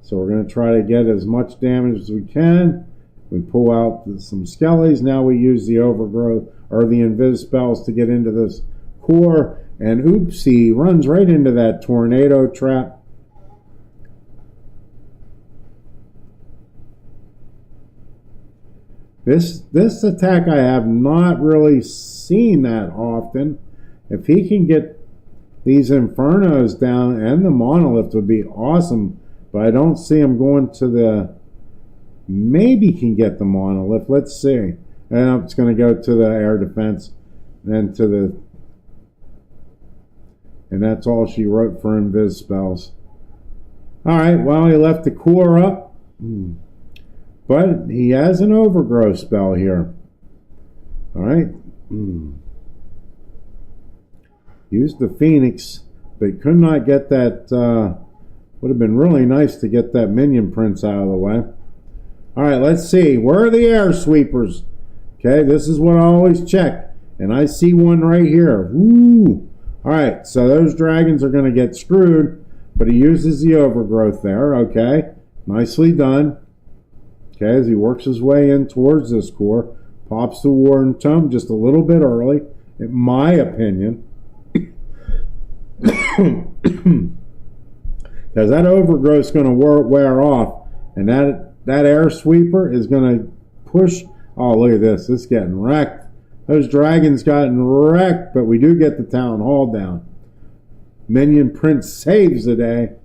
So we're going to try to get as much damage as we can. We pull out some skellies. Now we use the overgrowth or the invis spells to get into this core. And oopsie, runs right into that tornado trap. This attack I have not really seen that often. If he can get these infernos down and the monolith would be awesome. But I don't see him going to the... Maybe can get the monolith. Let's see. And it's going to go to the air defense. Then to the... And that's all she wrote for invis spells. Alright, well, he left the core up. But he has an overgrowth spell here. All right. Used the Phoenix, but could not get that. Would have been really nice to get that minion prince out of the way. All right, let's see. Where are the air sweepers? Okay, this is what I always check. And I see one right here. Woo! All right, so those dragons are going to get screwed, but he uses the overgrowth there. Okay, nicely done. Okay, as he works his way in towards this core, pops the Warden Tome just a little bit early, in my opinion. Because that overgrowth is going to wear off, and that air sweeper is going to push. Oh, look at this. It's getting wrecked. Those dragons gotten wrecked, but we do get the town hall down. Minion Prince saves the day.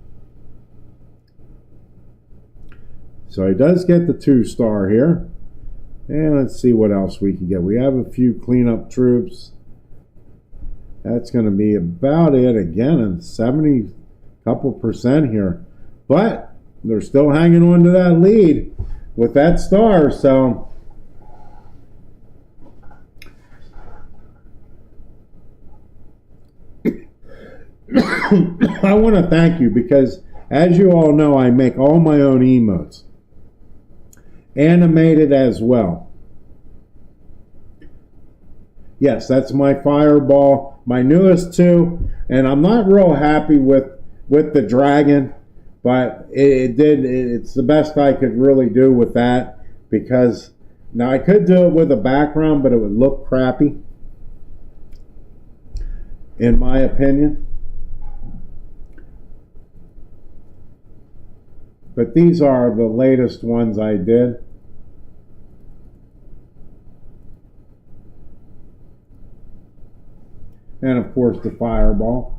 So he does get the 2-star here. And let's see what else we can get. We have a few cleanup troops. That's going to be about it again, and 70 couple percent here. But they're still hanging on to that lead with that star. So I want to thank you because, as you all know, I make all my own emotes. Animated as well. Yes, that's my fireball, my newest 2, and I'm not real happy with the dragon, but it's the best I could really do with that, because now I could do it with a background, but it would look crappy, in my opinion. But these are the latest ones I did. And of course the fireball.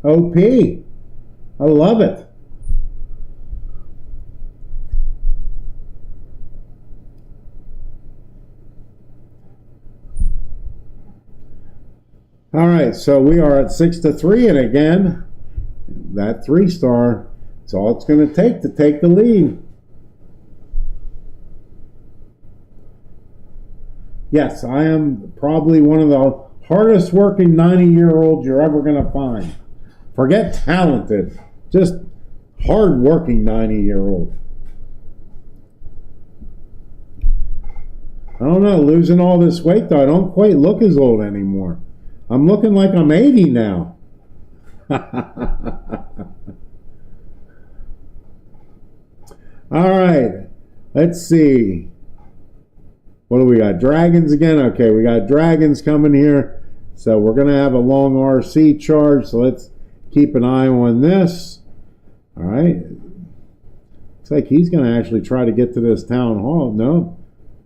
OP. I love it. All right, so we are at 6-3, and again, that 3-star, it's all it's going to take the lead. Yes, I am probably one of the hardest working 90-year-olds you're ever going to find. Forget talented, just hard working 90-year-old. I don't know, losing all this weight though, I don't quite look as old anymore. I'm looking like I'm 80 now. All right, let's see. What do we got? Dragons again? Okay, we got dragons coming here. So we're going to have a long RC charge. So let's keep an eye on this. All right. Looks like he's going to actually try to get to this town hall. No,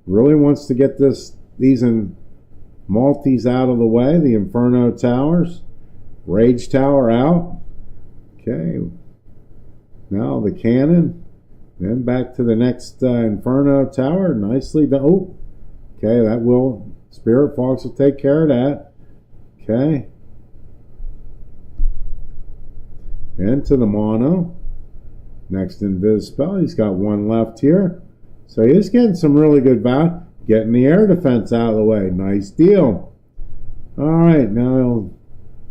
really wants to get these in Maltese out of the way. The Inferno Towers. Rage Tower out. Okay. Now the cannon. Then back to the next Inferno Tower. Nicely done. Oh, okay, that will, Spirit Fox will take care of that. Okay. Into the mono. Next Invis spell. He's got one left here. So he's getting some really good value. Getting the air defense out of the way. Nice deal. All right, now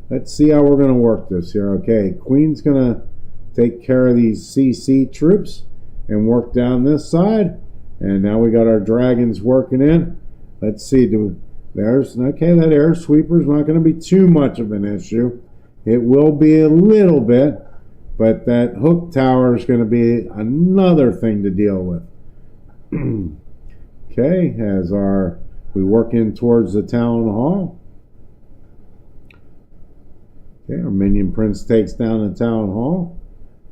let's see how we're going to work this here. Okay, Queen's going to take care of these CC troops and work down this side. And now we got our dragons working in. Let's see. Okay, that air sweeper is not going to be too much of an issue. It will be a little bit, but that hook tower is going to be another thing to deal with. Okay, as we work in towards the town hall. Okay, our minion prince takes down the town hall.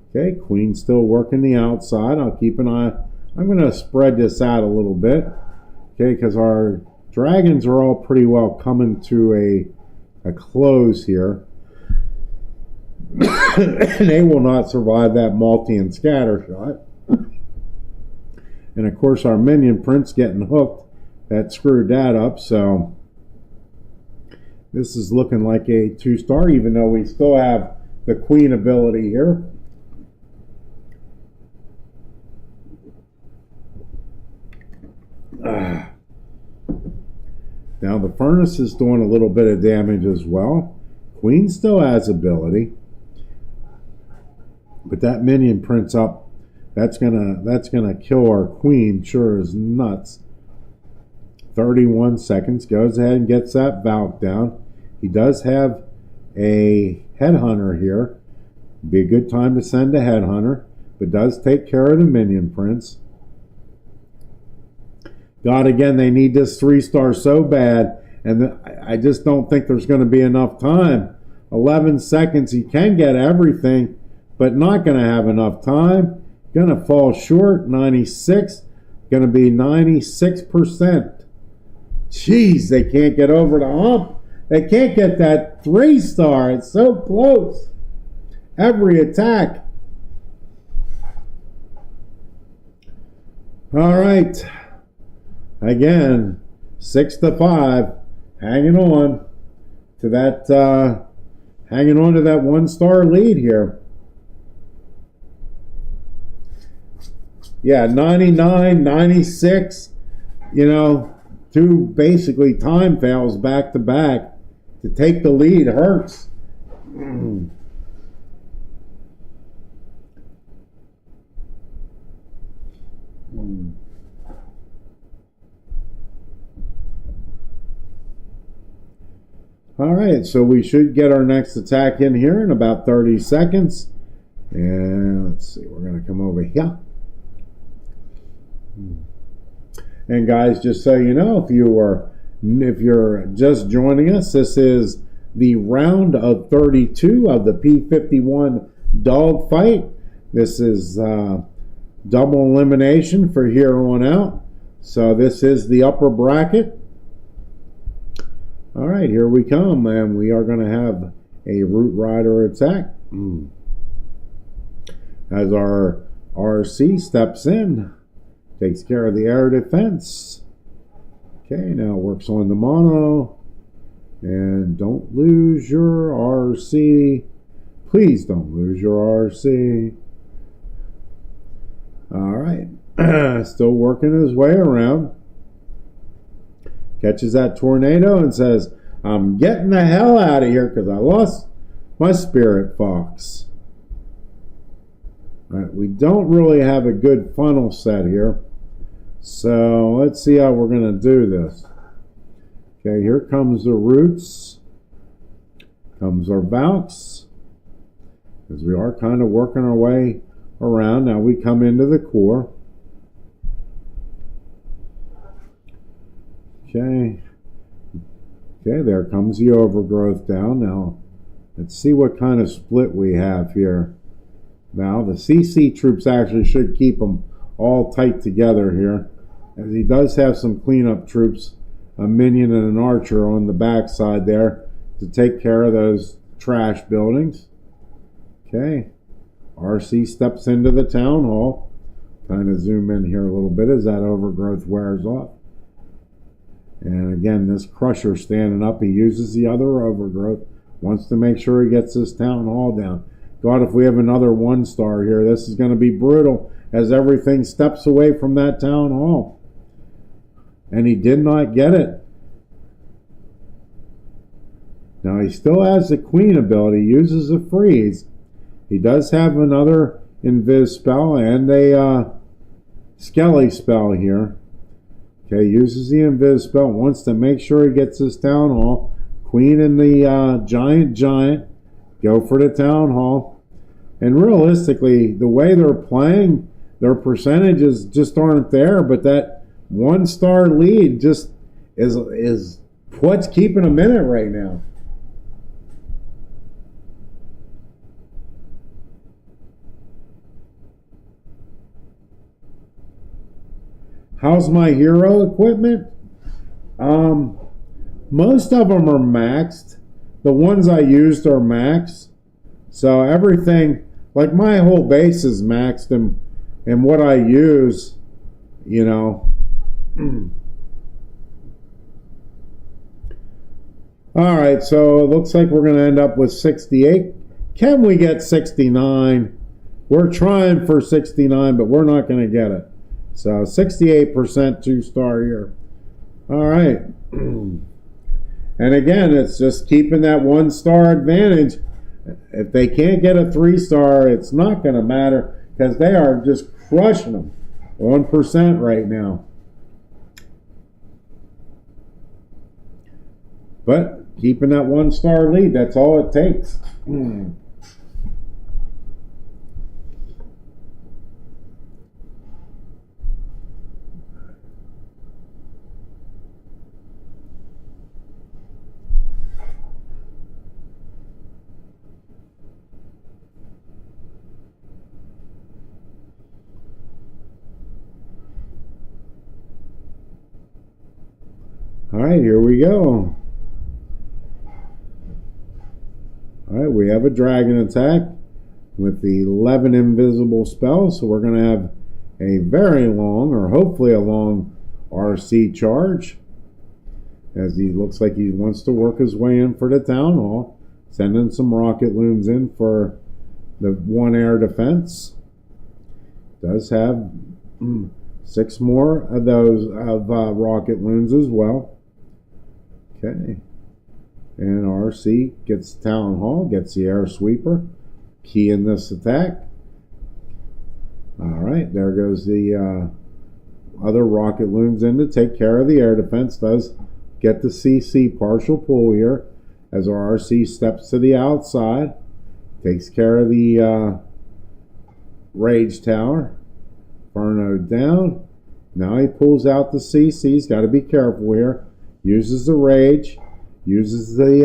Okay, Queen's still working the outside. I'll keep an eye. I'm going to spread this out a little bit. Okay, because our dragons are all pretty well coming to a close here. They will not survive that multi and scatter shot. And of course our minion prince getting hooked. That screwed that up, so This is looking like a 2-star, even though we still have the queen ability here. Now the furnace is doing a little bit of damage as well. Queen still has ability, but that minion prints up. That's gonna kill our queen, sure as nuts. 31 seconds. Goes ahead and gets that Valk down. He does have a headhunter here. Be a good time to send a headhunter, but does take care of the minion prince. God, again, they need this 3-star so bad, and I just don't think there's going to be enough time. 11 seconds, he can get everything, but not going to have enough time. Going to fall short, 96. Going to be 96%. Jeez, they can't get over the hump. They can't get that 3-star. It's so close. Every attack. All right. Again, 6-5, hanging on to that 1-star lead here. Yeah, 99, 96. You know, 2 basically time fails back to back. To take the lead hurts. All right, so we should get our next attack in here in about 30 seconds. And let's see, we're going to come over here. And guys, just so you know, if you're just joining us, this is the round of 32 of the P51 dogfight. This is double elimination for here on out. So this is the upper bracket. All right, here we come, and we are going to have a Root Rider attack. As our RC steps in, takes care of the air defense. Okay, now works on the mono. And don't lose your RC. Please don't lose your RC. All right, still working his way around. Catches that tornado and says, I'm getting the hell out of here because I lost my Spirit Fox. All right, we don't really have a good funnel set here. So let's see how we're going to do this. Okay, here comes the roots. Comes our Valks. Because we are kind of working our way around. Now we come into the core. Okay, there comes the overgrowth down. Now, let's see what kind of split we have here. Now, the CC troops actually should keep them all tight together here, as he does have some cleanup troops, a minion and an archer on the backside there to take care of those trash buildings. Okay, RC steps into the town hall. Kind of zoom in here a little bit as that overgrowth wears off. And again, this crusher standing up, he uses the other overgrowth, wants to make sure he gets this town hall down. God, if we have another 1-star here, this is going to be brutal as everything steps away from that town hall. And he did not get it. Now he still has the queen ability, uses a freeze. He does have another invis spell and a skelly spell here. Okay, uses the invis spell, wants to make sure he gets his town hall. Queen and the giant go for the town hall. And realistically, the way they're playing, their percentages just aren't there, but that 1-star lead just is what's keeping them in it right now. How's my hero equipment? Most of them are maxed. The ones I used are maxed. So everything, like my whole base is maxed, and what I use, you know, All right, so it looks like we're going to end up with 68. Can we get 69? We're trying for 69, but we're not going to get it. So 68% 2-star here. All right. And again, it's just keeping that 1-star advantage. If they can't get a 3-star, it's not going to matter because they are just crushing them. 1% right now. But keeping that 1-star lead, that's all it takes. All right, here we go. All right, we have a dragon attack with the 11 invisible spells, so we're going to have a very long, or hopefully a long, RC charge, as he looks like he wants to work his way in for the town hall, sending some rocket loons in for the 1 air defense. Does have 6 more of those rocket loons as well. Okay. And RC gets Town Hall, gets the air sweeper. Key in this attack. Alright, there goes the other rocket loons in to take care of the air defense. Does get the CC partial pull here as our RC steps to the outside. Takes care of the Rage Tower. Inferno down. Now he pulls out the CC. He's got to be careful here. Uses the Rage. Uses the,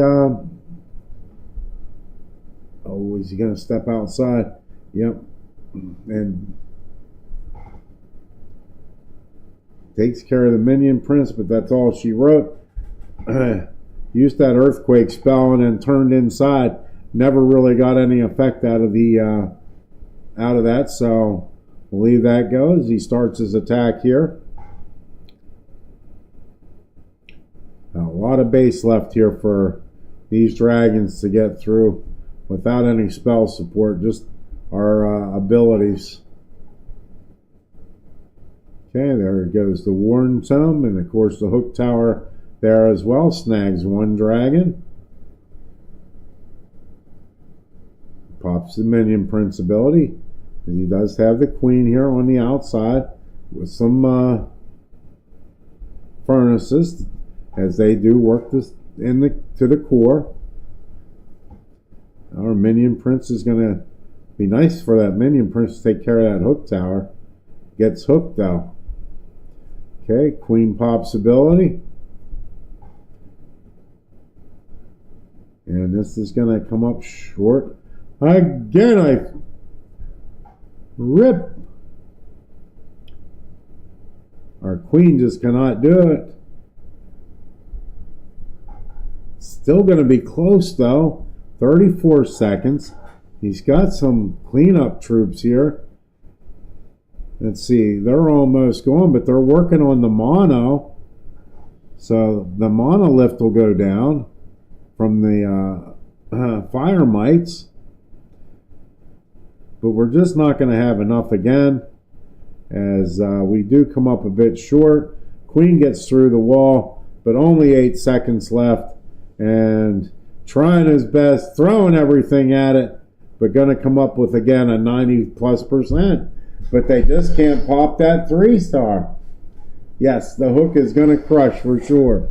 oh, is he going to step outside? Yep. And takes care of the Minion Prince, but that's all she wrote. Used that Earthquake spell and then turned inside. Never really got any effect out of the, out of that, so we'll leave that go as he starts his attack here. A lot of base left here for these dragons to get through without any spell support, just our abilities. Okay, there goes the Warden Tome, and of course the Hook Tower there as well. Snags 1 dragon. Pops the Minion Prince ability. And he does have the Queen here on the outside with some furnaces, as they do work this to the core. Our Minion Prince is going to be nice for that Minion Prince to take care of that Hook Tower. Gets hooked though. Okay, Queen pops ability. And this is going to come up short. Again, I rip. Our Queen just cannot do it. Still going to be close though. 34 seconds. He's got some cleanup troops here. Let's see. They're almost gone, but they're working on the mono. So the monolith will go down from the fire mites. But we're just not going to have enough again, as we do come up a bit short. Queen gets through the wall, but only 8 seconds left. And trying his best, throwing everything at it, but going to come up with, again, a 90+%. But they just can't pop that 3-star. Yes, the Hook is going to crush for sure.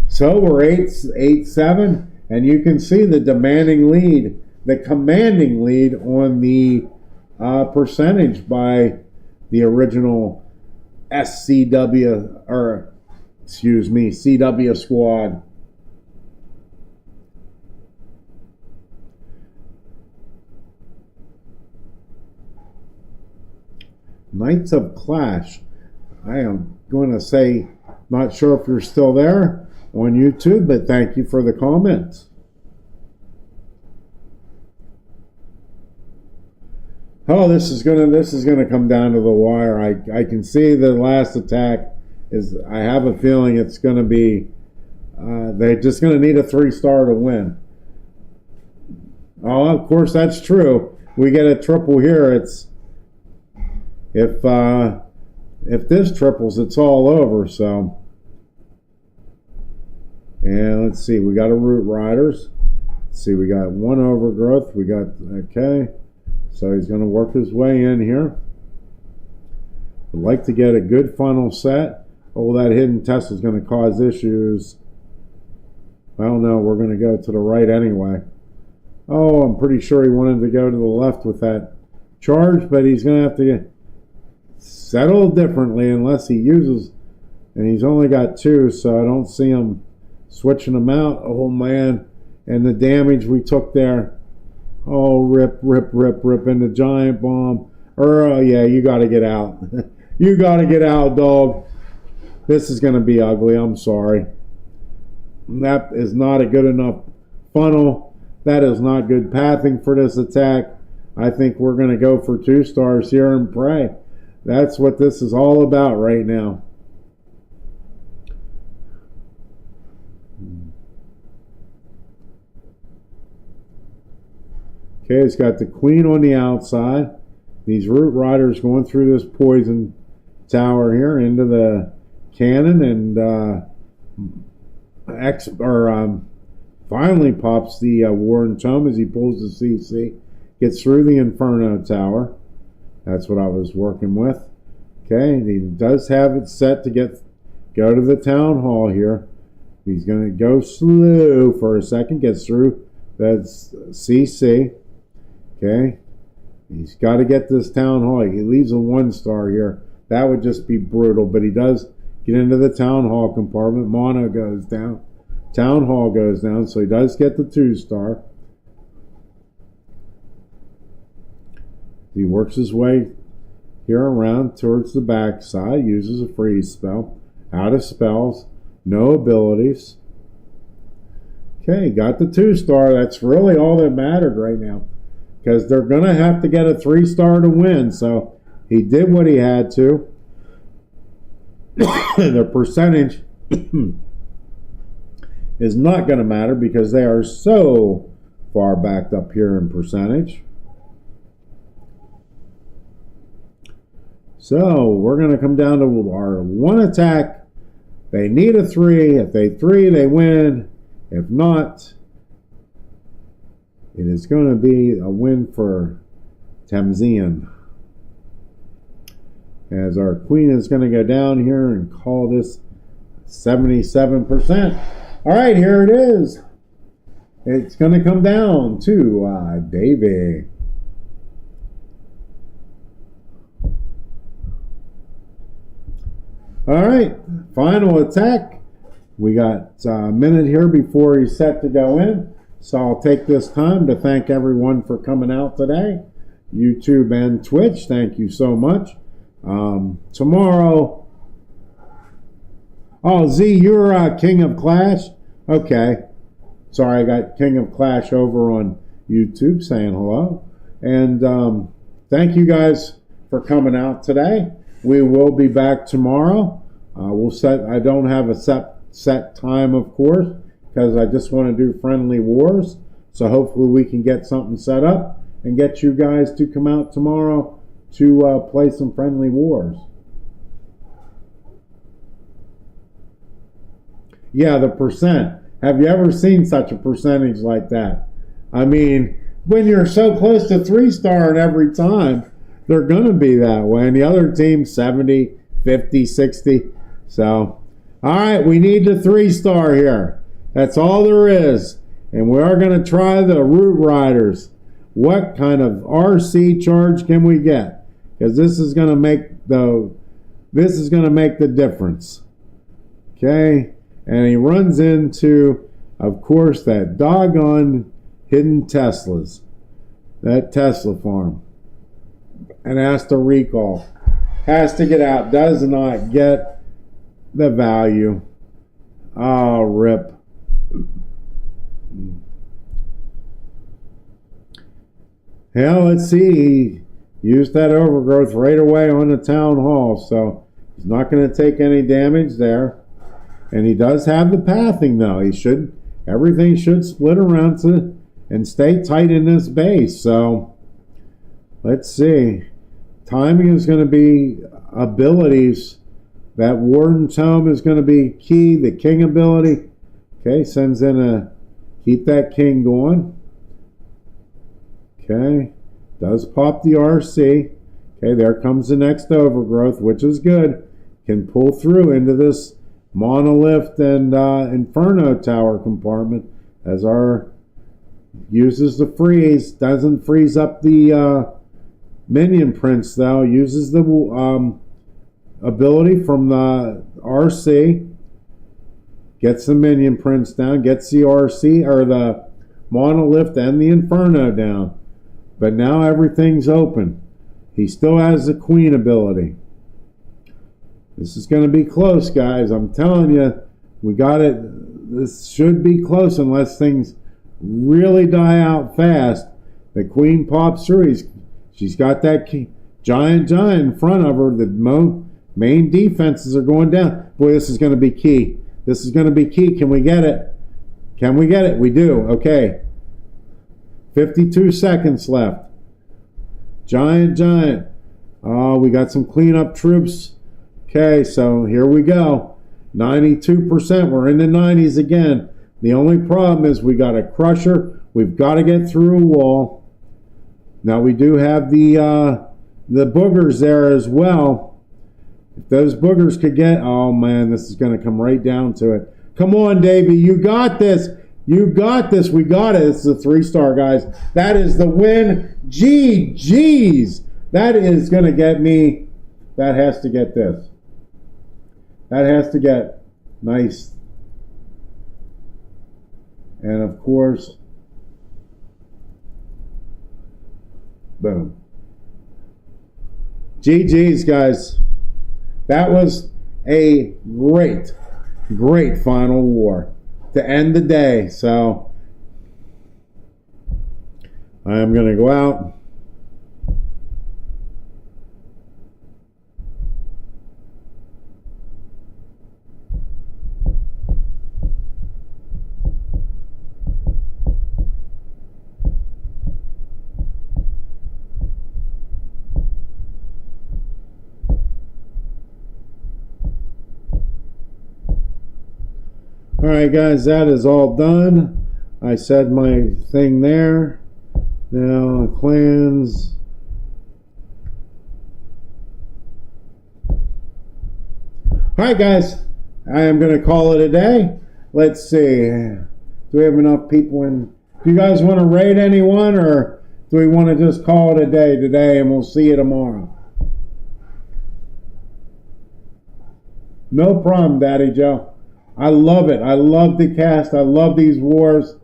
So we're 8-7, and you can see the demanding lead, the commanding lead on the percentage by the original SCW, or excuse me, CW squad. Knights of Clash. I am going to say, not sure if you're still there on YouTube, but thank you for the comments. Oh, this is gonna come down to the wire. I can see the last attack is. I have a feeling it's going to be they're just going to need a 3-star to win. Oh, of course, that's true. We get a triple here. It's if this triples, it's all over. So, and let's see, we got a Root Riders. Let's see, we got 1 Overgrowth. We got, okay, so he's going to work his way in here. Would like to get a good funnel set. Oh, that hidden Tesla is going to cause issues. Well, no, we're going to go to the right anyway. Oh, I'm pretty sure he wanted to go to the left with that charge, but he's going to have to get settled differently unless he uses, and he's only got 2, so I don't see him switching them out. Oh, man, and the damage we took there. Oh, rip, rip, rip, rip, and the giant bomb. Oh, yeah, you got to get out. You got to get out, dog. This is going to be ugly. I'm sorry. That is not a good enough funnel. That is not good pathing for this attack. I think we're going to go for 2 stars here and pray. That's what this is all about right now. Okay, it's got the Queen on the outside. These Root Riders going through this poison tower here into the cannon, and finally pops the Warren Tome as he pulls the CC, gets through the Inferno Tower. That's what I was working with. Okay, he does have it set to go to the Town Hall here. He's going to go slow for a second, gets through that CC. Okay, he's got to get this Town Hall. He leaves a 1-star here. That would just be brutal, but he does get into the Town Hall compartment. Mono goes down. Town Hall goes down, so he does get the 2-star. He works his way here around towards the back side, uses a freeze spell. Out of spells, no abilities. Okay, got the 2-star. That's really all that mattered right now, because they're going to have to get a 3-star to win, so he did what he had to. The percentage is not going to matter because they are so far backed up here in percentage. So we're going to come down to our 1 attack. They need a 3. If they 3, they win. If not, it is going to be a win for Tamsian. As our Queen is going to go down here and call this 77%. All right, here it is. It's going to come down to Davey. All right, final attack. We got a minute here before he's set to go in. So I'll take this time to thank everyone for coming out today. YouTube and Twitch, thank you so much. Tomorrow, oh, Z, you're King of Clash? Okay. Sorry, I got King of Clash over on YouTube saying hello. And thank you guys for coming out today. We will be back tomorrow. I don't have a set time, of course, because I just want to do friendly wars. So hopefully we can get something set up and get you guys to come out tomorrow to play some friendly wars. Yeah, the percent. Have you ever seen such a percentage like that? I mean, when you're so close to 3-star every time, they're going to be that way. And the other team, 70, 50, 60. So, all right, we need the 3-star here. That's all there is. And we are going to try the Root Riders. What kind of RC charge can we get? Because this is going to make the difference. Okay, and he runs into, of course, that doggone hidden Teslas, that Tesla farm, and has to recall, has to get out, does not get the value. Oh, rip. Hell, let's see. He used that overgrowth right away on the Town Hall, so he's not going to take any damage there. And he does have the pathing though. Everything should split around and stay tight in this base. So let's see. Timing is going to be abilities. That Warden Tome is going to be key. The King ability. Okay, sends in a keep that King going. Okay, does pop the RC. Okay, there comes the next overgrowth, which is good. Can pull through into this monolith and Inferno Tower compartment as our uses the freeze. Doesn't freeze up the minion prints though. Uses the ability from the RC. Gets the minion prints down. Gets the RC or the monolith and the Inferno down. But now everything's open. He still has the Queen ability. This is going to be close, guys. I'm telling you, we got it. This should be close unless things really die out fast. The Queen pops through. She's got that giant in front of her. The main defenses are going down. Boy, this is going to be key. This is going to be key. Can we get it? Can we get it? We do. Okay. 52 seconds left. Giant. Oh, we got some cleanup troops. Okay, so here we go. 92%. We're in the 90s again. The only problem is we got a crusher. We've got to get through a wall. Now we do have the boogers there as well. If those boogers could get... Oh, man, this is going to come right down to it. Come on, Davey. You got this. You got this. We got it. It's a 3-star, guys. That is the win. GG's. That is going to get me... That has to get this. That has to get nice. And of course, boom. GG's, guys. That was a great final war to end the day. So I am going to go out. Alright guys, that is all done. I said my thing there. Now clans. Alright guys, I am going to call it a day. Let's see. Do we have enough people in? Do you guys want to raid anyone, or do we want to just call it a day today and we'll see you tomorrow? No problem, Daddy Joe. I love it. I love the cast. I love these wars.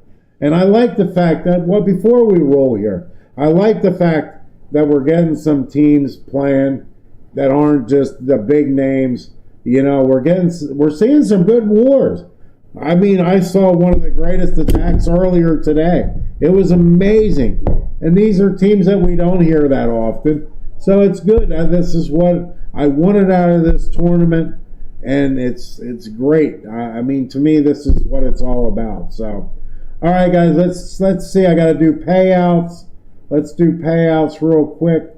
And I like the fact that, well, before we roll here, I like the fact that we're getting some teams playing that aren't just the big names. You know, we're seeing some good wars. I mean, I saw one of the greatest attacks earlier today. It was amazing. And these are teams that we don't hear that often. So it's good. This is what I wanted out of this tournament. And it's great. I mean, to me, this is what it's all about. So, all right, guys, let's see. I got to do payouts. Let's do payouts real quick.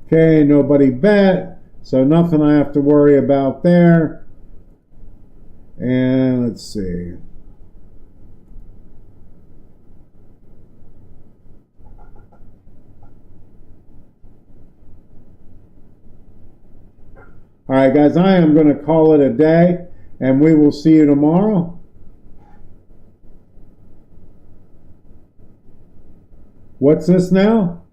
Okay, nobody bet, so nothing I have to worry about there. And let's see. All right, guys, I am going to call it a day, and we will see you tomorrow. What's this now?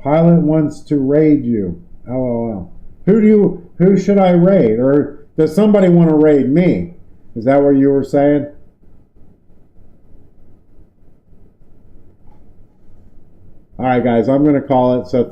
Pilot wants to raid you. LOL. Who should I raid? Or does somebody want to raid me? Is that what you were saying? All right, guys, I'm going to call it. So